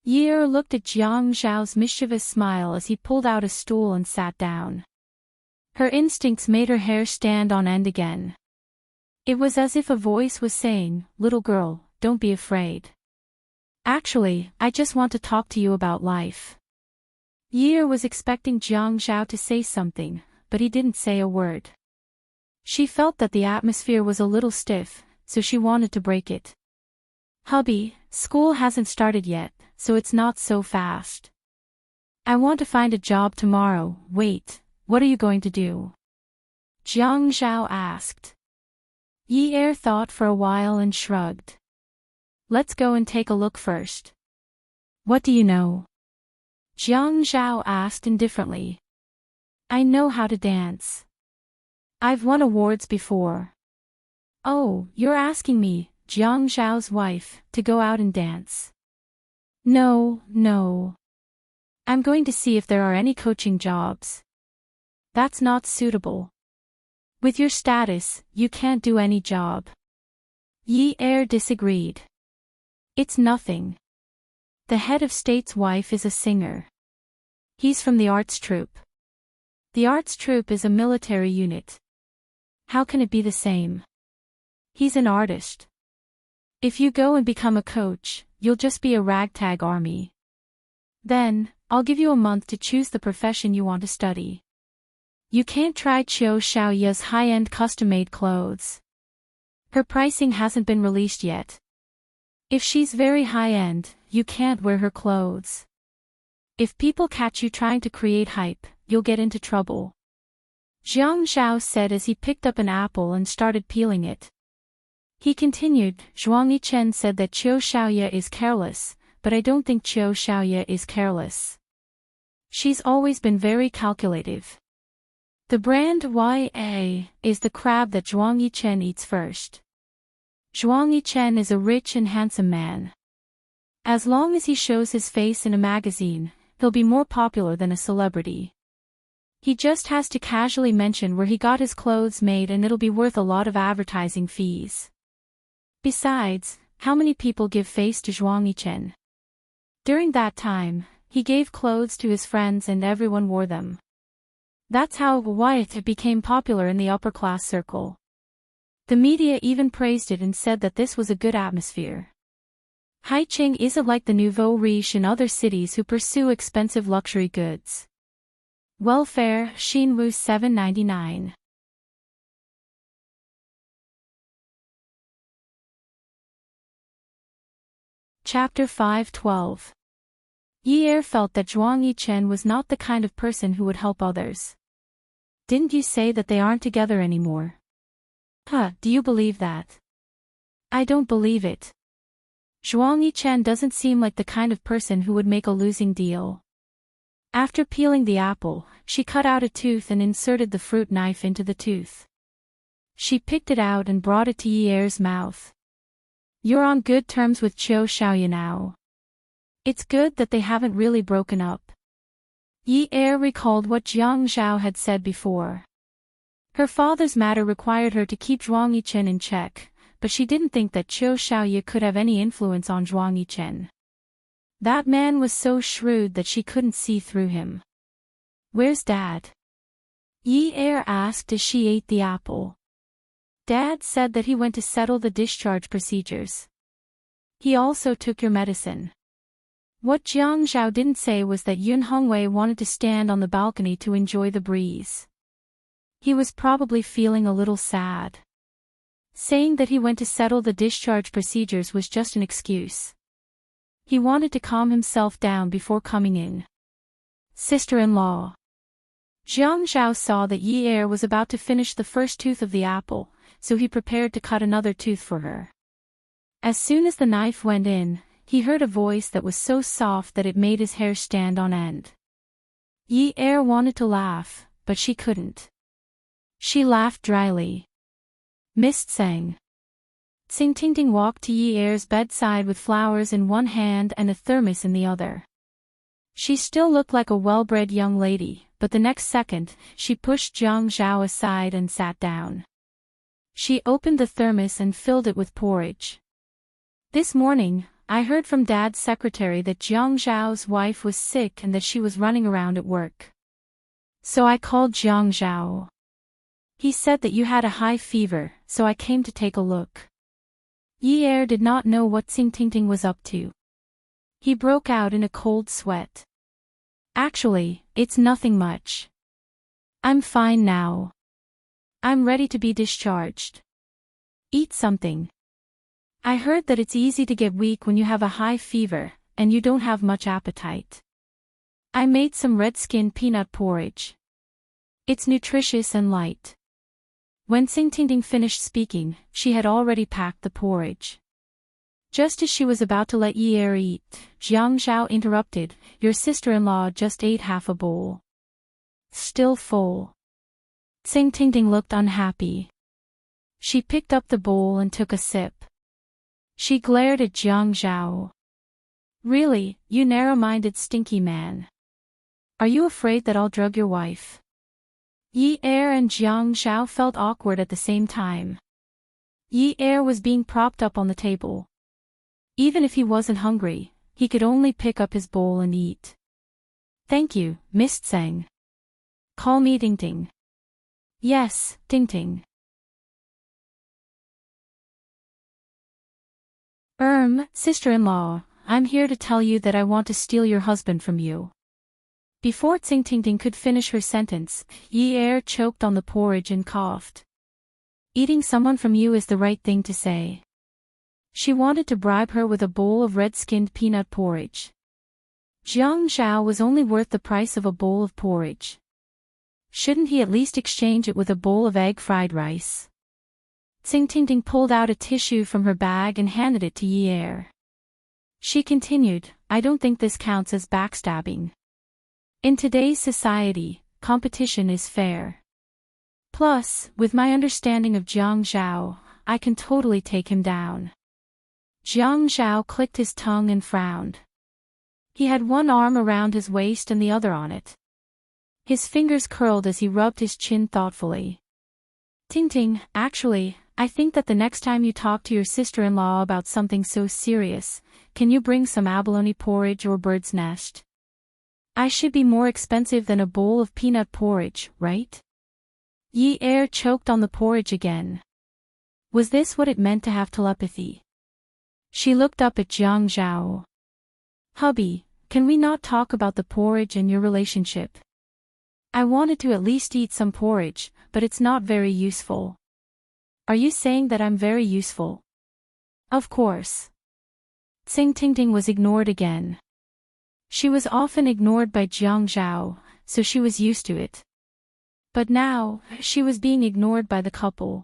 Yi looked at Jiang Zhao's mischievous smile as he pulled out a stool and sat down. Her instincts made her hair stand on end again. It was as if a voice was saying, "Little girl, don't be afraid. Actually, I just want to talk to you about life." Yi was expecting Jiang Zhao to say something, but he didn't say a word. She felt that the atmosphere was a little stiff, so she wanted to break it. Hubby, school hasn't started yet, so it's not so fast. I want to find a job tomorrow. Wait, what are you going to do? Jiang Zhao asked. Yi Er thought for a while and shrugged. Let's go and take a look first. What do you know? Jiang Zhao asked indifferently. I know how to dance. I've won awards before. Oh, you're asking me, Jiang Zhao's wife, to go out and dance? No, no. I'm going to see if there are any coaching jobs. That's not suitable. With your status, you can't do any job. Yi Er disagreed. It's nothing. The head of state's wife is a singer. He's from the arts troupe. The arts troupe is a military unit. How can it be the same? He's an artist. If you go and become a coach, you'll just be a ragtag army. Then, I'll give you a month to choose the profession you want to study. You can't try Qiu Xiaoya's high-end custom-made clothes. Her pricing hasn't been released yet. If she's very high-end, you can't wear her clothes. If people catch you trying to create hype, you'll get into trouble. Jiang Zhao said as he picked up an apple and started peeling it. He continued, Zhuang Yichen said that Qiu Xiaoya is careless, but I don't think Qiu Xiaoya is careless. She's always been very calculative. The brand YA is the crab that Zhuang Yichen eats first. Zhuang Yichen is a rich and handsome man. As long as he shows his face in a magazine, he'll be more popular than a celebrity. He just has to casually mention where he got his clothes made and it'll be worth a lot of advertising fees. Besides, how many people give face to Zhuang Yichen? During that time, he gave clothes to his friends and everyone wore them. That's how Wyatt became popular in the upper-class circle. The media even praised it and said that this was a good atmosphere. Haiqing isn't like the nouveau riche in other cities who pursue expensive luxury goods. Welfare, Xinwu 799. Chapter 5:12. Yi Er felt that Zhuang Yichen was not the kind of person who would help others. Didn't you say that they aren't together anymore? Do you believe that? I don't believe it. Zhuang Yichen doesn't seem like the kind of person who would make a losing deal. After peeling the apple, she cut out a tooth and inserted the fruit knife into the tooth. She picked it out and brought it to Yi Er's mouth. You're on good terms with Qiu Xiaoya now. It's good that they haven't really broken up. Yi Er recalled what Jiang Zhao had said before. Her father's matter required her to keep Zhuang Yichen in check, but she didn't think that Qiu Xiaoya could have any influence on Zhuang Yichen. That man was so shrewd that she couldn't see through him. Where's Dad? Yi Er asked as she ate the apple. Dad said that he went to settle the discharge procedures. He also took your medicine. What Jiang Zhao didn't say was that Yun Hongwei wanted to stand on the balcony to enjoy the breeze. He was probably feeling a little sad. Saying that he went to settle the discharge procedures was just an excuse. He wanted to calm himself down before coming in. Sister-in-law. Jiang Zhao saw that Yi Er was about to finish the first tooth of the apple, so he prepared to cut another tooth for her. As soon as the knife went in, he heard a voice that was so soft that it made his hair stand on end. Yi Er wanted to laugh, but she couldn't. She laughed dryly. Mist sang. Enchanting walked to Yi Er's bedside with flowers in one hand and a thermos in the other. She still looked like a well-bred young lady, but the next second, she pushed Jiang Zhao aside and sat down. She opened the thermos and filled it with porridge. This morning, I heard from Dad's secretary that Jiang Zhao's wife was sick and that she was running around at work. So I called Jiang Zhao. He said that you had a high fever, so I came to take a look. Yi Er did not know what Enchanting was up to. He broke out in a cold sweat. Actually, it's nothing much. I'm fine now. I'm ready to be discharged. Eat something, I heard that it's easy to get weak when you have a high fever, and you don't have much appetite. I made some red-skin peanut porridge. It's nutritious and light. When Enchanting finished speaking, she had already packed the porridge. Just as she was about to let Yi eat, Jiang Zhao interrupted, "Your sister-in-law just ate half a bowl. Still full." Enchanting looked unhappy. She picked up the bowl and took a sip. She glared at Jiang Zhao. "Really, you narrow-minded stinky man. Are you afraid that I'll drug your wife?" Yi and Jiang Zhao felt awkward at the same time. Yi was being propped up on the table. Even if he wasn't hungry, he could only pick up his bowl and eat. "Thank you, Miss Tseng. Call me Ting. "Yes, Ting." Sister-in-law, I'm here to tell you that I want to steal your husband from you." Before Enchanting could finish her sentence, Yi choked on the porridge and coughed. "Eating someone from you is the right thing to say." She wanted to bribe her with a bowl of red-skinned peanut porridge. Jiang Zhao was only worth the price of a bowl of porridge. Shouldn't he at least exchange it with a bowl of egg fried rice? Enchanting pulled out a tissue from her bag and handed it to Yi. She continued, "I don't think this counts as backstabbing. In today's society, competition is fair. Plus, with my understanding of Jiang Zhao, I can totally take him down." Jiang Zhao clicked his tongue and frowned. He had one arm around his waist and the other on it. His fingers curled as he rubbed his chin thoughtfully. "Ting, actually, I think that the next time you talk to your sister-in-law about something so serious, can you bring some abalone porridge or bird's nest? I should be more expensive than a bowl of peanut porridge, right?" Yi choked on the porridge again. Was this what it meant to have telepathy? She looked up at Jiang Zhao. "Hubby, can we not talk about the porridge and your relationship? I wanted to at least eat some porridge, but it's not very useful." "Are you saying that I'm very useful?" "Of course." Enchanting was ignored again. She was often ignored by Jiang Zhao, so she was used to it. But now, she was being ignored by the couple.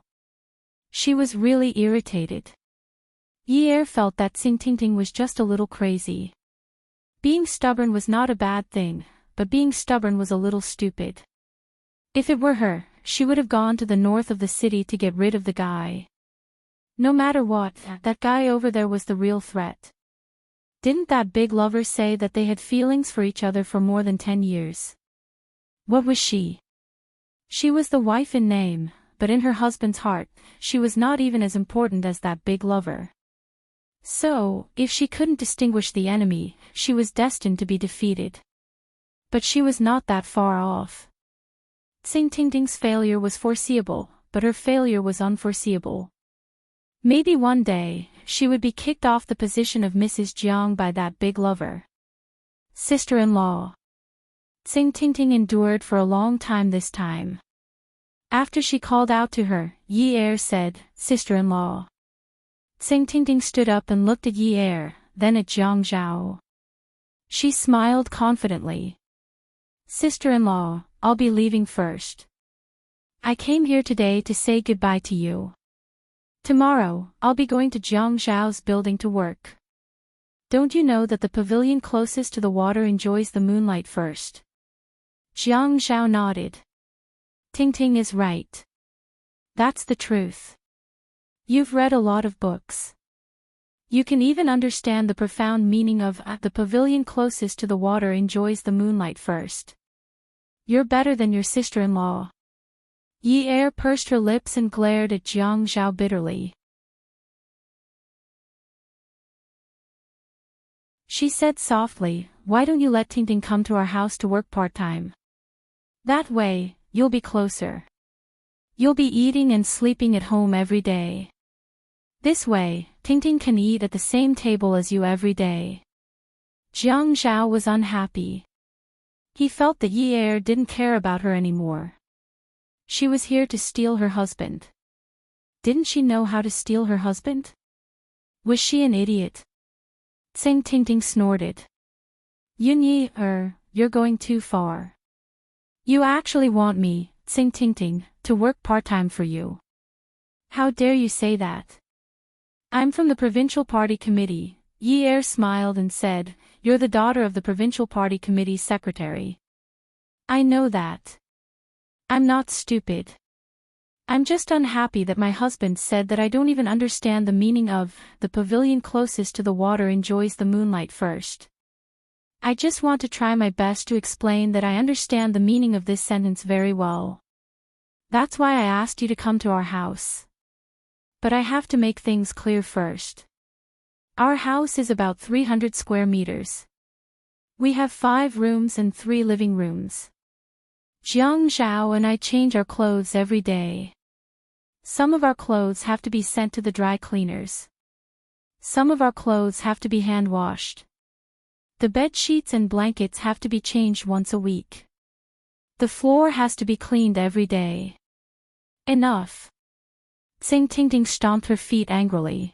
She was really irritated. Yi felt that Enchanting was just a little crazy. Being stubborn was not a bad thing, but being stubborn was a little stupid. If it were her, she would have gone to the north of the city to get rid of the guy. No matter what, that guy over there was the real threat. Didn't that big lover say that they had feelings for each other for more than 10 years? What was she? She was the wife in name, but in her husband's heart, she was not even as important as that big lover. So, if she couldn't distinguish the enemy, she was destined to be defeated. But she was not that far off. Enchanting's failure was foreseeable, but her failure was unforeseeable. Maybe one day, she would be kicked off the position of Mrs. Jiang by that big lover. Sister-in-law. Enchanting endured for a long time this time. After she called out to her, Yi said, "Sister-in-law." Enchanting stood up and looked at Yi, then at Jiang Zhao. She smiled confidently. "Sister-in-law, I'll be leaving first. I came here today to say goodbye to you. Tomorrow, I'll be going to Jiang Zhao's building to work. Don't you know that the pavilion closest to the water enjoys the moonlight first?" Jiang Zhao nodded. Ting is right. That's the truth. You've read a lot of books. You can even understand the profound meaning of the pavilion closest to the water enjoys the moonlight first. You're better than your sister-in-law. Yi pursed her lips and glared at Jiang Zhao bitterly. She said softly, "Why don't you let Ting come to our house to work part-time? That way, you'll be closer. You'll be eating and sleeping at home every day. This way, Ting can eat at the same table as you every day." Jiang Zhao was unhappy. He felt that Yi didn't care about her anymore. She was here to steal her husband. Didn't she know how to steal her husband? Was she an idiot? Enchanting snorted. Yunyi, you're going too far. You actually want me, Enchanting, to work part-time for you. How dare you say that? I'm from the provincial party committee. Yi smiled and said, you're the daughter of the provincial party committee's secretary. I know that. I'm not stupid. I'm just unhappy that my husband said that I don't even understand the meaning of, the pavilion closest to the water enjoys the moonlight first. I just want to try my best to explain that I understand the meaning of this sentence very well. That's why I asked you to come to our house. But I have to make things clear first. Our house is about 300 square meters. We have 5 rooms and 3 living rooms. Jiang Zhao and I change our clothes every day. Some of our clothes have to be sent to the dry cleaners. Some of our clothes have to be hand-washed. The bed sheets and blankets have to be changed once a week. The floor has to be cleaned every day. Enough. Enchanting stomped her feet angrily.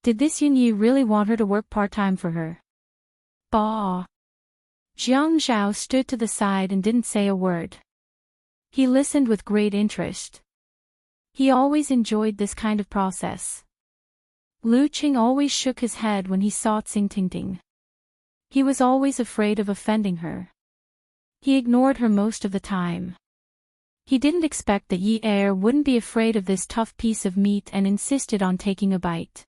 Did this Yunyi really want her to work part-time for her? Bah! Jiang Zhao stood to the side and didn't say a word. He listened with great interest. He always enjoyed this kind of process. Lu Qing always shook his head when he saw Enchanting. He was always afraid of offending her. He ignored her most of the time. He didn't expect that Yi wouldn't be afraid of this tough piece of meat and insisted on taking a bite.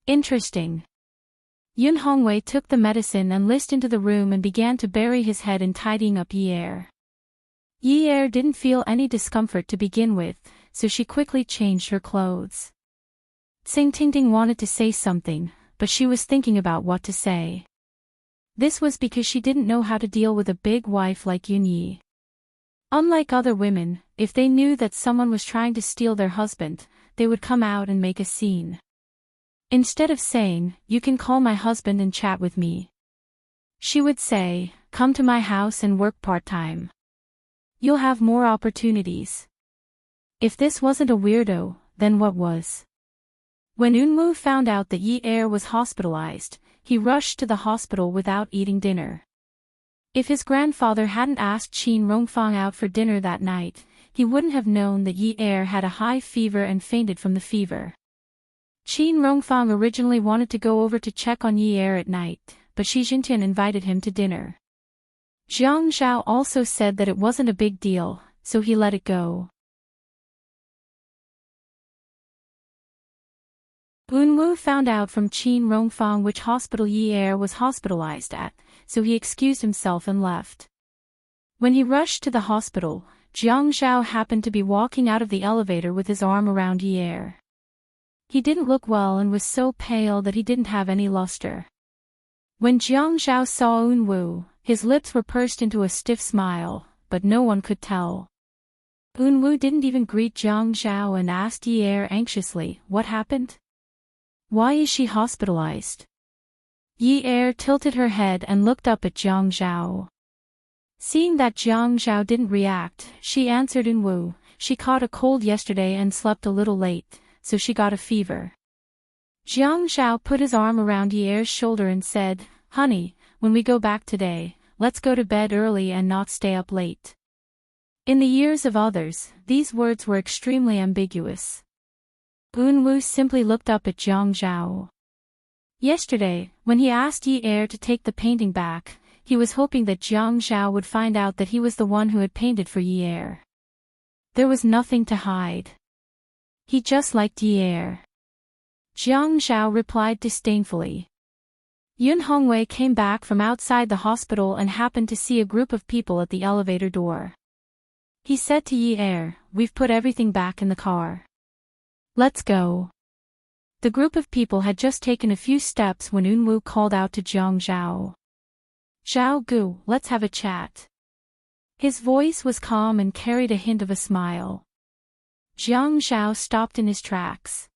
Interesting. Yun Hongwei took the medicine and listened into the room and began to bury his head in tidying up Yi. Yi didn't feel any discomfort to begin with, so she quickly changed her clothes. Enchanting wanted to say something, but she was thinking about what to say. This was because she didn't know how to deal with a big wife like Yunyi. Unlike other women, if they knew that someone was trying to steal their husband, they would come out and make a scene. Instead of saying, you can call my husband and chat with me, she would say, come to my house and work part-time. You'll have more opportunities. If this wasn't a weirdo, then what was? When Unwu found out that Yi was hospitalized, he rushed to the hospital without eating dinner. If his grandfather hadn't asked Qin Rongfang out for dinner that night, he wouldn't have known that Yi had a high fever and fainted from the fever. Qin Rongfang originally wanted to go over to check on Yi at night, but Xi Jintian invited him to dinner. Jiang Zhao also said that it wasn't a big deal, so he let it go. Unwu found out from Qin Rongfang which hospital Yi was hospitalized at, so he excused himself and left. When he rushed to the hospital, Jiang Zhao happened to be walking out of the elevator with his arm around Yi. He didn't look well and was so pale that he didn't have any luster. When Jiang Zhao saw Unwu, his lips were pursed into a stiff smile, but no one could tell. Unwu didn't even greet Jiang Zhao and asked Yi anxiously, what happened? Why is she hospitalized? Yi tilted her head and looked up at Jiang Zhao. Seeing that Jiang Zhao didn't react, she answered Unwu, she caught a cold yesterday and slept a little late, so she got a fever. Jiang Zhao put his arm around Yi's shoulder and said, honey, when we go back today, let's go to bed early and not stay up late. In the ears of others, these words were extremely ambiguous. Unwu simply looked up at Jiang Zhao. Yesterday, when he asked Yi to take the painting back, he was hoping that Jiang Zhao would find out that he was the one who had painted for Yi. There was nothing to hide. He just liked Yi. Jiang Zhao replied disdainfully. Yun Hongwei came back from outside the hospital and happened to see a group of people at the elevator door. He said to Yi, we've put everything back in the car. Let's go. The group of people had just taken a few steps when Unwu called out to Jiang Zhao. Zhao Gu, let's have a chat. His voice was calm and carried a hint of a smile. Jiang Zhao stopped in his tracks.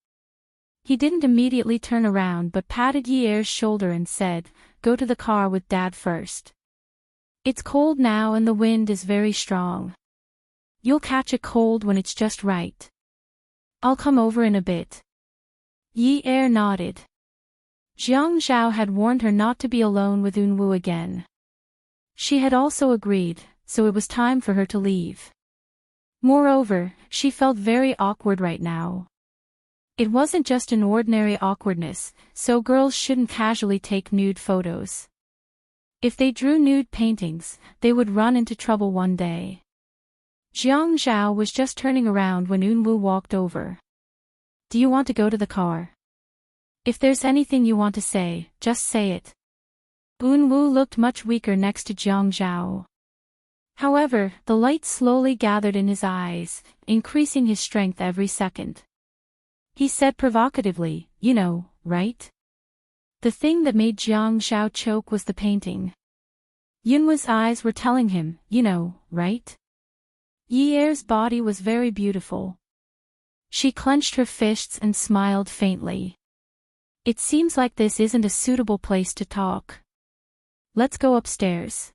He didn't immediately turn around but patted Yi's shoulder and said, go to the car with Dad first. It's cold now and the wind is very strong. You'll catch a cold when it's just right. I'll come over in a bit. Yi Er nodded. Jiang Zhao had warned her not to be alone with Unwu again. She had also agreed, so it was time for her to leave. Moreover, she felt very awkward right now. It wasn't just an ordinary awkwardness, so girls shouldn't casually take nude photos. If they drew nude paintings, they would run into trouble one day. Jiang Zhao was just turning around when Unwu walked over. Do you want to go to the car? If there's anything you want to say, just say it. Unwu looked much weaker next to Jiang Zhao. However, the light slowly gathered in his eyes, increasing his strength every second. He said provocatively, you know, right? The thing that made Jiang Zhao choke was the painting. Yunwa's eyes were telling him, you know, right? Yi Er's body was very beautiful. She clenched her fists and smiled faintly. It seems like this isn't a suitable place to talk. Let's go upstairs.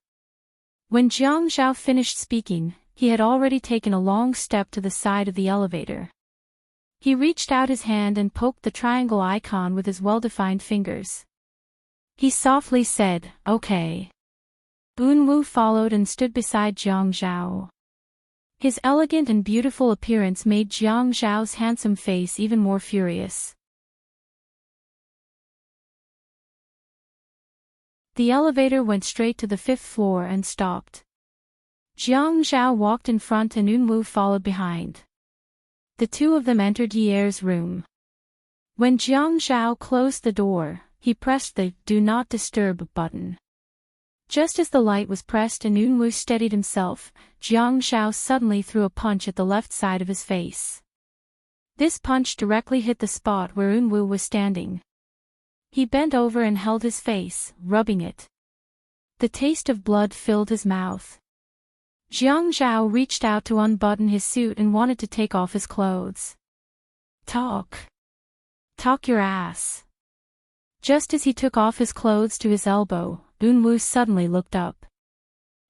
When Jiang Zhao finished speaking, he had already taken a long step to the side of the elevator. He reached out his hand and poked the triangle icon with his well-defined fingers. He softly said, okay. Unwu followed and stood beside Jiang Zhao. His elegant and beautiful appearance made Jiang Zhao's handsome face even more furious. The elevator went straight to the 5th floor and stopped. Jiang Zhao walked in front and Unwu followed behind. The two of them entered Yi Er's room. When Jiang Zhao closed the door, he pressed the "Do Not Disturb" button. Just as the light was pressed and Unwu steadied himself, Jiang Zhao suddenly threw a punch at the left side of his face. This punch directly hit the spot where Unwu was standing. He bent over and held his face, rubbing it. The taste of blood filled his mouth. Jiang Zhao reached out to unbutton his suit and wanted to take off his clothes. Talk. Talk your ass. Just as he took off his clothes to his elbow, Unwu suddenly looked up.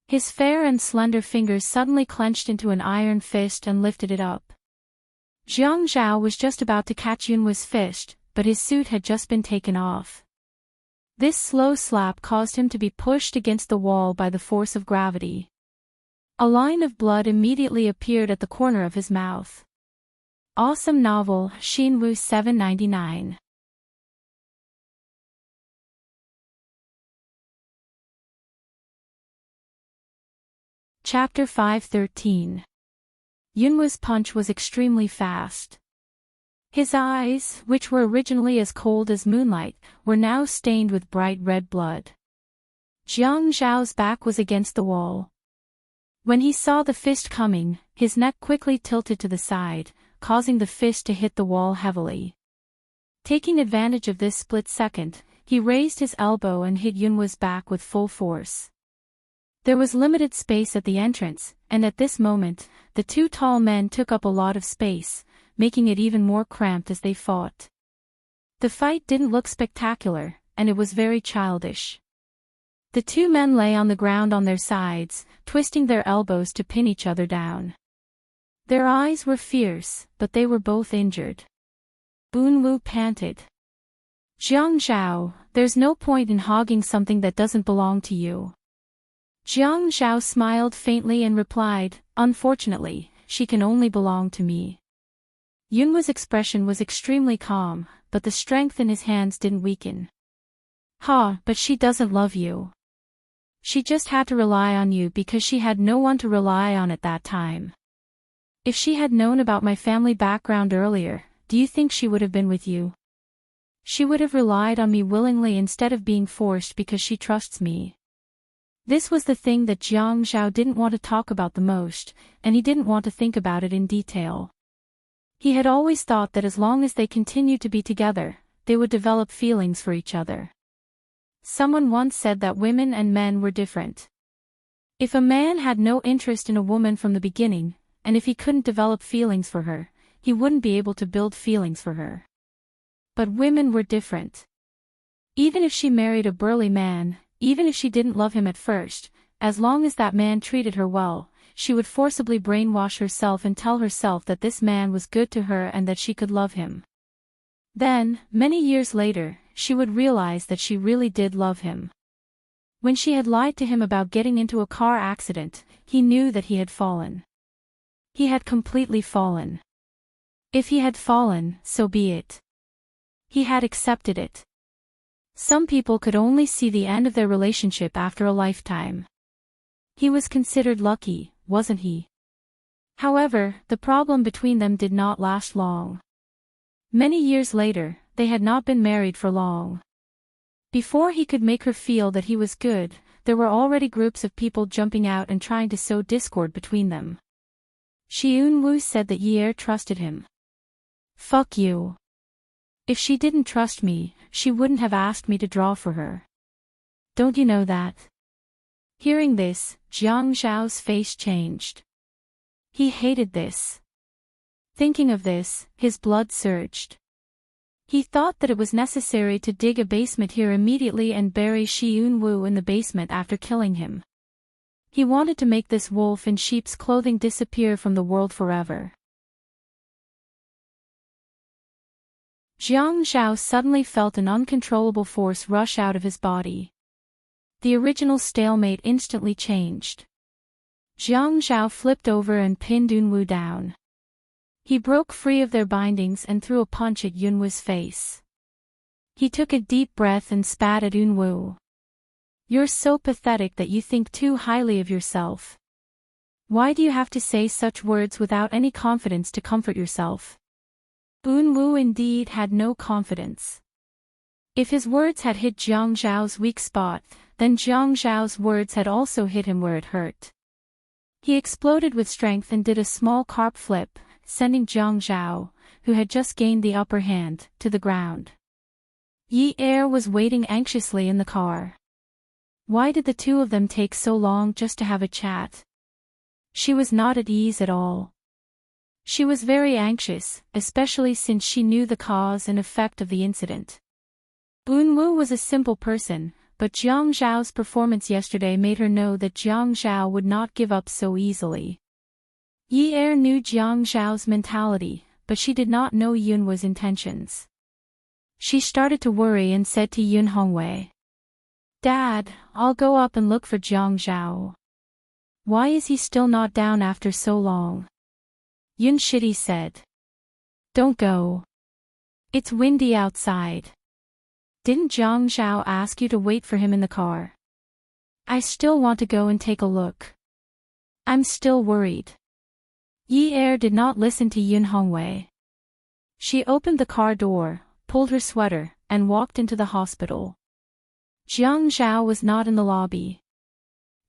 His fair and slender fingers suddenly clenched into an iron fist and lifted it up. Jiang Zhao was just about to catch Unwu's fist, but his suit had just been taken off. This slow slap caused him to be pushed against the wall by the force of gravity. A line of blood immediately appeared at the corner of his mouth. Awesome novel, Shinwu 799. Chapter 513. Yunwu's punch was extremely fast. His eyes, which were originally as cold as moonlight, were now stained with bright red blood. Jiang Zhao's back was against the wall. When he saw the fist coming, his neck quickly tilted to the side, causing the fist to hit the wall heavily. Taking advantage of this split second, he raised his elbow and hit Yunwu's back with full force. There was limited space at the entrance, and at this moment, the two tall men took up a lot of space, making it even more cramped as they fought. The fight didn't look spectacular, and it was very childish. The two men lay on the ground on their sides, twisting their elbows to pin each other down. Their eyes were fierce, but they were both injured. Unwu panted. Jiang Zhao, there's no point in hogging something that doesn't belong to you. Jiang Zhao smiled faintly and replied, unfortunately, she can only belong to me. Yunwu's expression was extremely calm, but the strength in his hands didn't weaken. But she doesn't love you. She just had to rely on you because she had no one to rely on at that time. If she had known about my family background earlier, do you think she would have been with you? She would have relied on me willingly instead of being forced because she trusts me. This was the thing that Jiang Zhao didn't want to talk about the most, and he didn't want to think about it in detail. He had always thought that as long as they continued to be together, they would develop feelings for each other. Someone once said that women and men were different. If a man had no interest in a woman from the beginning, and if he couldn't develop feelings for her, he wouldn't be able to build feelings for her. But women were different. Even if she married a burly man, even if she didn't love him at first, as long as that man treated her well, she would forcibly brainwash herself and tell herself that this man was good to her and that she could love him. Then, many years later, she would realize that she really did love him. When she had lied to him about getting into a car accident, he knew that he had fallen. He had completely fallen. If he had fallen, so be it. He had accepted it. Some people could only see the end of their relationship after a lifetime. He was considered lucky, wasn't he? However, the problem between them did not last long. Many years later, they had not been married for long. Before he could make her feel that he was good, there were already groups of people jumping out and trying to sow discord between them. Xianwu said that Ye trusted him. Fuck you. If she didn't trust me, she wouldn't have asked me to draw for her. Don't you know that? Hearing this, Jiang Zhao's face changed. He hated this. Thinking of this, his blood surged. He thought that it was necessary to dig a basement here immediately and bury Xianwu in the basement after killing him. He wanted to make this wolf in sheep's clothing disappear from the world forever. Jiang Zhao suddenly felt an uncontrollable force rush out of his body. The original stalemate instantly changed. Jiang Zhao flipped over and pinned Yunwu down. He broke free of their bindings and threw a punch at Yunwu's face. He took a deep breath and spat at Yunwu. You're so pathetic that you think too highly of yourself. Why do you have to say such words without any confidence to comfort yourself? Yunwu indeed had no confidence. If his words had hit Jiang Zhao's weak spot, then Jiang Zhao's words had also hit him where it hurt. He exploded with strength and did a small carp flip, sending Jiang Zhao, who had just gained the upper hand, to the ground. Yi was waiting anxiously in the car. Why did the two of them take so long just to have a chat? She was not at ease at all. She was very anxious, especially since she knew the cause and effect of the incident. Yunwu was a simple person, but Jiang Zhao's performance yesterday made her know that Jiang Zhao would not give up so easily. Yi knew Jiang Zhao's mentality, but she did not know Yunwu's intentions. She started to worry and said to Yun Hongwei, "Dad, I'll go up and look for Jiang Zhao. Why is he still not down after so long?" Yun Shidi said, "Don't go. It's windy outside. Didn't Jiang Zhao ask you to wait for him in the car?" "I still want to go and take a look. I'm still worried." Yi did not listen to Yun Hongwei. She opened the car door, pulled her sweater, and walked into the hospital. Jiang Zhao was not in the lobby.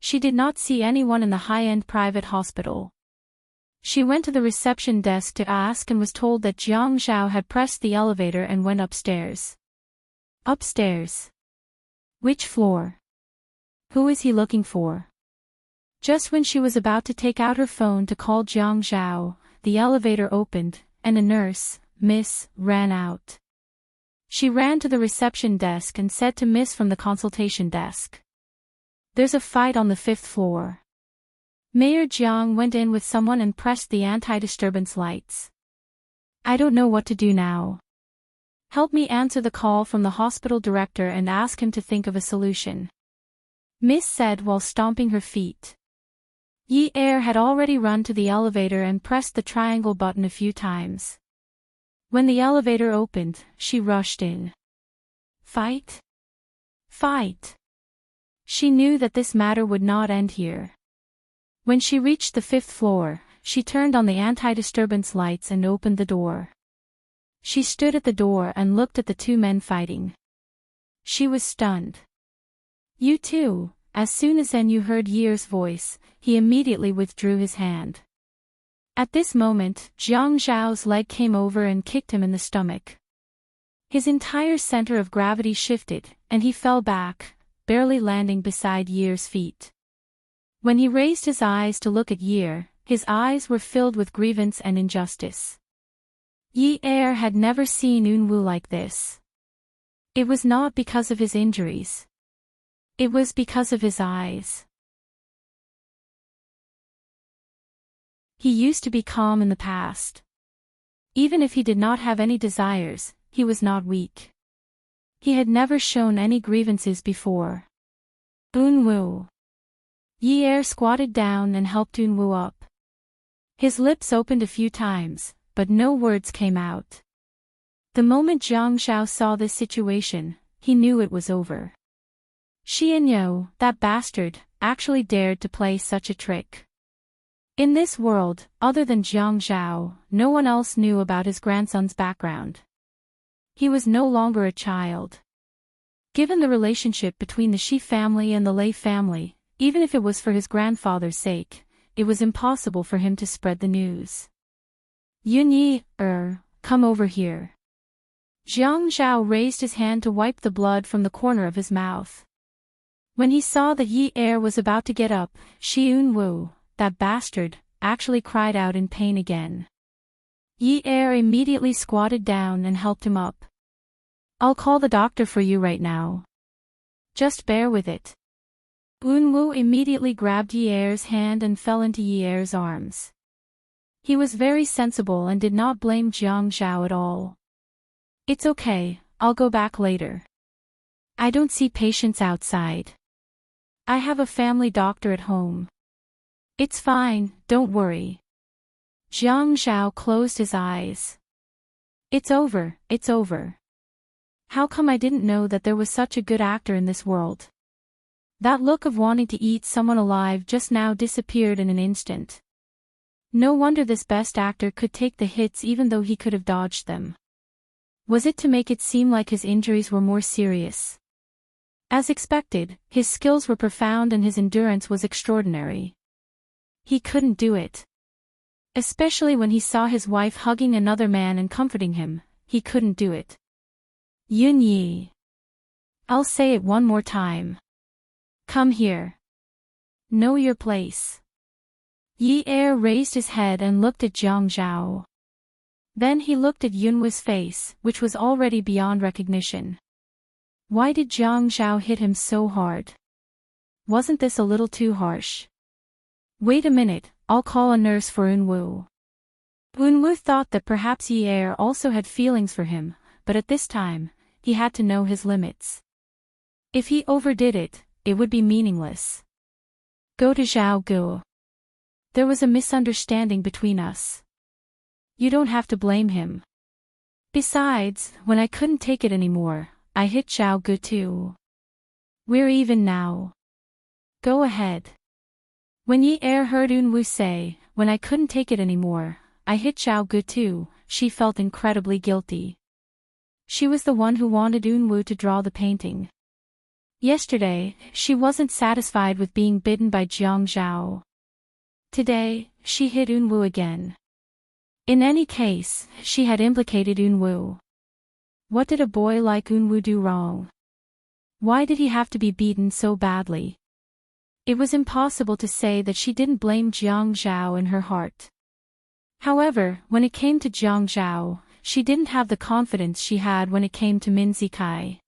She did not see anyone in the high-end private hospital. She went to the reception desk to ask and was told that Jiang Zhao had pressed the elevator and went upstairs. Upstairs? Which floor? Who is he looking for? Just when she was about to take out her phone to call Jiang Zhao, the elevator opened, and a nurse, Miss, ran out. She ran to the reception desk and said to Miss from the consultation desk, "There's a fight on the 5th floor." Mayor Jiang went in with someone and pressed the anti-disturbance lights. "I don't know what to do now. Help me answer the call from the hospital director and ask him to think of a solution," Miss said while stomping her feet. Yi had already run to the elevator and pressed the triangle button a few times. When the elevator opened, she rushed in. Fight? Fight! She knew that this matter would not end here. When she reached the 5th floor, she turned on the anti-disturbance lights and opened the door. She stood at the door and looked at the two men fighting. She was stunned. "You too." As soon as Enyu heard Yi's voice, he immediately withdrew his hand. At this moment, Jiang Zhao's leg came over and kicked him in the stomach. His entire center of gravity shifted, and he fell back, barely landing beside Yi's feet. When he raised his eyes to look at Yi, his eyes were filled with grievance and injustice. Yi had never seen Yunwu like this. It was not because of his injuries. It was because of his eyes. He used to be calm in the past. Even if he did not have any desires, he was not weak. He had never shown any grievances before. Unwoo. Yi Er squatted down and helped Unwoo up. His lips opened a few times, but no words came out. The moment Jiang Zhao saw this situation, he knew it was over. Xianyo, that bastard, actually dared to play such a trick. In this world, other than Jiang Zhao, no one else knew about his grandson's background. He was no longer a child. Given the relationship between the Shi family and the Lei family, even if it was for his grandfather's sake, it was impossible for him to spread the news. Yunyi, come over here. Jiang Zhao raised his hand to wipe the blood from the corner of his mouth. When he saw that Yi Er was about to get up, Shi Unwoo, that bastard, actually cried out in pain again. Yi Er immediately squatted down and helped him up. I'll call the doctor for you right now. Just bear with it. Unwoo immediately grabbed Yi Er's hand and fell into Yi Er's arms. He was very sensible and did not blame Jiang Zhao at all. It's okay, I'll go back later. I don't see patients outside. I have a family doctor at home. It's fine, don't worry. Jiang Zhao closed his eyes. It's over, it's over. How come I didn't know that there was such a good actor in this world? That look of wanting to eat someone alive just now disappeared in an instant. No wonder this best actor could take the hits even though he could have dodged them. Was it to make it seem like his injuries were more serious? As expected, his skills were profound and his endurance was extraordinary. He couldn't do it. Especially when he saw his wife hugging another man and comforting him, he couldn't do it. Yunyi. I'll say it one more time. Come here. Know your place. Yi Er raised his head and looked at Jiang Zhao. Then he looked at Yunwoo's face, which was already beyond recognition. Why did Jiang Zhao hit him so hard? Wasn't this a little too harsh? Wait a minute, I'll call a nurse for Unwoo. Unwoo thought that perhaps Yi Er also had feelings for him, but at this time, he had to know his limits. If he overdid it, it would be meaningless. Go to Zhao Gu. There was a misunderstanding between us. You don't have to blame him. Besides, when I couldn't take it anymore, I hit Zhao Gu too. We're even now. Go ahead. When Yi Er heard Unwoo say, when I couldn't take it anymore, I hit Zhao Gu too, she felt incredibly guilty. She was the one who wanted Unwoo to draw the painting. Yesterday, she wasn't satisfied with being bitten by Jiang Zhao. Today, she hit Unwoo again. In any case, she had implicated Unwoo. What did a boy like Unwoo do wrong? Why did he have to be beaten so badly? It was impossible to say that she didn't blame Jiang Zhao in her heart. However, when it came to Jiang Zhao, she didn't have the confidence she had when it came to Min Zikai.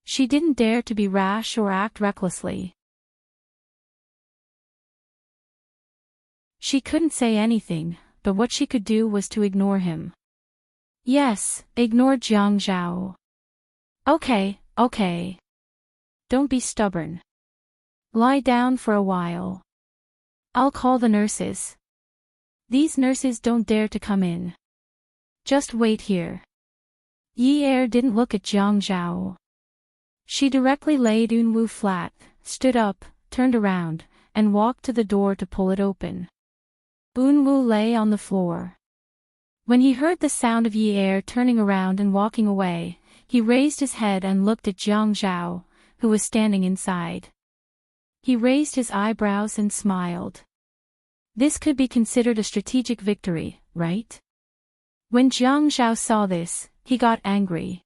She didn't dare to be rash or act recklessly. She couldn't say anything, but what she could do was to ignore him. Yes, ignore Jiang Zhao. Okay. Don't be stubborn. Lie down for a while. I'll call the nurses. These nurses don't dare to come in. Just wait here. Yi Er didn't look at Jiang Zhao. She directly laid Unwoo flat, stood up, turned around, and walked to the door to pull it open. Unwoo lay on the floor. When he heard the sound of Yi Er turning around and walking away, he raised his head and looked at Jiang Zhao, who was standing inside. He raised his eyebrows and smiled. This could be considered a strategic victory, right? When Jiang Zhao saw this, he got angry.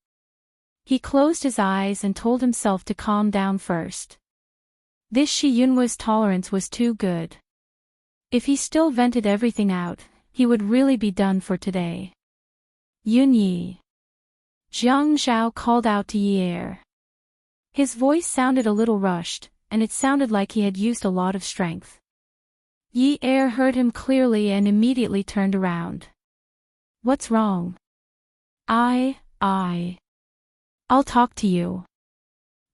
He closed his eyes and told himself to calm down first. This Shi Yunwoo's tolerance was too good. If he still vented everything out, he would really be done for today. Yunyi. Jiang Zhao called out to Yi Er. His voice sounded a little rushed, and it sounded like he had used a lot of strength. Yi Er heard him clearly and immediately turned around. What's wrong? I'll talk to you.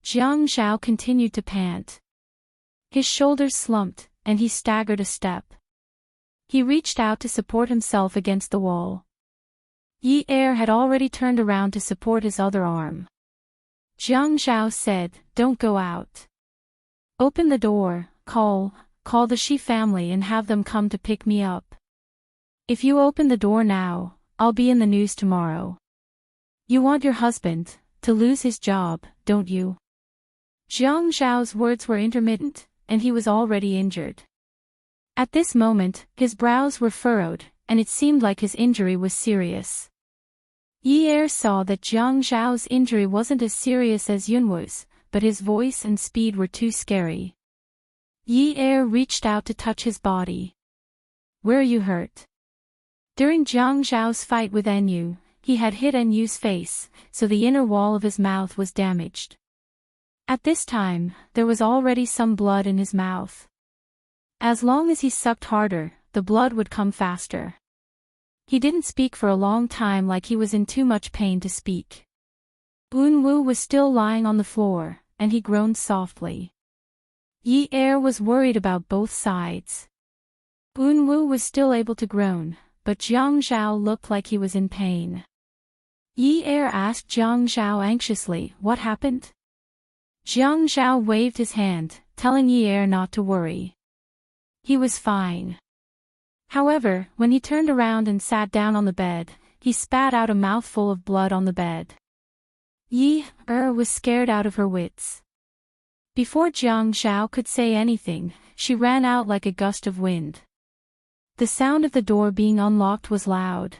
Jiang Zhao continued to pant. His shoulders slumped, and he staggered a step. He reached out to support himself against the wall. Yi Er had already turned around to support his other arm. Jiang Zhao said, "Don't go out. Open the door, call the Shi family and have them come to pick me up. If you open the door now, I'll be in the news tomorrow. You want your husband to lose his job, don't you?" Jiang Zhao's words were intermittent, and he was already injured. At this moment, his brows were furrowed, and it seemed like his injury was serious. Yi Er saw that Jiang Zhao's injury wasn't as serious as Yunwu's, but his voice and speed were too scary. Yi Er reached out to touch his body. "Where are you hurt?" During Jiang Zhao's fight with Enyu, he had hit Enyu's face, so the inner wall of his mouth was damaged. At this time, there was already some blood in his mouth. As long as he sucked harder, the blood would come faster. He didn't speak for a long time, like he was in too much pain to speak. Eunwoo was still lying on the floor, and he groaned softly. Yi Er was worried about both sides. Eunwoo was still able to groan, but Jiang Zhao looked like he was in pain. Yi Er asked Jiang Zhao anxiously, "What happened?" Jiang Zhao waved his hand, telling Yi Er not to worry. He was fine. However, when he turned around and sat down on the bed, he spat out a mouthful of blood on the bed. Yi Er was scared out of her wits. Before Jiang Zhao could say anything, she ran out like a gust of wind. The sound of the door being unlocked was loud.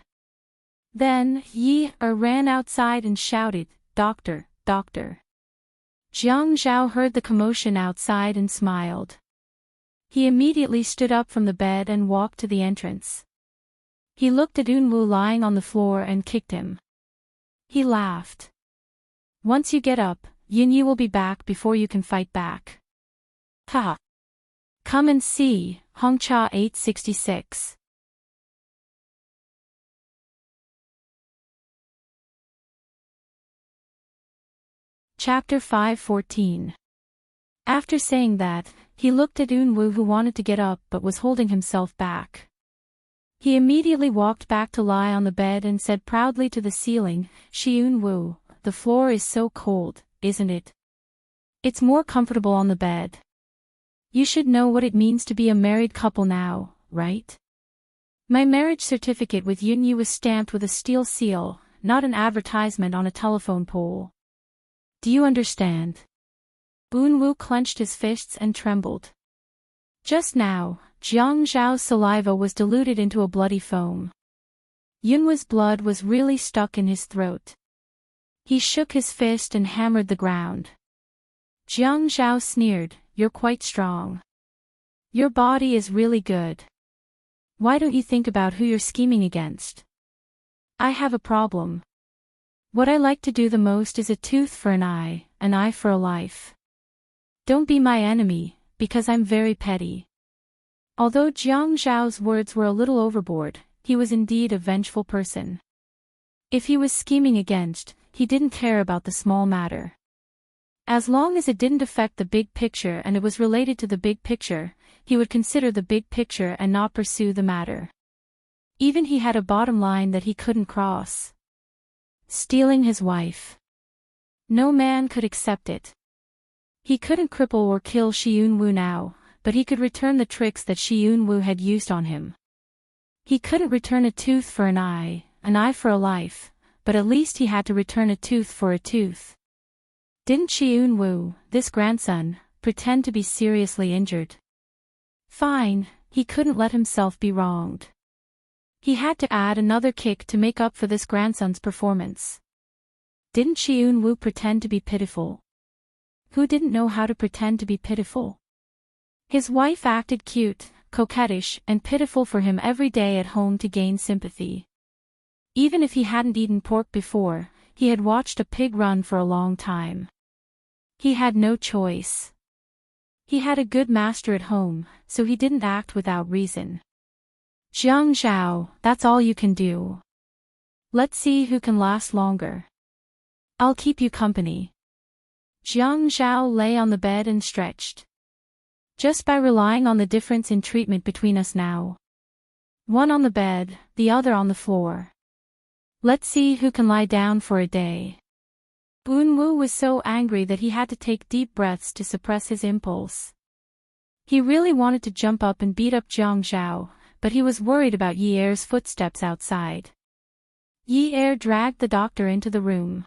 Then, Yi Er ran outside and shouted, "Doctor, doctor." Jiang Zhao heard the commotion outside and smiled. He immediately stood up from the bed and walked to the entrance. He looked at Eunwoo lying on the floor and kicked him. He laughed. "Once you get up, Yunyi will be back before you can fight back. Ha! Come and see." Hongcha 866. Chapter 5:14. After saying that, he looked at Eunwoo, who wanted to get up but was holding himself back. He immediately walked back to lie on the bed and said proudly to the ceiling, "Shi Eunwoo, the floor is so cold, isn't it? It's more comfortable on the bed. You should know what it means to be a married couple now, right? My marriage certificate with Yunyi was stamped with a steel seal, not an advertisement on a telephone pole. Do you understand?" Eunwoo clenched his fists and trembled. Just now, Jiang Zhao's saliva was diluted into a bloody foam. Yunwoo's blood was really stuck in his throat. He shook his fist and hammered the ground. Jiang Zhao sneered, "You're quite strong. Your body is really good. Why don't you think about who you're scheming against?" "I have a problem. What I like to do the most is a tooth for an eye for a life. Don't be my enemy, because I'm very petty." Although Jiang Zhao's words were a little overboard, he was indeed a vengeful person. If he was scheming against, he didn't care about the small matter. As long as it didn't affect the big picture and it was related to the big picture, he would consider the big picture and not pursue the matter. Even he had a bottom line that he couldn't cross. Stealing his wife. No man could accept it. He couldn't cripple or kill Shi Eunwoo now, but he could return the tricks that Shi Eunwoo had used on him. He couldn't return a tooth for an eye for a life, but at least he had to return a tooth for a tooth. Didn't Shi Eunwoo, this grandson, pretend to be seriously injured? Fine, he couldn't let himself be wronged. He had to add another kick to make up for this grandson's performance. Didn't Shi Eunwoo pretend to be pitiful? Who didn't know how to pretend to be pitiful? His wife acted cute, coquettish, and pitiful for him every day at home to gain sympathy. Even if he hadn't eaten pork before, he had watched a pig run for a long time. He had no choice. He had a good master at home, so he didn't act without reason. Jiang Zhao, that's all you can do. Let's see who can last longer. I'll keep you company. Jiang Zhao lay on the bed and stretched. Just by relying on the difference in treatment between us now. One on the bed, the other on the floor. Let's see who can lie down for a day. Unwu was so angry that he had to take deep breaths to suppress his impulse. He really wanted to jump up and beat up Jiang Zhao, but he was worried about Yi Er's footsteps outside. Yi Er dragged the doctor into the room.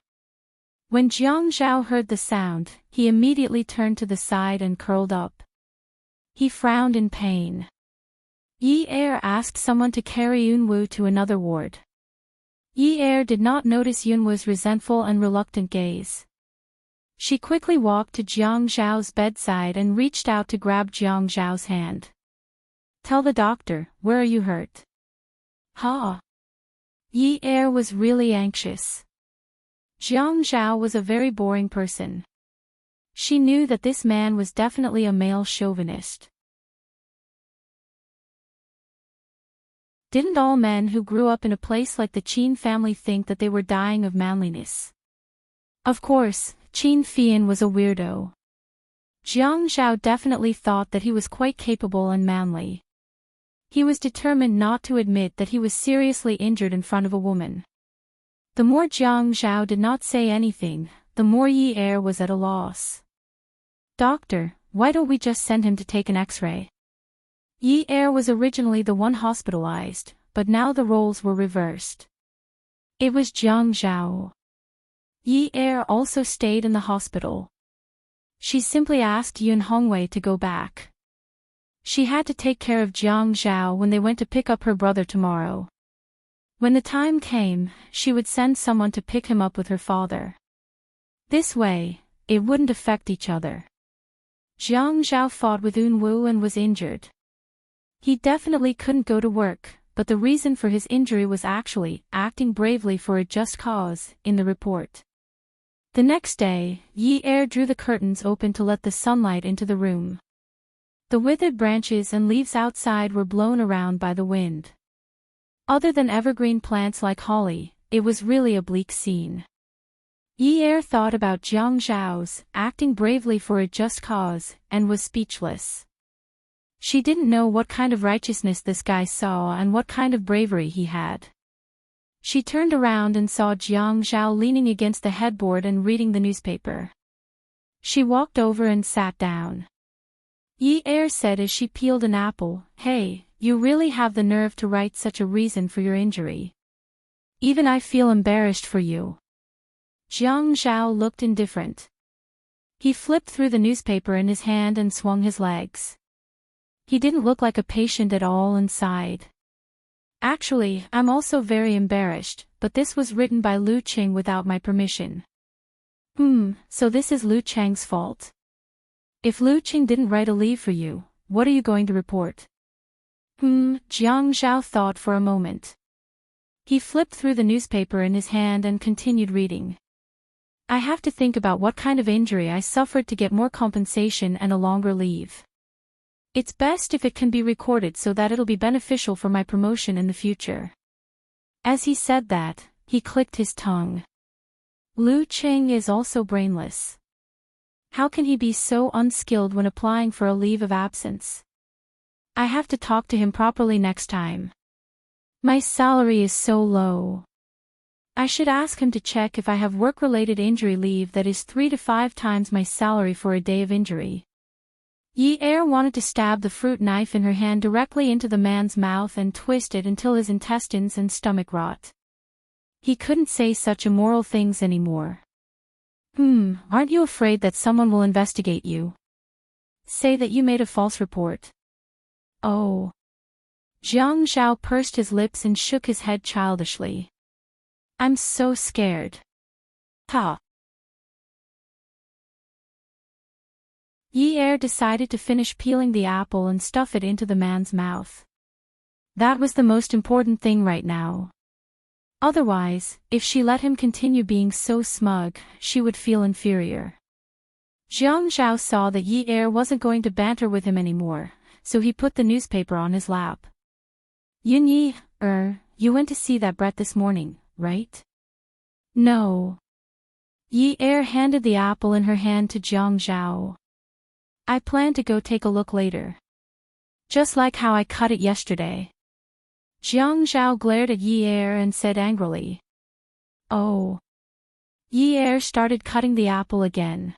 When Jiang Zhao heard the sound, he immediately turned to the side and curled up. He frowned in pain. Yi Er asked someone to carry Unwu to another ward. Yi Er did not notice Yunwu's resentful and reluctant gaze. She quickly walked to Jiang Zhao's bedside and reached out to grab Jiang Zhao's hand. Tell the doctor, where are you hurt? Ha! Yi Er was really anxious. Jiang Zhao was a very boring person. She knew that this man was definitely a male chauvinist. Didn't all men who grew up in a place like the Qin family think that they were dying of manliness? Of course, Qin Fian was a weirdo. Jiang Zhao definitely thought that he was quite capable and manly. He was determined not to admit that he was seriously injured in front of a woman. The more Jiang Zhao did not say anything, the more Yi Er was at a loss. Doctor, why don't we just send him to take an X-ray? Yi Er was originally the one hospitalized, but now the roles were reversed. It was Jiang Zhao. Yi Er also stayed in the hospital. She simply asked Yun Hongwei to go back. She had to take care of Jiang Zhao when they went to pick up her brother tomorrow. When the time came, she would send someone to pick him up with her father. This way, it wouldn't affect each other. Jiang Zhao fought with Unwu and was injured. He definitely couldn't go to work, but the reason for his injury was actually acting bravely for a just cause, in the report. The next day, Yi Er drew the curtains open to let the sunlight into the room. The withered branches and leaves outside were blown around by the wind. Other than evergreen plants like holly, it was really a bleak scene. Yi Er thought about Jiang Zhao's acting bravely for a just cause, and was speechless. She didn't know what kind of righteousness this guy saw and what kind of bravery he had. She turned around and saw Jiang Zhao leaning against the headboard and reading the newspaper. She walked over and sat down. Yi Er said as she peeled an apple, "Hey, you really have the nerve to write such a reason for your injury. Even I feel embarrassed for you." Jiang Zhao looked indifferent. He flipped through the newspaper in his hand and swung his legs. He didn't look like a patient at all and sighed. "Actually, I'm also very embarrassed, but this was written by Lu Qing without my permission." So this is Lu Cheng's fault. If Lu Qing didn't write a leave for you, what are you going to report? Jiang Zhao thought for a moment. He flipped through the newspaper in his hand and continued reading. "I have to think about what kind of injury I suffered to get more compensation and a longer leave. It's best if it can be recorded so that it'll be beneficial for my promotion in the future." As he said that, he clicked his tongue. Lu Qing is also brainless. How can he be so unskilled when applying for a leave of absence? I have to talk to him properly next time. My salary is so low. I should ask him to check if I have work-related injury leave that is 3 to 5 times my salary for a day of injury. Yi Er wanted to stab the fruit knife in her hand directly into the man's mouth and twist it until his intestines and stomach rot. He couldn't say such immoral things anymore. Aren't you afraid that someone will investigate you? Say that you made a false report. Oh. Jiang Zhao pursed his lips and shook his head childishly. I'm so scared. Ha. Yi Er decided to finish peeling the apple and stuff it into the man's mouth. That was the most important thing right now. Otherwise, if she let him continue being so smug, she would feel inferior. Jiang Zhao saw that Yi Er wasn't going to banter with him anymore, so he put the newspaper on his lap. Yi, you went to see that Brett this morning, right? No. Yi Er handed the apple in her hand to Jiang Zhao. I plan to go take a look later. Just like how I cut it yesterday. Jiang Zhao glared at Yi Er and said angrily. Oh. Yi Er started cutting the apple again.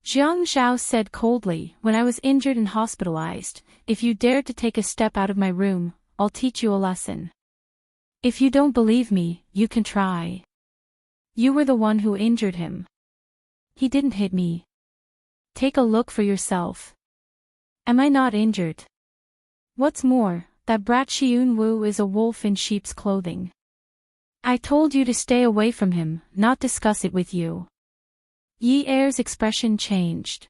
Jiang Zhao said coldly, when I was injured and hospitalized, if you dare to take a step out of my room, I'll teach you a lesson. If you don't believe me, you can try. You were the one who injured him. He didn't hit me. Take a look for yourself. Am I not injured? What's more, that brat Xiun Wu is a wolf in sheep's clothing. I told you to stay away from him, not discuss it with you. Yi Er's expression changed.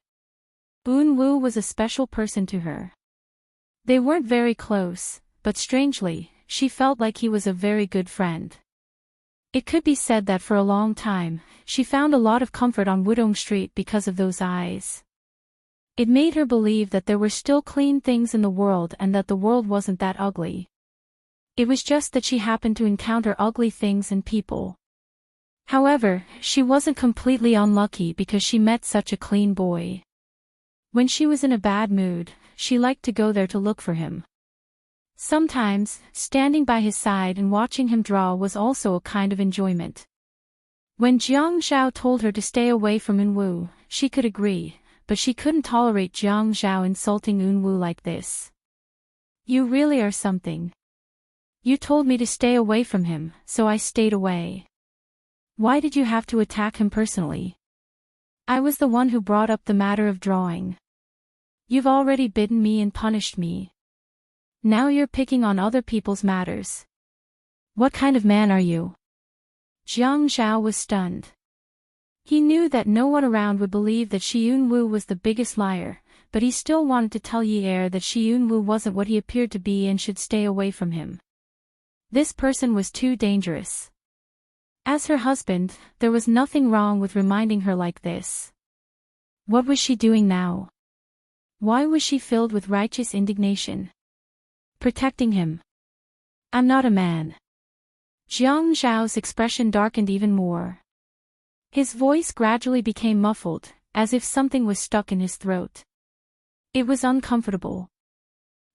Un Wu was a special person to her. They weren't very close, but strangely, she felt like he was a very good friend. It could be said that for a long time, she found a lot of comfort on Wudong Street because of those eyes. It made her believe that there were still clean things in the world and that the world wasn't that ugly. It was just that she happened to encounter ugly things and people. However, she wasn't completely unlucky because she met such a clean boy. When she was in a bad mood, she liked to go there to look for him. Sometimes, standing by his side and watching him draw was also a kind of enjoyment. When Jiang Zhao told her to stay away from Un Wu, she could agree, but she couldn't tolerate Jiang Zhao insulting Un Wu like this. You really are something. You told me to stay away from him, so I stayed away. Why did you have to attack him personally? I was the one who brought up the matter of drawing. You've already bidden me and punished me. Now you're picking on other people's matters. What kind of man are you? Jiang Zhao was stunned. He knew that no one around would believe that Xiun Wu was the biggest liar, but he still wanted to tell Yi Er that Xiun Wu wasn't what he appeared to be and should stay away from him. This person was too dangerous. As her husband, there was nothing wrong with reminding her like this. What was she doing now? Why was she filled with righteous indignation? Protecting him. I'm not a man. Jiang Zhao's expression darkened even more. His voice gradually became muffled, as if something was stuck in his throat. It was uncomfortable.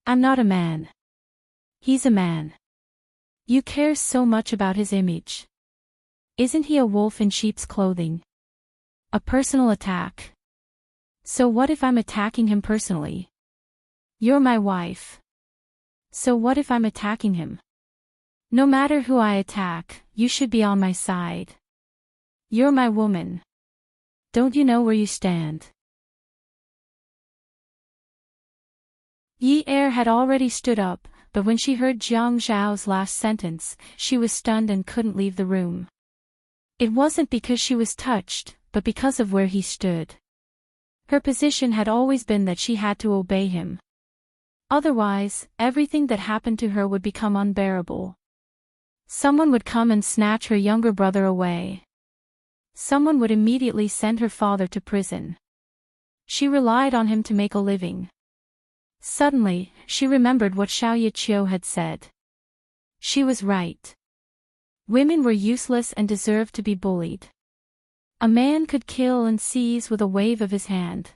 I'm not a man. He's a man. You care so much about his image. Isn't he a wolf in sheep's clothing? A personal attack. So what if I'm attacking him personally? You're my wife. So what if I'm attacking him? No matter who I attack, you should be on my side. You're my woman. Don't you know where you stand? Yi Er had already stood up, but when she heard Jiang Zhao's last sentence, she was stunned and couldn't leave the room. It wasn't because she was touched, but because of where he stood. Her position had always been that she had to obey him. Otherwise, everything that happened to her would become unbearable. Someone would come and snatch her younger brother away. Someone would immediately send her father to prison. She relied on him to make a living. Suddenly, she remembered what Xiao Yiqiu had said. She was right. Women were useless and deserved to be bullied. A man could kill and seize with a wave of his hand.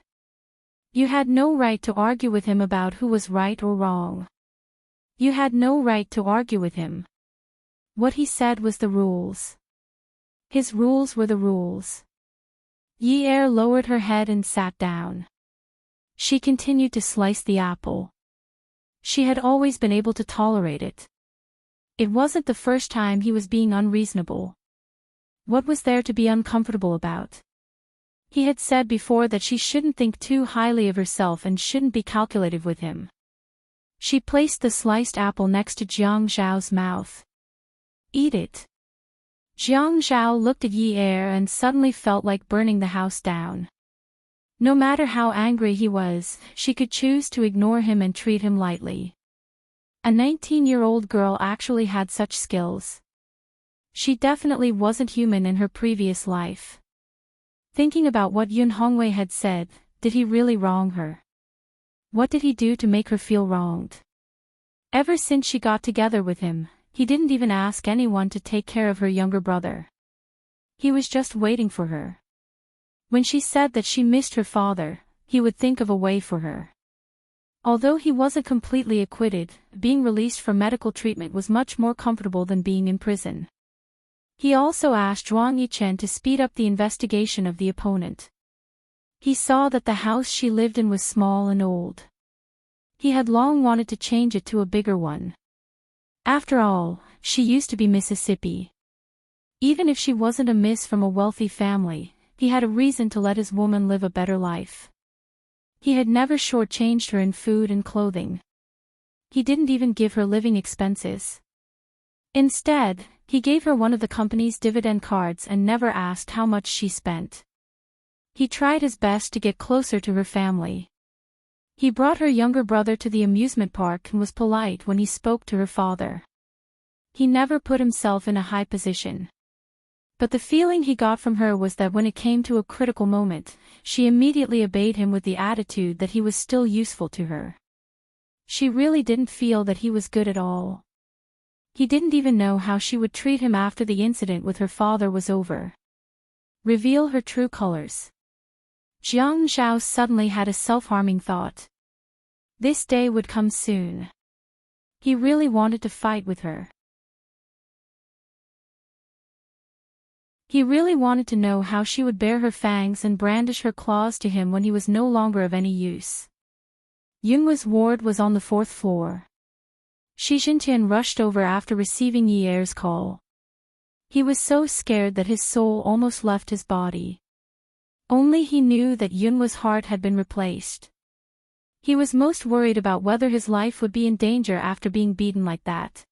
You had no right to argue with him about who was right or wrong. You had no right to argue with him. What he said was the rules. His rules were the rules. Yi Er lowered her head and sat down. She continued to slice the apple. She had always been able to tolerate it. It wasn't the first time he was being unreasonable. What was there to be uncomfortable about? He had said before that she shouldn't think too highly of herself and shouldn't be calculative with him. She placed the sliced apple next to Jiang Zhao's mouth. Eat it. Jiang Zhao looked at Yi Er and suddenly felt like burning the house down. No matter how angry he was, she could choose to ignore him and treat him lightly. A 19-year-old girl actually had such skills. She definitely wasn't human in her previous life. Thinking about what Yun Hongwei had said, did he really wrong her? What did he do to make her feel wronged? Ever since she got together with him, he didn't even ask anyone to take care of her younger brother. He was just waiting for her. When she said that she missed her father, he would think of a way for her. Although he wasn't completely acquitted, being released for medical treatment was much more comfortable than being in prison. He also asked Zhuang Yichen to speed up the investigation of the opponent. He saw that the house she lived in was small and old. He had long wanted to change it to a bigger one. After all, she used to be Mississippi. Even if she wasn't a miss from a wealthy family, he had a reason to let his woman live a better life. He had never shortchanged her in food and clothing. He didn't even give her living expenses. Instead, he gave her one of the company's dividend cards and never asked how much she spent. He tried his best to get closer to her family. He brought her younger brother to the amusement park and was polite when he spoke to her father. He never put himself in a high position. But the feeling he got from her was that when it came to a critical moment, she immediately obeyed him with the attitude that he was still useful to her. She really didn't feel that he was good at all. He didn't even know how she would treat him after the incident with her father was over. Reveal her true colors. Jiang Zhao suddenly had a self-harming thought. This day would come soon. He really wanted to fight with her. He really wanted to know how she would bare her fangs and brandish her claws to him when he was no longer of any use. Yunhua's ward was on the 4th floor. Shi Jintian rushed over after receiving Yi Er's call. He was so scared that his soul almost left his body. Only he knew that Yunhua's heart had been replaced. He was most worried about whether his life would be in danger after being beaten like that.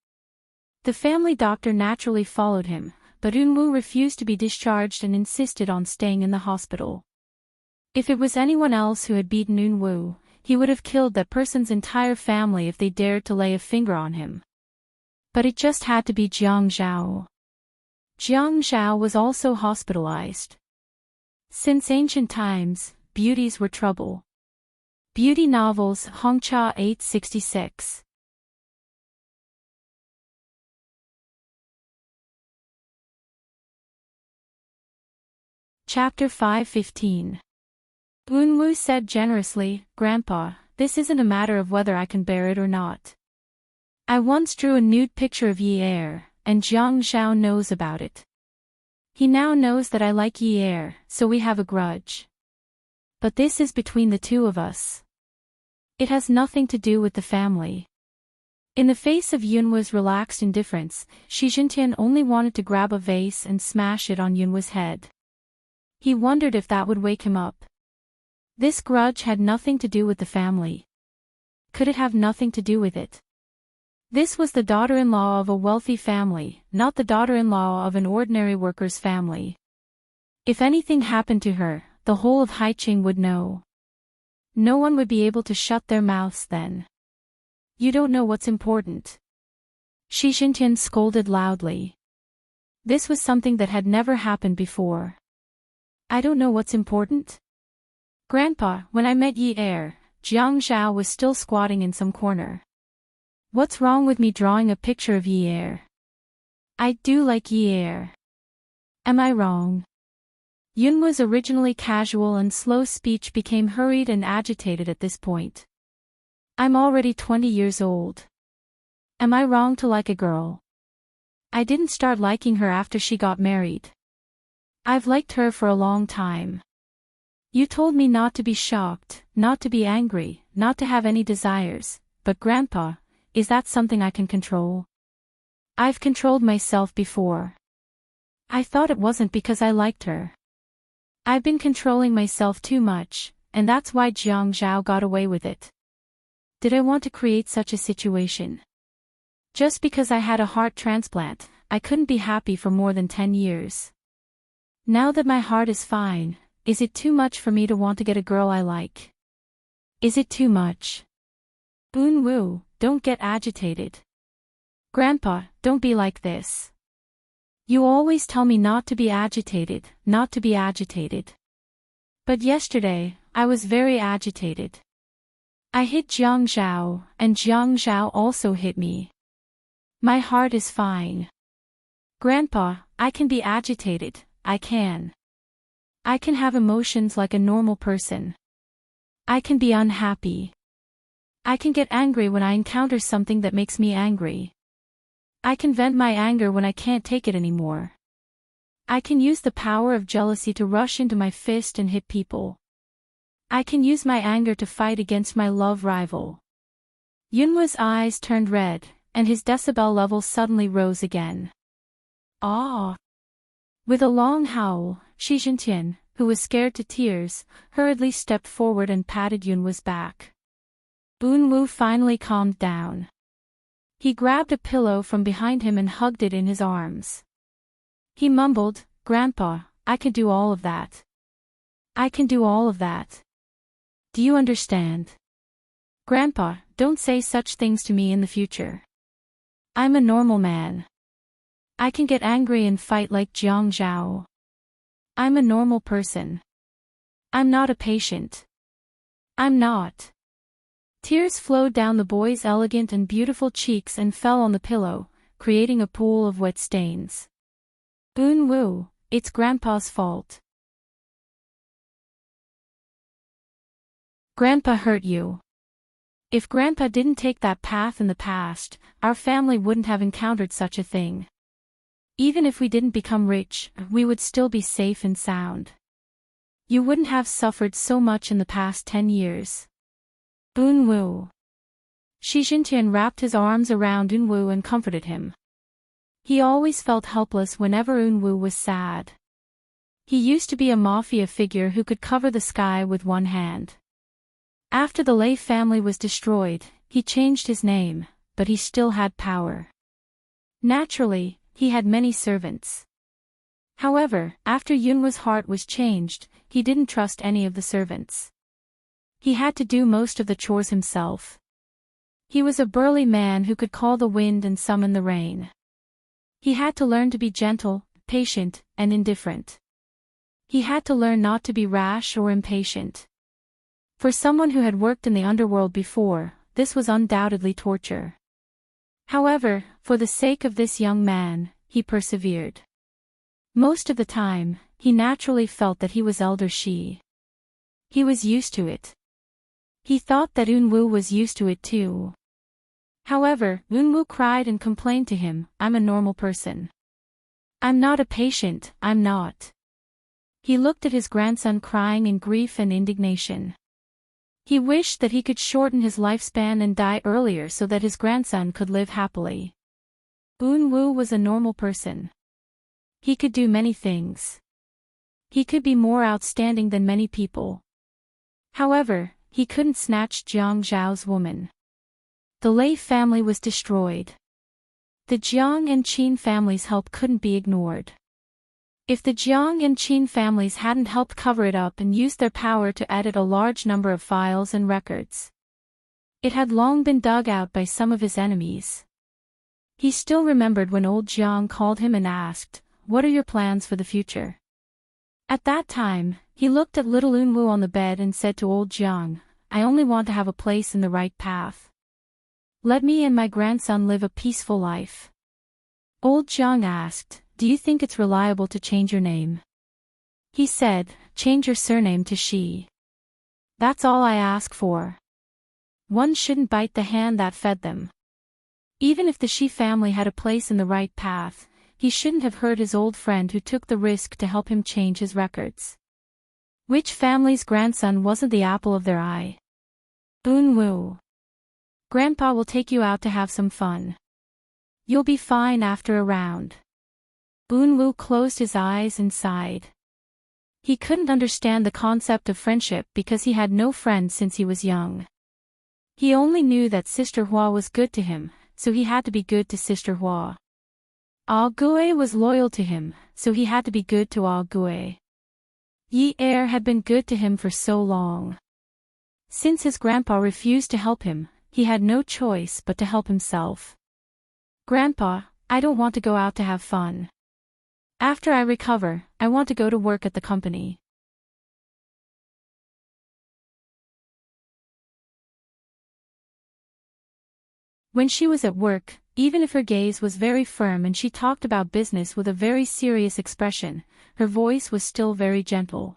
The family doctor naturally followed him, but Yunhu refused to be discharged and insisted on staying in the hospital. If it was anyone else who had beaten Yunhu, he would have killed that person's entire family if they dared to lay a finger on him. But it just had to be Jiang Zhao. Jiang Zhao was also hospitalized. Since ancient times, beauties were trouble. Beauty novels, Hongcha 866. Chapter 5:15. Yunhu said generously, "Grandpa, this isn't a matter of whether I can bear it or not. I once drew a nude picture of Yi Er, and Jiang Zhao knows about it. He now knows that I like Yi Er, so we have a grudge. But this is between the two of us. It has nothing to do with the family." In the face of Yunhua's relaxed indifference, Shi Jintian only wanted to grab a vase and smash it on Yunhua's head. He wondered if that would wake him up. This grudge had nothing to do with the family. Could it have nothing to do with it? This was the daughter-in-law of a wealthy family, not the daughter-in-law of an ordinary worker's family. If anything happened to her, the whole of Haiqing would know. No one would be able to shut their mouths then. You don't know what's important. Shi Jintian scolded loudly. This was something that had never happened before. I don't know what's important? Grandpa, when I met Yi Er, Jiang Zhao was still squatting in some corner. What's wrong with me drawing a picture of Yi Er? I do like Yi Er. Am I wrong? Yunhua's originally casual and slow speech became hurried and agitated at this point. I'm already 20 years old. Am I wrong to like a girl? I didn't start liking her after she got married. I've liked her for a long time. You told me not to be shocked, not to be angry, not to have any desires, but Grandpa, is that something I can control? I've controlled myself before. I thought it wasn't because I liked her. I've been controlling myself too much, and that's why Jiang Zhao got away with it. Did I want to create such a situation? Just because I had a heart transplant, I couldn't be happy for more than 10 years. Now that my heart is fine, is it too much for me to want to get a girl I like? Is it too much? Yunhu, don't get agitated. Grandpa, don't be like this. You always tell me not to be agitated, not to be agitated. But yesterday, I was very agitated. I hit Jiang Zhao, and Jiang Zhao also hit me. My heart is fine. Grandpa, I can be agitated, I can. I can have emotions like a normal person. I can be unhappy. I can get angry when I encounter something that makes me angry. I can vent my anger when I can't take it anymore. I can use the power of jealousy to rush into my fist and hit people. I can use my anger to fight against my love rival. Yunwoo's eyes turned red, and his decibel level suddenly rose again. Ah! With a long howl, Shi Jintian, who was scared to tears, hurriedly stepped forward and patted Yunwoo's back. Eunwoo finally calmed down. He grabbed a pillow from behind him and hugged it in his arms. He mumbled, "Grandpa, I can do all of that. I can do all of that. Do you understand? Grandpa, don't say such things to me in the future. I'm a normal man. I can get angry and fight like Jiang Zhao. I'm a normal person. I'm not a patient. I'm not." Tears flowed down the boy's elegant and beautiful cheeks and fell on the pillow, creating a pool of wet stains. Eunwoo, it's Grandpa's fault. Grandpa hurt you. If Grandpa didn't take that path in the past, our family wouldn't have encountered such a thing. Even if we didn't become rich, we would still be safe and sound. You wouldn't have suffered so much in the past 10 years. Eunwoo. Shi Jintian wrapped his arms around Eunwoo and comforted him. He always felt helpless whenever Eunwoo was sad. He used to be a mafia figure who could cover the sky with one hand. After the Lei family was destroyed, he changed his name, but he still had power. Naturally, he had many servants. However, after Yunwoo's heart was changed, he didn't trust any of the servants. He had to do most of the chores himself. He was a burly man who could call the wind and summon the rain. He had to learn to be gentle, patient, and indifferent. He had to learn not to be rash or impatient. For someone who had worked in the underworld before, this was undoubtedly torture. However, for the sake of this young man, he persevered. Most of the time, he naturally felt that he was Elder Shi. He was used to it. He thought that Eunwoo was used to it too. However, Eunwoo cried and complained to him, "I'm a normal person. I'm not a patient, I'm not." He looked at his grandson crying in grief and indignation. He wished that he could shorten his lifespan and die earlier so that his grandson could live happily. Eunwoo was a normal person. He could do many things. He could be more outstanding than many people. However, he couldn't snatch Jiang Zhao's woman. The Lei family was destroyed. The Jiang and Qin families' help couldn't be ignored. If the Jiang and Qin families hadn't helped cover it up and used their power to edit a large number of files and records, it had long been dug out by some of his enemies. He still remembered when old Jiang called him and asked, "What are your plans for the future?" At that time, he looked at little Eunwoo on the bed and said to old Jiang, "I only want to have a place in the right path. Let me and my grandson live a peaceful life." Old Jiang asked, "Do you think it's reliable to change your name?" He said, "Change your surname to Shi. That's all I ask for." One shouldn't bite the hand that fed them. Even if the Shi family had a place in the right path, he shouldn't have hurt his old friend who took the risk to help him change his records. Which family's grandson wasn't the apple of their eye? Eunwoo. Grandpa will take you out to have some fun. You'll be fine after a round. Eunwoo closed his eyes and sighed. He couldn't understand the concept of friendship because he had no friends since he was young. He only knew that Sister Hua was good to him, so he had to be good to Sister Hua. Ah Gue was loyal to him, so he had to be good to Ah Gue. Yi Er had been good to him for so long. Since his grandpa refused to help him, he had no choice but to help himself. "Grandpa, I don't want to go out to have fun. After I recover, I want to go to work at the company." When she was at work, Even if her gaze was very firm and she talked about business with a very serious expression, her voice was still very gentle.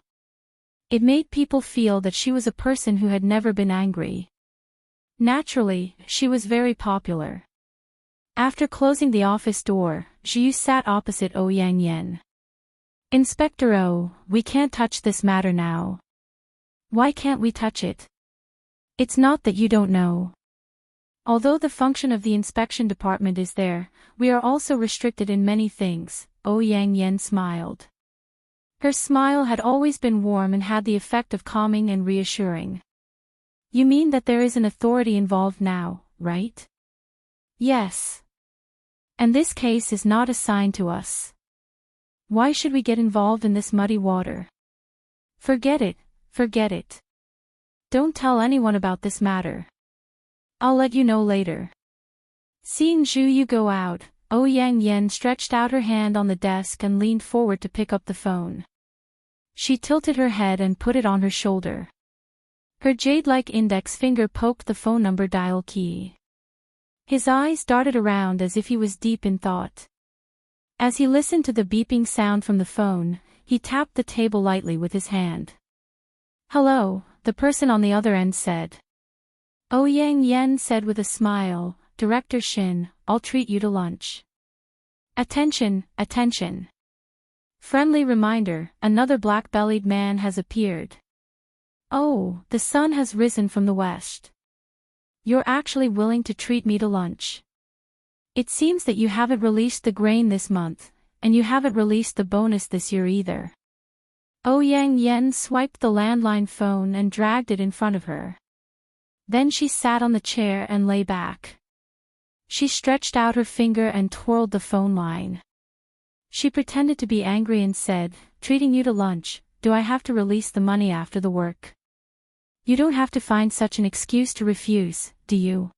It made people feel that she was a person who had never been angry. Naturally, she was very popular. After closing the office door, Zhu sat opposite Yang Yan. Inspector O, we can't touch this matter now. Why can't we touch it? It's not that you don't know. Although the function of the inspection department is there, we are also restricted in many things, Yang Yan smiled. Her smile had always been warm and had the effect of calming and reassuring. You mean that there is an authority involved now, right? Yes. And this case is not assigned to us. Why should we get involved in this muddy water? Forget it, forget it. Don't tell anyone about this matter. I'll let you know later. Seeing Zhu Yu go out, Yang Yan stretched out her hand on the desk and leaned forward to pick up the phone. She tilted her head and put it on her shoulder. Her jade-like index finger poked the phone number dial key. His eyes darted around as if he was deep in thought. As he listened to the beeping sound from the phone, he tapped the table lightly with his hand. Hello, the person on the other end said. Yang Yan said with a smile, Director Shin, I'll treat you to lunch. Attention, attention. Friendly reminder, another black-bellied man has appeared. Oh, the sun has risen from the west. You're actually willing to treat me to lunch. It seems that you haven't released the grain this month, and you haven't released the bonus this year either. Yang Yan swiped the landline phone and dragged it in front of her. Then she sat on the chair and lay back. She stretched out her finger and twirled the phone line. She pretended to be angry and said, treating you to lunch, do I have to release the money after the work? You don't have to find such an excuse to refuse, do you?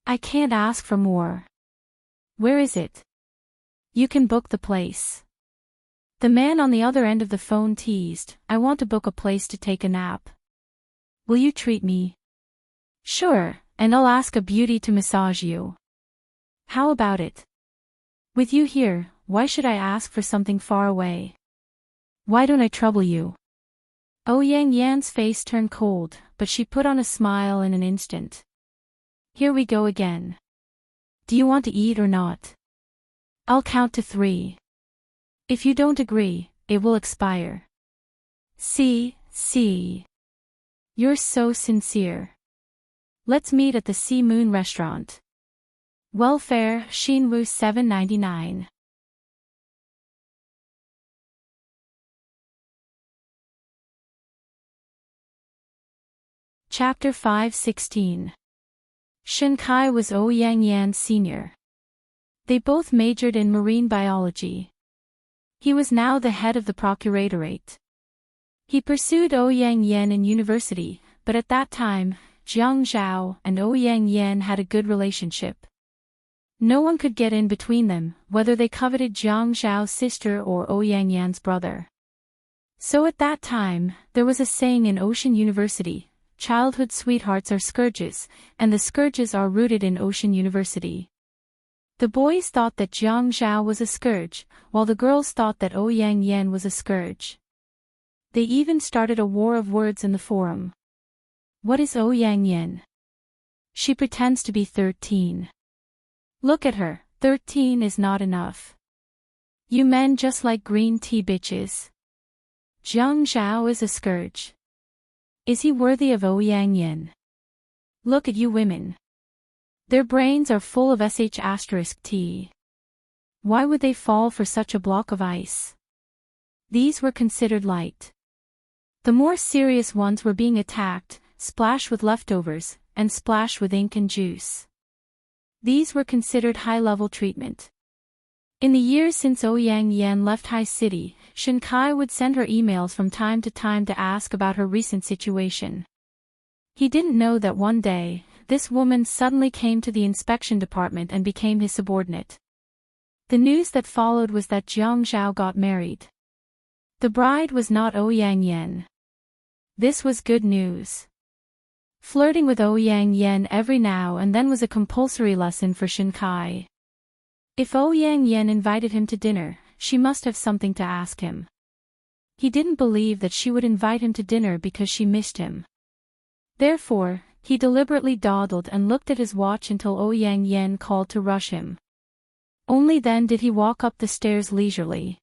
I can't ask for more. Where is it? You can book the place. The man on the other end of the phone teased, I want to book a place to take a nap. Will you treat me? Sure, and I'll ask a beauty to massage you. How about it? With you here, why should I ask for something far away? Why don't I trouble you? Yang Yan's face turned cold, but she put on a smile in an instant. Here we go again. Do you want to eat or not? I'll count to 3. If you don't agree, it will expire. See. You're so sincere. Let's meet at the Sea Moon restaurant. Welfare, Shinwu $7.99. Chapter 5:16. Shen Kai was Yang Yan's senior. They both majored in marine biology. He was now the head of the procuratorate. He pursued Yang Yan in university, but at that time, Jiang Zhao and Yang Yan had a good relationship. No one could get in between them, whether they coveted Jiang Zhao's sister or Yang Yan's brother. So at that time, there was a saying in Ocean University, childhood sweethearts are scourges, and the scourges are rooted in Ocean University. The boys thought that Jiang Zhao was a scourge, while the girls thought that Yang Yan was a scourge. They even started a war of words in the forum. What is Yang Yan? She pretends to be 13. Look at her, 13 is not enough. You men just like green tea bitches. Jiang Zhao is a scourge. Is he worthy of Yang Yan? Look at you women. Their brains are full of sh*t. Why would they fall for such a block of ice? These were considered light. The more serious ones were being attacked, splash with leftovers, and splash with ink and juice. These were considered high-level treatment. In the years since Yang Yan left High City, Shen Kai would send her emails from time to time to ask about her recent situation. He didn't know that one day, this woman suddenly came to the inspection department and became his subordinate. The news that followed was that Jiang Zhao got married. The bride was not Yang Yan. This was good news. Flirting with Ouyang Yen every now and then was a compulsory lesson for Shinkai. If Ouyang Yen invited him to dinner, she must have something to ask him. He didn't believe that she would invite him to dinner because she missed him. Therefore, he deliberately dawdled and looked at his watch until Ouyang Yen called to rush him. Only then did he walk up the stairs leisurely.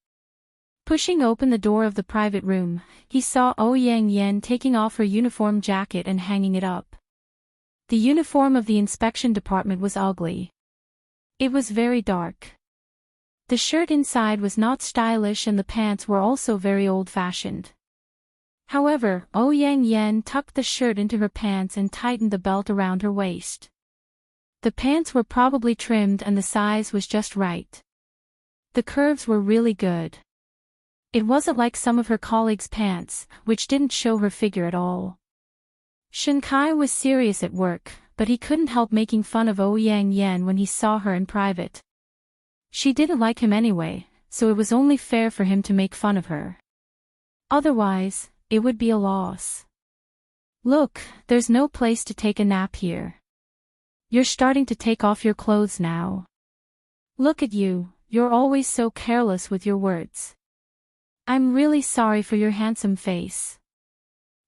Pushing open the door of the private room, he saw Ouyang Yen taking off her uniform jacket and hanging it up. The uniform of the inspection department was ugly. It was very dark. The shirt inside was not stylish and the pants were also very old-fashioned. However, Ouyang Yen tucked the shirt into her pants and tightened the belt around her waist. The pants were probably trimmed and the size was just right. The curves were really good. It wasn't like some of her colleagues' pants, which didn't show her figure at all. Shinkai was serious at work, but he couldn't help making fun of Ouyang Yen when he saw her in private. She didn't like him anyway, so it was only fair for him to make fun of her. Otherwise, it would be a loss. Look, there's no place to take a nap here. You're starting to take off your clothes now. Look at you, you're always so careless with your words. I'm really sorry for your handsome face.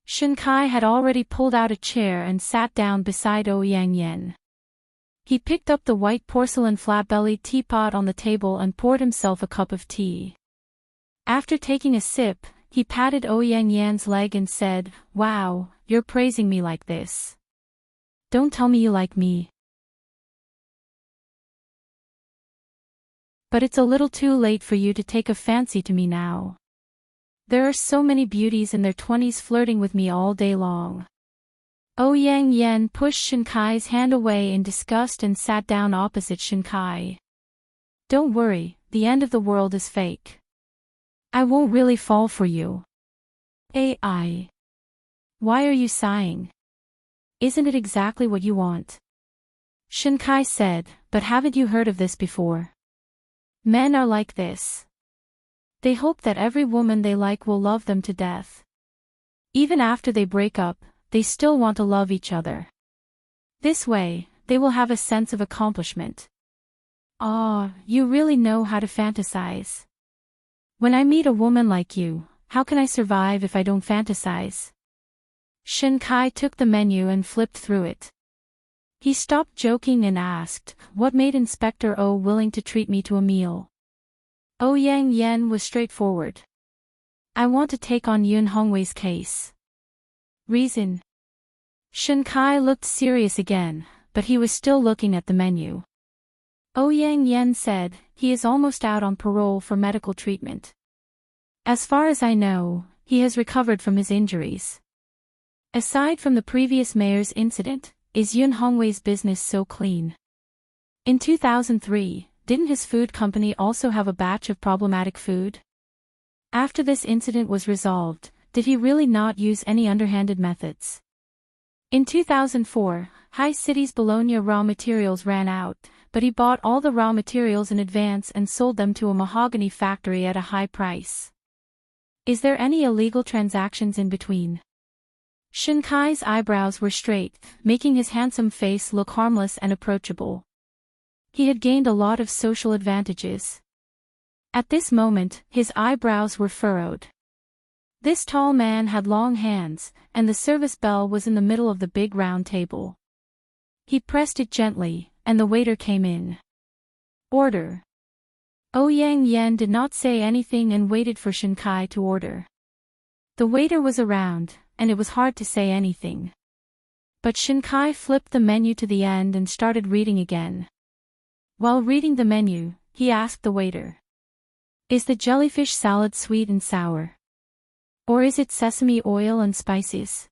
Shinkai had already pulled out a chair and sat down beside Ouyang Yen. He picked up the white porcelain flat-bellied teapot on the table and poured himself a cup of tea. After taking a sip, he patted Ouyang Yan's leg and said, "Wow, you're praising me like this. Don't tell me you like me. But it's a little too late for you to take a fancy to me now. There are so many beauties in their 20s flirting with me all day long." Ouyang Yen pushed Shinkai's hand away in disgust and sat down opposite Shinkai. "Don't worry, the end of the world is fake. I won't really fall for you. AI. Why are you sighing? Isn't it exactly what you want?" Shinkai said, "But haven't you heard of this before? Men are like this. They hope that every woman they like will love them to death. Even after they break up, they still want to love each other. This way, they will have a sense of accomplishment." Ah, you really know how to fantasize. When I meet a woman like you, how can I survive if I don't fantasize? Shinkai took the menu and flipped through it. He stopped joking and asked, "What made Inspector O willing to treat me to a meal?" Ouyang Yen was straightforward. "I want to take on Yun Hongwei's case." "Reason?" Shinkai looked serious again, but he was still looking at the menu. Ouyang Yen said, "He is almost out on parole for medical treatment. As far as I know, he has recovered from his injuries. Aside from the previous mayor's incident, is Yun Hongwei's business so clean? In 2003, didn't his food company also have a batch of problematic food? After this incident was resolved, did he really not use any underhanded methods? In 2004, High City's Bologna raw materials ran out, but he bought all the raw materials in advance and sold them to a mahogany factory at a high price. Is there any illegal transactions in between?" Shinkai's eyebrows were straight, making his handsome face look harmless and approachable. He had gained a lot of social advantages. At this moment, his eyebrows were furrowed. This tall man had long hands, and the service bell was in the middle of the big round table. He pressed it gently, and the waiter came in. "Order." Ouyang Yen did not say anything and waited for Shinkai to order. The waiter was around, and it was hard to say anything. But Shinkai flipped the menu to the end and started reading again. While reading the menu, he asked the waiter, "Is the jellyfish salad sweet and sour? Or is it sesame oil and spices?"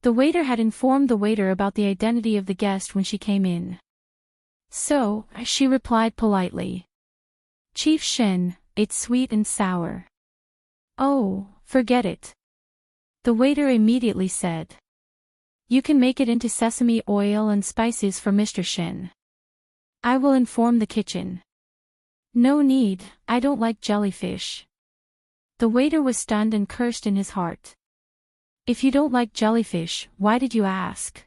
The waiter had informed the waiter about the identity of the guest when she came in. "So," she replied politely. "Chief Shin, it's sweet and sour." "Oh, forget it." The waiter immediately said, "You can make it into sesame oil and spices for Mr. Shin. I will inform the kitchen." "No need, I don't like jellyfish." The waiter was stunned and cursed in his heart. If you don't like jellyfish, why did you ask?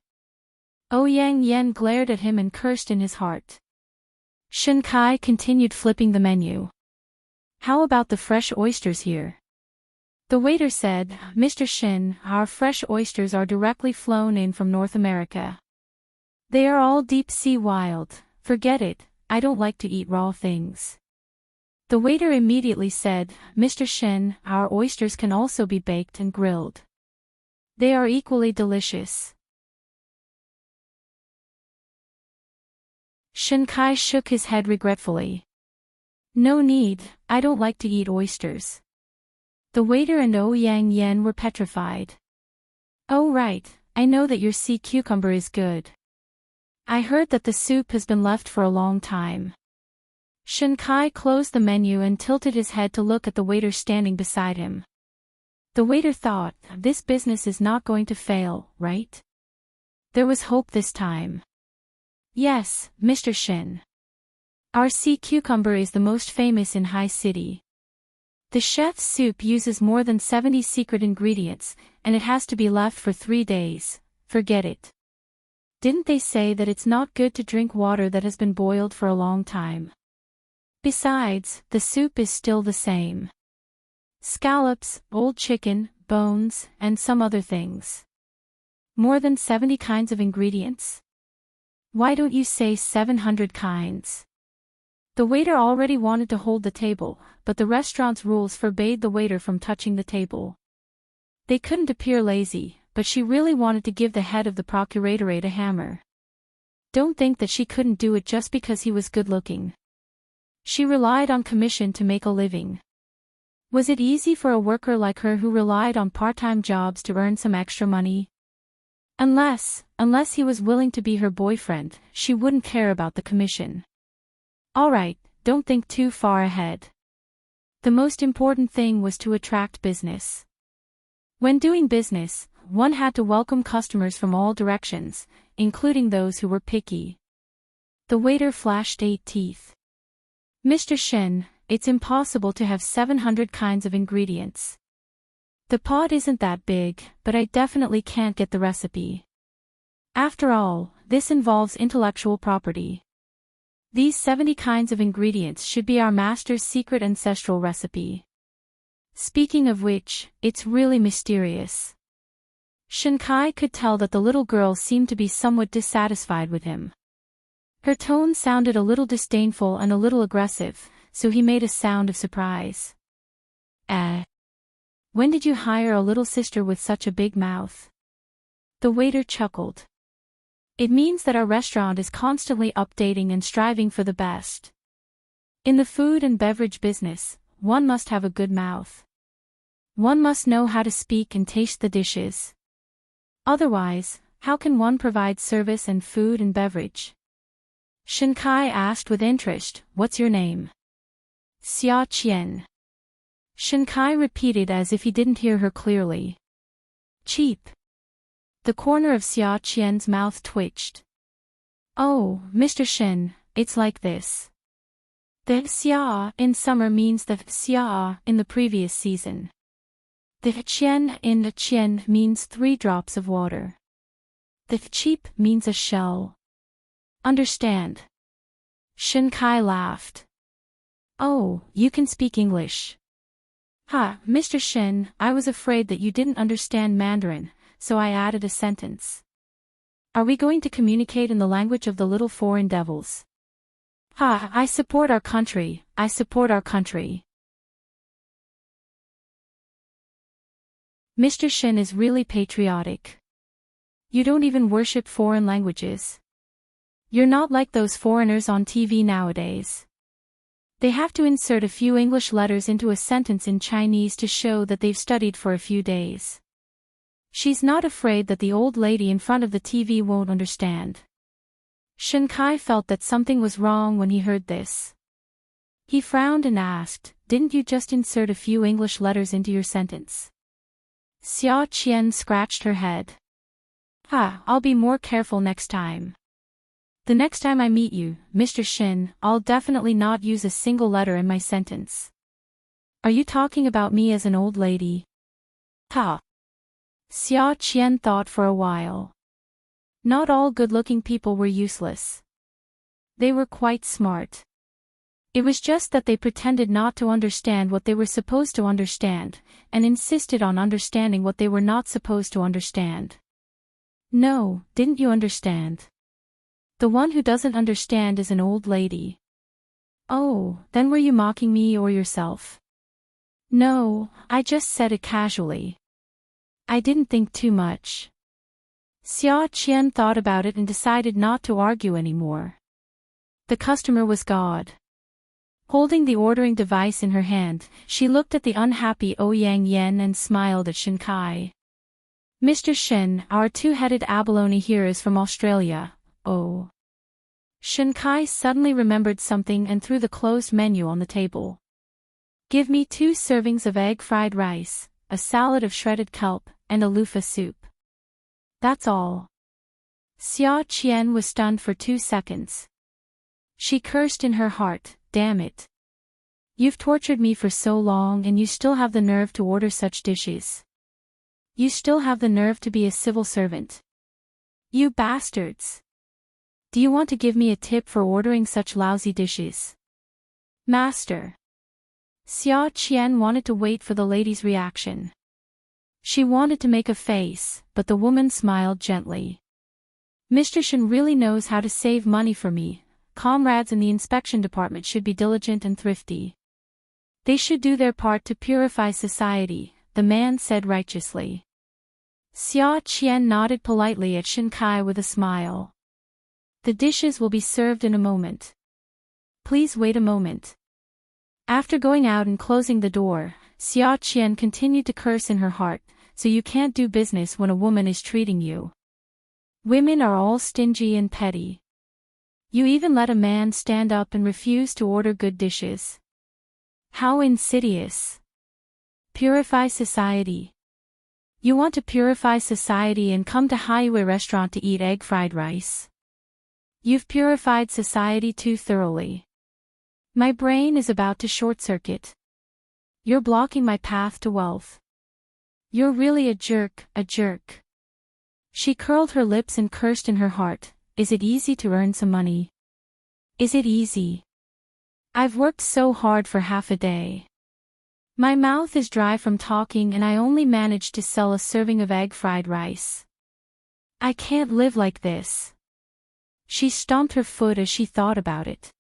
Ouyang Yen glared at him and cursed in his heart. Shen Kai continued flipping the menu. How about the fresh oysters here? The waiter said, Mr. Shen, our fresh oysters are directly flown in from North America. They are all deep-sea wild. Forget it, I don't like to eat raw things. The waiter immediately said, Mr. Shen, our oysters can also be baked and grilled. They are equally delicious. Shen Kai shook his head regretfully. No need, I don't like to eat oysters. The waiter and Ouyang Yen were petrified. Oh right, I know that your sea cucumber is good. I heard that the soup has been left for a long time. Shen Kai closed the menu and tilted his head to look at the waiter standing beside him. The waiter thought, this business is not going to fail, right? There was hope this time. Yes, Mr. Shen. Our sea cucumber is the most famous in High City. The chef's soup uses more than 70 secret ingredients, and it has to be left for 3 days. Forget it. Didn't they say that it's not good to drink water that has been boiled for a long time? Besides, the soup is still the same. Scallops, old chicken, bones, and some other things. More than 70 kinds of ingredients? Why don't you say 700 kinds? The waiter already wanted to hold the table, but the restaurant's rules forbade the waiter from touching the table. They couldn't appear lazy, but she really wanted to give the head of the procuratorate a hammer. Don't think that she couldn't do it just because he was good-looking. She relied on commission to make a living. Was it easy for a worker like her who relied on part-time jobs to earn some extra money? Unless he was willing to be her boyfriend, she wouldn't care about the commission. Alright, don't think too far ahead. The most important thing was to attract business. When doing business, one had to welcome customers from all directions, including those who were picky. The waiter flashed 8 teeth. Mr. Shen, it's impossible to have 700 kinds of ingredients. The pot isn't that big, but I definitely can't get the recipe. After all, this involves intellectual property. These 70 kinds of ingredients should be our master's secret ancestral recipe. Speaking of which, it's really mysterious. Shen Kai could tell that the little girl seemed to be somewhat dissatisfied with him. Her tone sounded a little disdainful and a little aggressive, so he made a sound of surprise. When did you hire a little sister with such a big mouth? The waiter chuckled. It means that our restaurant is constantly updating and striving for the best. In the food and beverage business, one must have a good mouth. One must know how to speak and taste the dishes. Otherwise, how can one provide service and food and beverage? Shen Kai asked with interest, what's your name? Xia Qian. Shen Kai repeated as if he didn't hear her clearly. Cheap. The corner of Xia Qian's mouth twitched. Oh, Mr. Shen, it's like this. The Xia in summer means the Xia in the previous season. The Qian in the Qian means 3 drops of water. The cheap means a shell. Understand? Shen Kai laughed. Oh, you can speak English. Ha, Mr. Shen, I was afraid that you didn't understand Mandarin, so I added a sentence. Are we going to communicate in the language of the little foreign devils? Ha, I support our country, I support our country. Mr. Shen is really patriotic. You don't even worship foreign languages. You're not like those foreigners on TV nowadays. They have to insert a few English letters into a sentence in Chinese to show that they've studied for a few days. She's not afraid that the old lady in front of the TV won't understand. Shen Kai felt that something was wrong when he heard this. He frowned and asked, didn't you just insert a few English letters into your sentence? Xia Qian scratched her head. Ha, I'll be more careful next time. The next time I meet you, Mr. Shen, I'll definitely not use a single letter in my sentence. Are you talking about me as an old lady? Ha! Xia Qian thought for a while. Not all good-looking people were useless. They were quite smart. It was just that they pretended not to understand what they were supposed to understand, and insisted on understanding what they were not supposed to understand. No, didn't you understand? The one who doesn't understand is an old lady. Oh, then were you mocking me or yourself? No, I just said it casually. I didn't think too much. Xia Qian thought about it and decided not to argue anymore. The customer was God. Holding the ordering device in her hand, she looked at the unhappy Ouyang Yen and smiled at Shen Kai. Mr. Shen, our two-headed abalone here is from Australia. Oh. Shen Kai suddenly remembered something and threw the closed menu on the table. Give me 2 servings of egg fried rice, a salad of shredded kelp, and a loofah soup. That's all. Xia Qian was stunned for 2 seconds. She cursed in her heart, damn it. You've tortured me for so long and you still have the nerve to order such dishes. You still have the nerve to be a civil servant. You bastards. Do you want to give me a tip for ordering such lousy dishes? Master. Xia Qian wanted to wait for the lady's reaction. She wanted to make a face, but the woman smiled gently. Mr. Shen really knows how to save money for me. Comrades in the inspection department should be diligent and thrifty. They should do their part to purify society, the man said righteously. Xia Qian nodded politely at Shen Kai with a smile. The dishes will be served in a moment. Please wait a moment. After going out and closing the door, Xia Qian continued to curse in her heart, so you can't do business when a woman is treating you. Women are all stingy and petty. You even let a man stand up and refuse to order good dishes. How insidious. Purify society. You want to purify society and come to Highway Restaurant to eat egg fried rice. You've purified society too thoroughly. My brain is about to short-circuit. You're blocking my path to wealth. You're really a jerk, a jerk. She curled her lips and cursed in her heart. Is it easy to earn some money? Is it easy? I've worked so hard for half a day. My mouth is dry from talking and I only managed to sell a serving of egg fried rice. I can't live like this. She stomped her foot as she thought about it.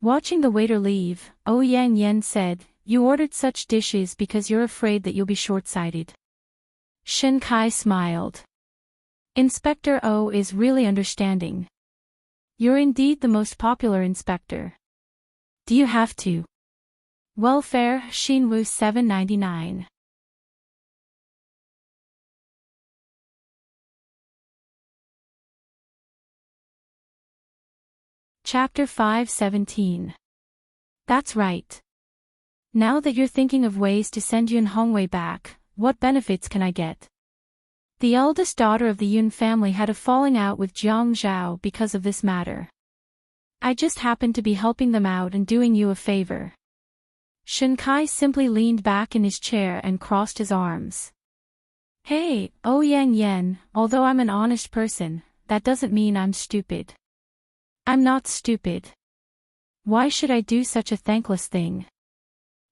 Watching the waiter leave, Ouyang Yen said, You ordered such dishes because you're afraid that you'll be short-sighted. Shen Kai smiled. Inspector O is really understanding. You're indeed the most popular inspector. Do you have to? Welfare, Xinwu 799. Chapter 5:17. That's right. Now that you're thinking of ways to send Yun Hongwei back, what benefits can I get? The eldest daughter of the Yun family had a falling out with Jiang Zhao because of this matter. I just happened to be helping them out and doing you a favor. Shen Kai simply leaned back in his chair and crossed his arms. Hey, Ouyang Yen, although I'm an honest person, that doesn't mean I'm stupid. I'm not stupid. Why should I do such a thankless thing?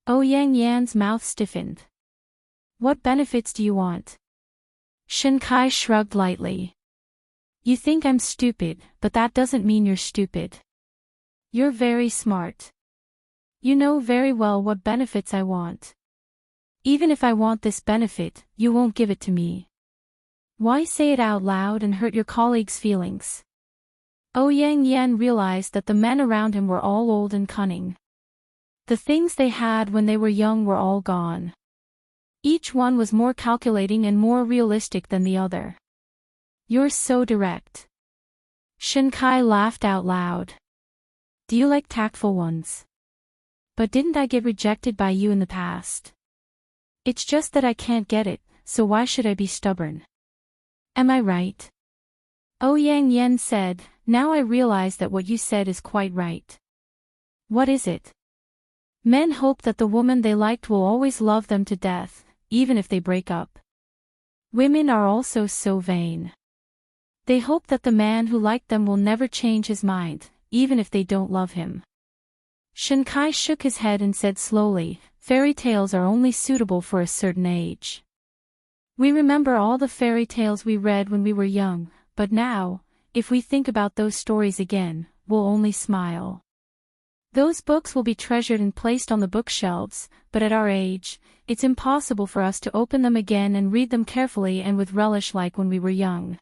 Ouyang Yan's mouth stiffened. What benefits do you want? Shen Kai shrugged lightly. You think I'm stupid, but that doesn't mean you're stupid. You're very smart. You know very well what benefits I want. Even if I want this benefit, you won't give it to me. Why say it out loud and hurt your colleagues' feelings? Ouyang Yan realized that the men around him were all old and cunning. The things they had when they were young were all gone. Each one was more calculating and more realistic than the other. You're so direct. Shen Kai laughed out loud. Do you like tactful ones? But didn't I get rejected by you in the past? It's just that I can't get it, so why should I be stubborn? Am I right? Ouyang Yan said, Now I realize that what you said is quite right. What is it? Men hope that the woman they liked will always love them to death, even if they break up. Women are also so vain. They hope that the man who liked them will never change his mind, even if they don't love him. Shinkai shook his head and said slowly, fairy tales are only suitable for a certain age. We remember all the fairy tales we read when we were young, but now, if we think about those stories again, we'll only smile. Those books will be treasured and placed on the bookshelves, but at our age, it's impossible for us to open them again and read them carefully and with relish like when we were young.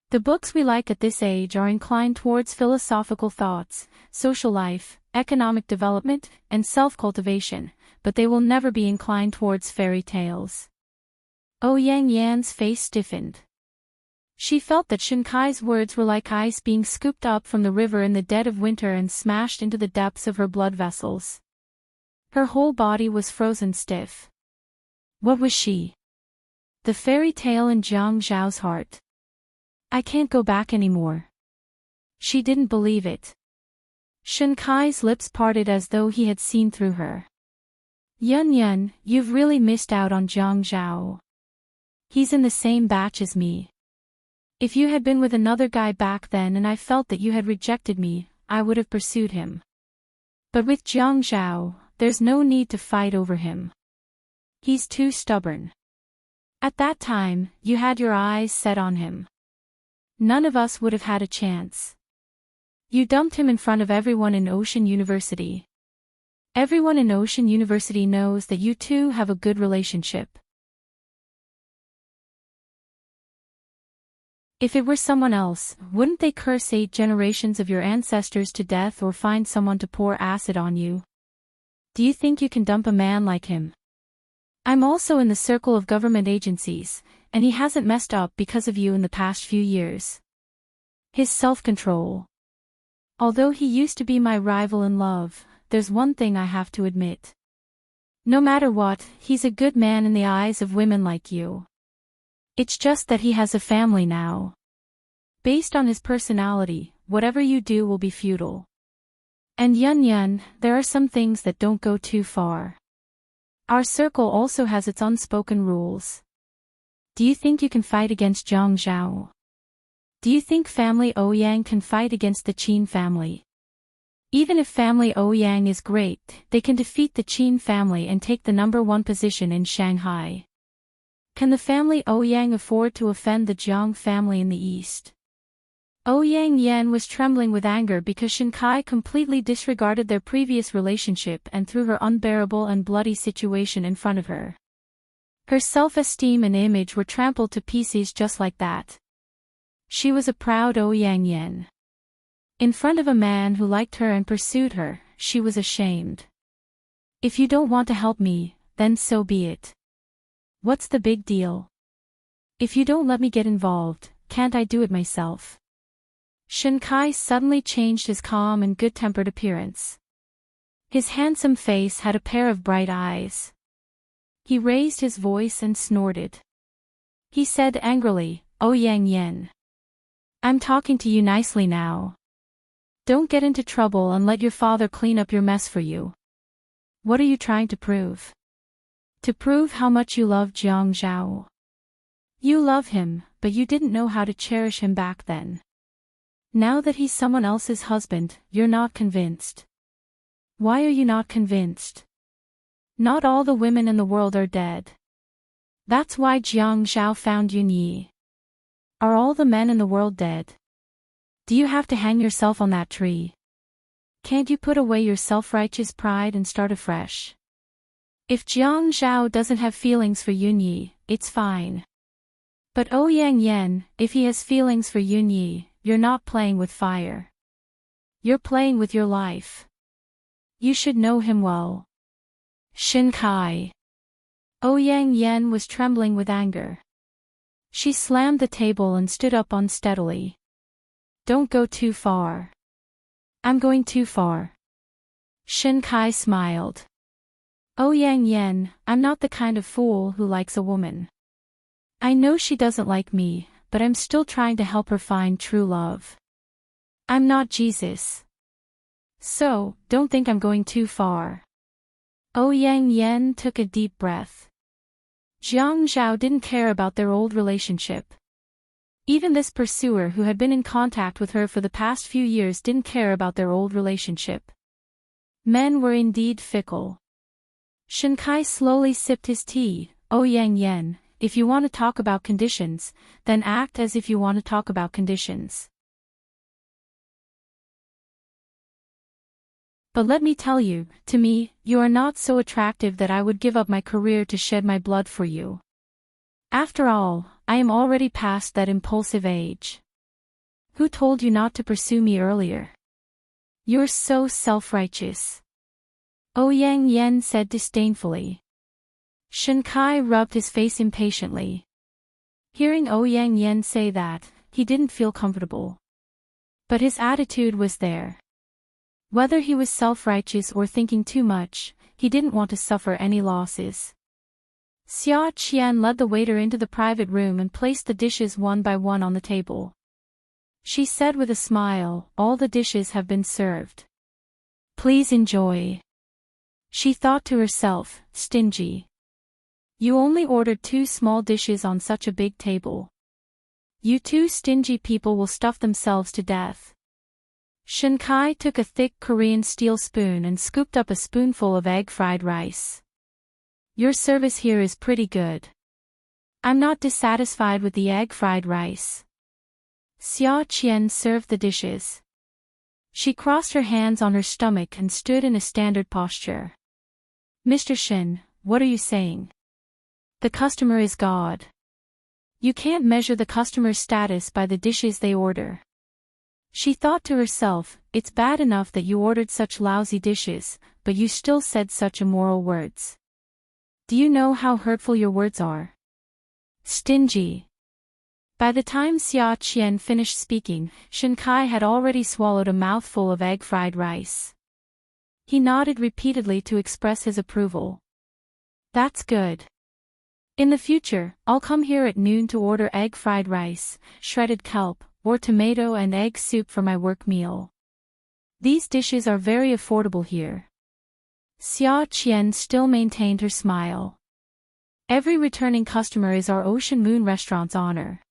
The books we like at this age are inclined towards philosophical thoughts, social life, economic development, and self-cultivation, but they will never be inclined towards fairy tales. Yang Yan's face stiffened. She felt that Shinkai's words were like ice being scooped up from the river in the dead of winter and smashed into the depths of her blood vessels. Her whole body was frozen stiff. What was she? The fairy tale in Jiang Zhao's heart. I can't go back anymore. She didn't believe it. Shinkai's lips parted as though he had seen through her. Yun, you've really missed out on Jiang Zhao. He's in the same batch as me. If you had been with another guy back then and I felt that you had rejected me, I would have pursued him. But with Jiang Zhao, there's no need to fight over him. He's too stubborn. At that time, you had your eyes set on him. None of us would have had a chance. You dumped him in front of everyone in Ocean University. Everyone in Ocean University knows that you two have a good relationship. If it were someone else, wouldn't they curse 8 generations of your ancestors to death or find someone to pour acid on you? Do you think you can dump a man like him? I'm also in the circle of government agencies, and he hasn't messed up because of you in the past few years. His self-control. Although he used to be my rival in love, there's one thing I have to admit. No matter what, he's a good man in the eyes of women like you. It's just that he has a family now. Based on his personality, whatever you do will be futile. And Yun, there are some things that don't go too far. Our circle also has its unspoken rules. Do you think you can fight against Jiang Zhao? Do you think family Ouyang can fight against the Qin family? Even if family Ouyang is great, they can defeat the Qin family and take the #1 position in Shanghai. Can the family Ouyang afford to offend the Jiang family in the east? Ouyang Yan was trembling with anger because Shinkai completely disregarded their previous relationship and threw her unbearable and bloody situation in front of her. Her self-esteem and image were trampled to pieces just like that. She was a proud Ouyang Yan. In front of a man who liked her and pursued her, she was ashamed. If you don't want to help me, then so be it. What's the big deal? If you don't let me get involved, can't I do it myself? Shinkai suddenly changed his calm and good-tempered appearance. His handsome face had a pair of bright eyes. He raised his voice and snorted. He said angrily, Ouyang Yan. I'm talking to you nicely now. Don't get into trouble and let your father clean up your mess for you. What are you trying to prove? To prove how much you love Jiang Zhao. You love him, but you didn't know how to cherish him back then. Now that he's someone else's husband, you're not convinced. Why are you not convinced? Not all the women in the world are dead. That's why Jiang Zhao found Yun Yi. Are all the men in the world dead? Do you have to hang yourself on that tree? Can't you put away your self-righteous pride and start afresh? If Jiang Zhao doesn't have feelings for Yun Yi, it's fine. But Ouyang Yan, if he has feelings for Yun Yi, you're not playing with fire. You're playing with your life. You should know him well. Shinkai. Ouyang Yan was trembling with anger. She slammed the table and stood up unsteadily. Don't go too far. I'm going too far. Shinkai smiled. Ouyang Yan, I'm not the kind of fool who likes a woman. I know she doesn't like me, but I'm still trying to help her find true love. I'm not Jesus. So, don't think I'm going too far. Ouyang Yen took a deep breath. Jiang Zhao didn't care about their old relationship. Even this pursuer who had been in contact with her for the past few years didn't care about their old relationship. Men were indeed fickle. Shen Kai slowly sipped his tea. Ouyang Yen, if you want to talk about conditions, then act as if you want to talk about conditions. But let me tell you, to me, you are not so attractive that I would give up my career to shed my blood for you. After all, I am already past that impulsive age. Who told you not to pursue me earlier? You're so self-righteous. Ouyang Yen said disdainfully. Shen Kai rubbed his face impatiently. Hearing Ouyang Yen say that, he didn't feel comfortable. But his attitude was there. Whether he was self-righteous or thinking too much, he didn't want to suffer any losses. Xia Qian led the waiter into the private room and placed the dishes one by one on the table. She said with a smile, "All the dishes have been served. Please enjoy." She thought to herself, stingy. You only ordered 2 small dishes on such a big table. You 2 stingy people will stuff themselves to death. Shen Kai took a thick Korean steel spoon and scooped up a spoonful of egg fried rice. Your service here is pretty good. I'm not dissatisfied with the egg fried rice. Xia Qian served the dishes. She crossed her hands on her stomach and stood in a standard posture. Mr. Shen, what are you saying? The customer is God. You can't measure the customer's status by the dishes they order. She thought to herself, it's bad enough that you ordered such lousy dishes, but you still said such immoral words. Do you know how hurtful your words are? Stingy. By the time Xia Qian finished speaking, Shen Kai had already swallowed a mouthful of egg fried rice. He nodded repeatedly to express his approval. That's good. In the future, I'll come here at noon to order egg fried rice, shredded kelp, or tomato and egg soup for my work meal. These dishes are very affordable here. Xia Qian still maintained her smile. Every returning customer is our Ocean Moon restaurant's honor.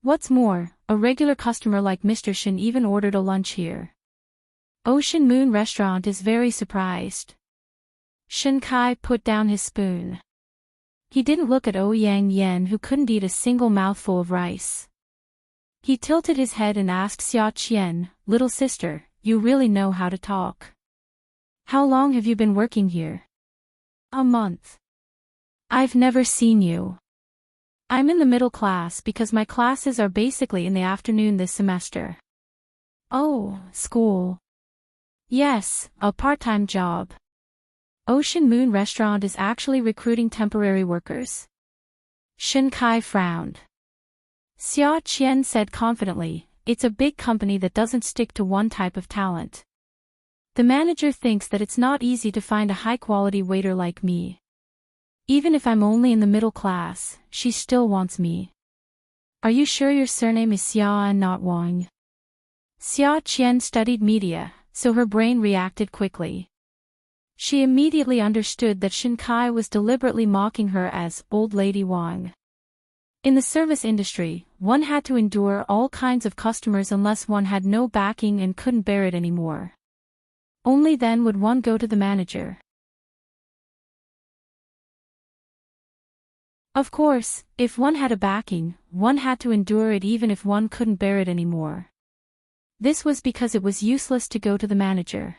What's more, a regular customer like Mr. Shen even ordered a lunch here. Ocean Moon restaurant is very surprised. Shen Kai put down his spoon. He didn't look at Ouyang Yen, who couldn't eat a single mouthful of rice. He tilted his head and asked Xia Qian, "Little sister, you really know how to talk. How long have you been working here?" "A month. I've never seen you. I'm in the middle class because my classes are basically in the afternoon this semester." "Oh, school." "Yes, a part-time job. Ocean Moon Restaurant is actually recruiting temporary workers." Shen Kai frowned. Xia Qian said confidently, "It's a big company that doesn't stick to one type of talent. The manager thinks that it's not easy to find a high-quality waiter like me. Even if I'm only in the middle class, she still wants me. Are you sure your surname is Xia and not Wang?" Xia Qian studied media, so her brain reacted quickly. She immediately understood that Shen Kai was deliberately mocking her as Old Lady Wang. In the service industry, one had to endure all kinds of customers unless one had no backing and couldn't bear it anymore. Only then would one go to the manager. Of course, if one had a backing, one had to endure it even if one couldn't bear it anymore. This was because it was useless to go to the manager.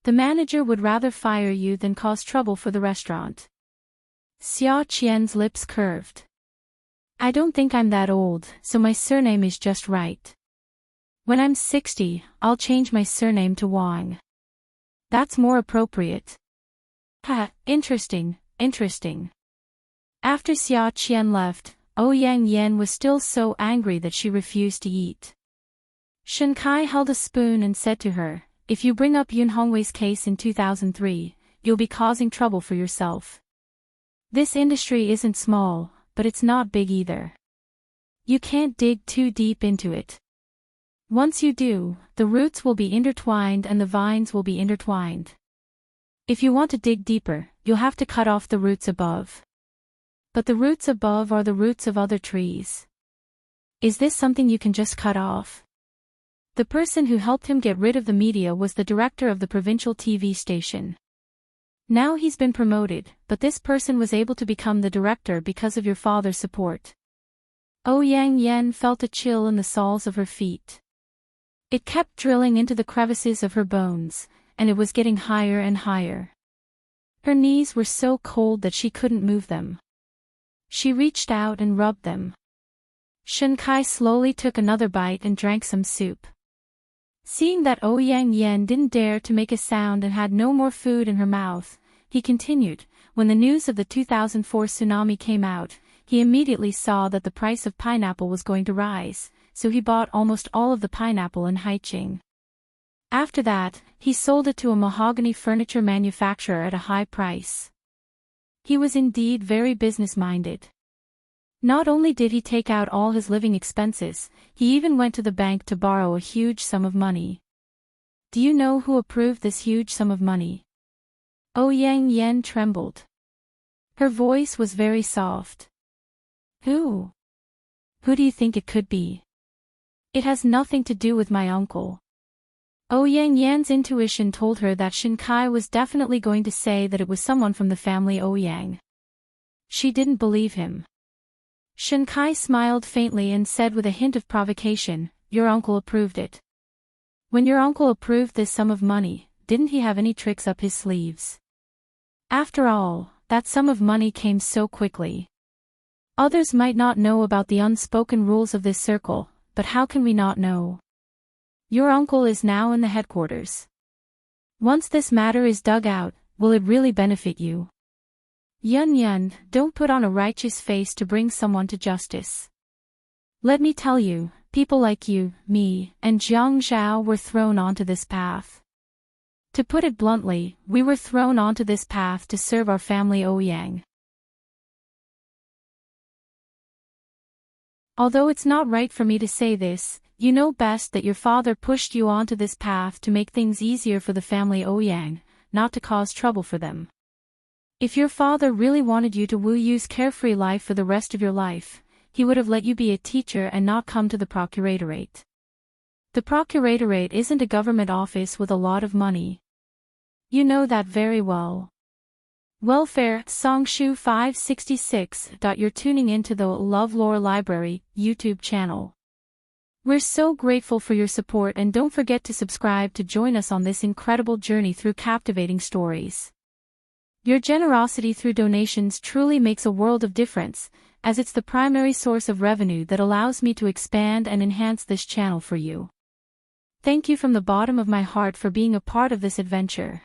The manager would rather fire you than cause trouble for the restaurant. Xia Qian's lips curved. "I don't think I'm that old, so my surname is just right. When I'm 60, I'll change my surname to Wang. That's more appropriate." "Ha, interesting, interesting." After Xia Qian left, Ouyang Yen was still so angry that she refused to eat. Shen Kai held a spoon and said to her, "If you bring up Yun Hongwei's case in 2003, you'll be causing trouble for yourself. This industry isn't small, but it's not big either. You can't dig too deep into it. Once you do, the roots will be intertwined and the vines will be intertwined. If you want to dig deeper, you'll have to cut off the roots above. But the roots above are the roots of other trees. Is this something you can just cut off? The person who helped him get rid of the media was the director of the provincial TV station. Now he's been promoted, but this person was able to become the director because of your father's support. Yang Yan felt a chill in the soles of her feet. It kept drilling into the crevices of her bones, and it was getting higher and higher. Her knees were so cold that she couldn't move them. She reached out and rubbed them. Shen Kai slowly took another bite and drank some soup. Seeing that Yang Yan didn't dare to make a sound and had no more food in her mouth, he continued, when the news of the 2004 tsunami came out, he immediately saw that the price of pineapple was going to rise, so he bought almost all of the pineapple in Haiqing. After that, he sold it to a mahogany furniture manufacturer at a high price. He was indeed very business-minded. Not only did he take out all his living expenses, he even went to the bank to borrow a huge sum of money. Do you know who approved this huge sum of money? Yang Yan trembled. Her voice was very soft. Who? Who do you think it could be? It has nothing to do with my uncle. Yang Yan's intuition told her that Shen Kai was definitely going to say that it was someone from the family Yang. She didn't believe him. Shen Kai smiled faintly and said with a hint of provocation, "Your uncle approved it. When your uncle approved this sum of money, didn't he have any tricks up his sleeves? After all, that sum of money came so quickly. Others might not know about the unspoken rules of this circle, but how can we not know? Your uncle is now in the headquarters. Once this matter is dug out, will it really benefit you? Yun, don't put on a righteous face to bring someone to justice. Let me tell you, people like you, me, and Jiang Zhao were thrown onto this path. To put it bluntly, we were thrown onto this path to serve our family Yang. Although it's not right for me to say this, you know best that your father pushed you onto this path to make things easier for the family Yang, not to cause trouble for them. If your father really wanted you to use carefree life for the rest of your life, he would have let you be a teacher and not come to the procuratorate. The procuratorate isn't a government office with a lot of money. You know that very well. Welfare, Songshu 566. You're tuning into the LoveLore Library YouTube channel. We're so grateful for your support, and don't forget to subscribe to join us on this incredible journey through captivating stories. Your generosity through donations truly makes a world of difference, as it's the primary source of revenue that allows me to expand and enhance this channel for you. Thank you from the bottom of my heart for being a part of this adventure.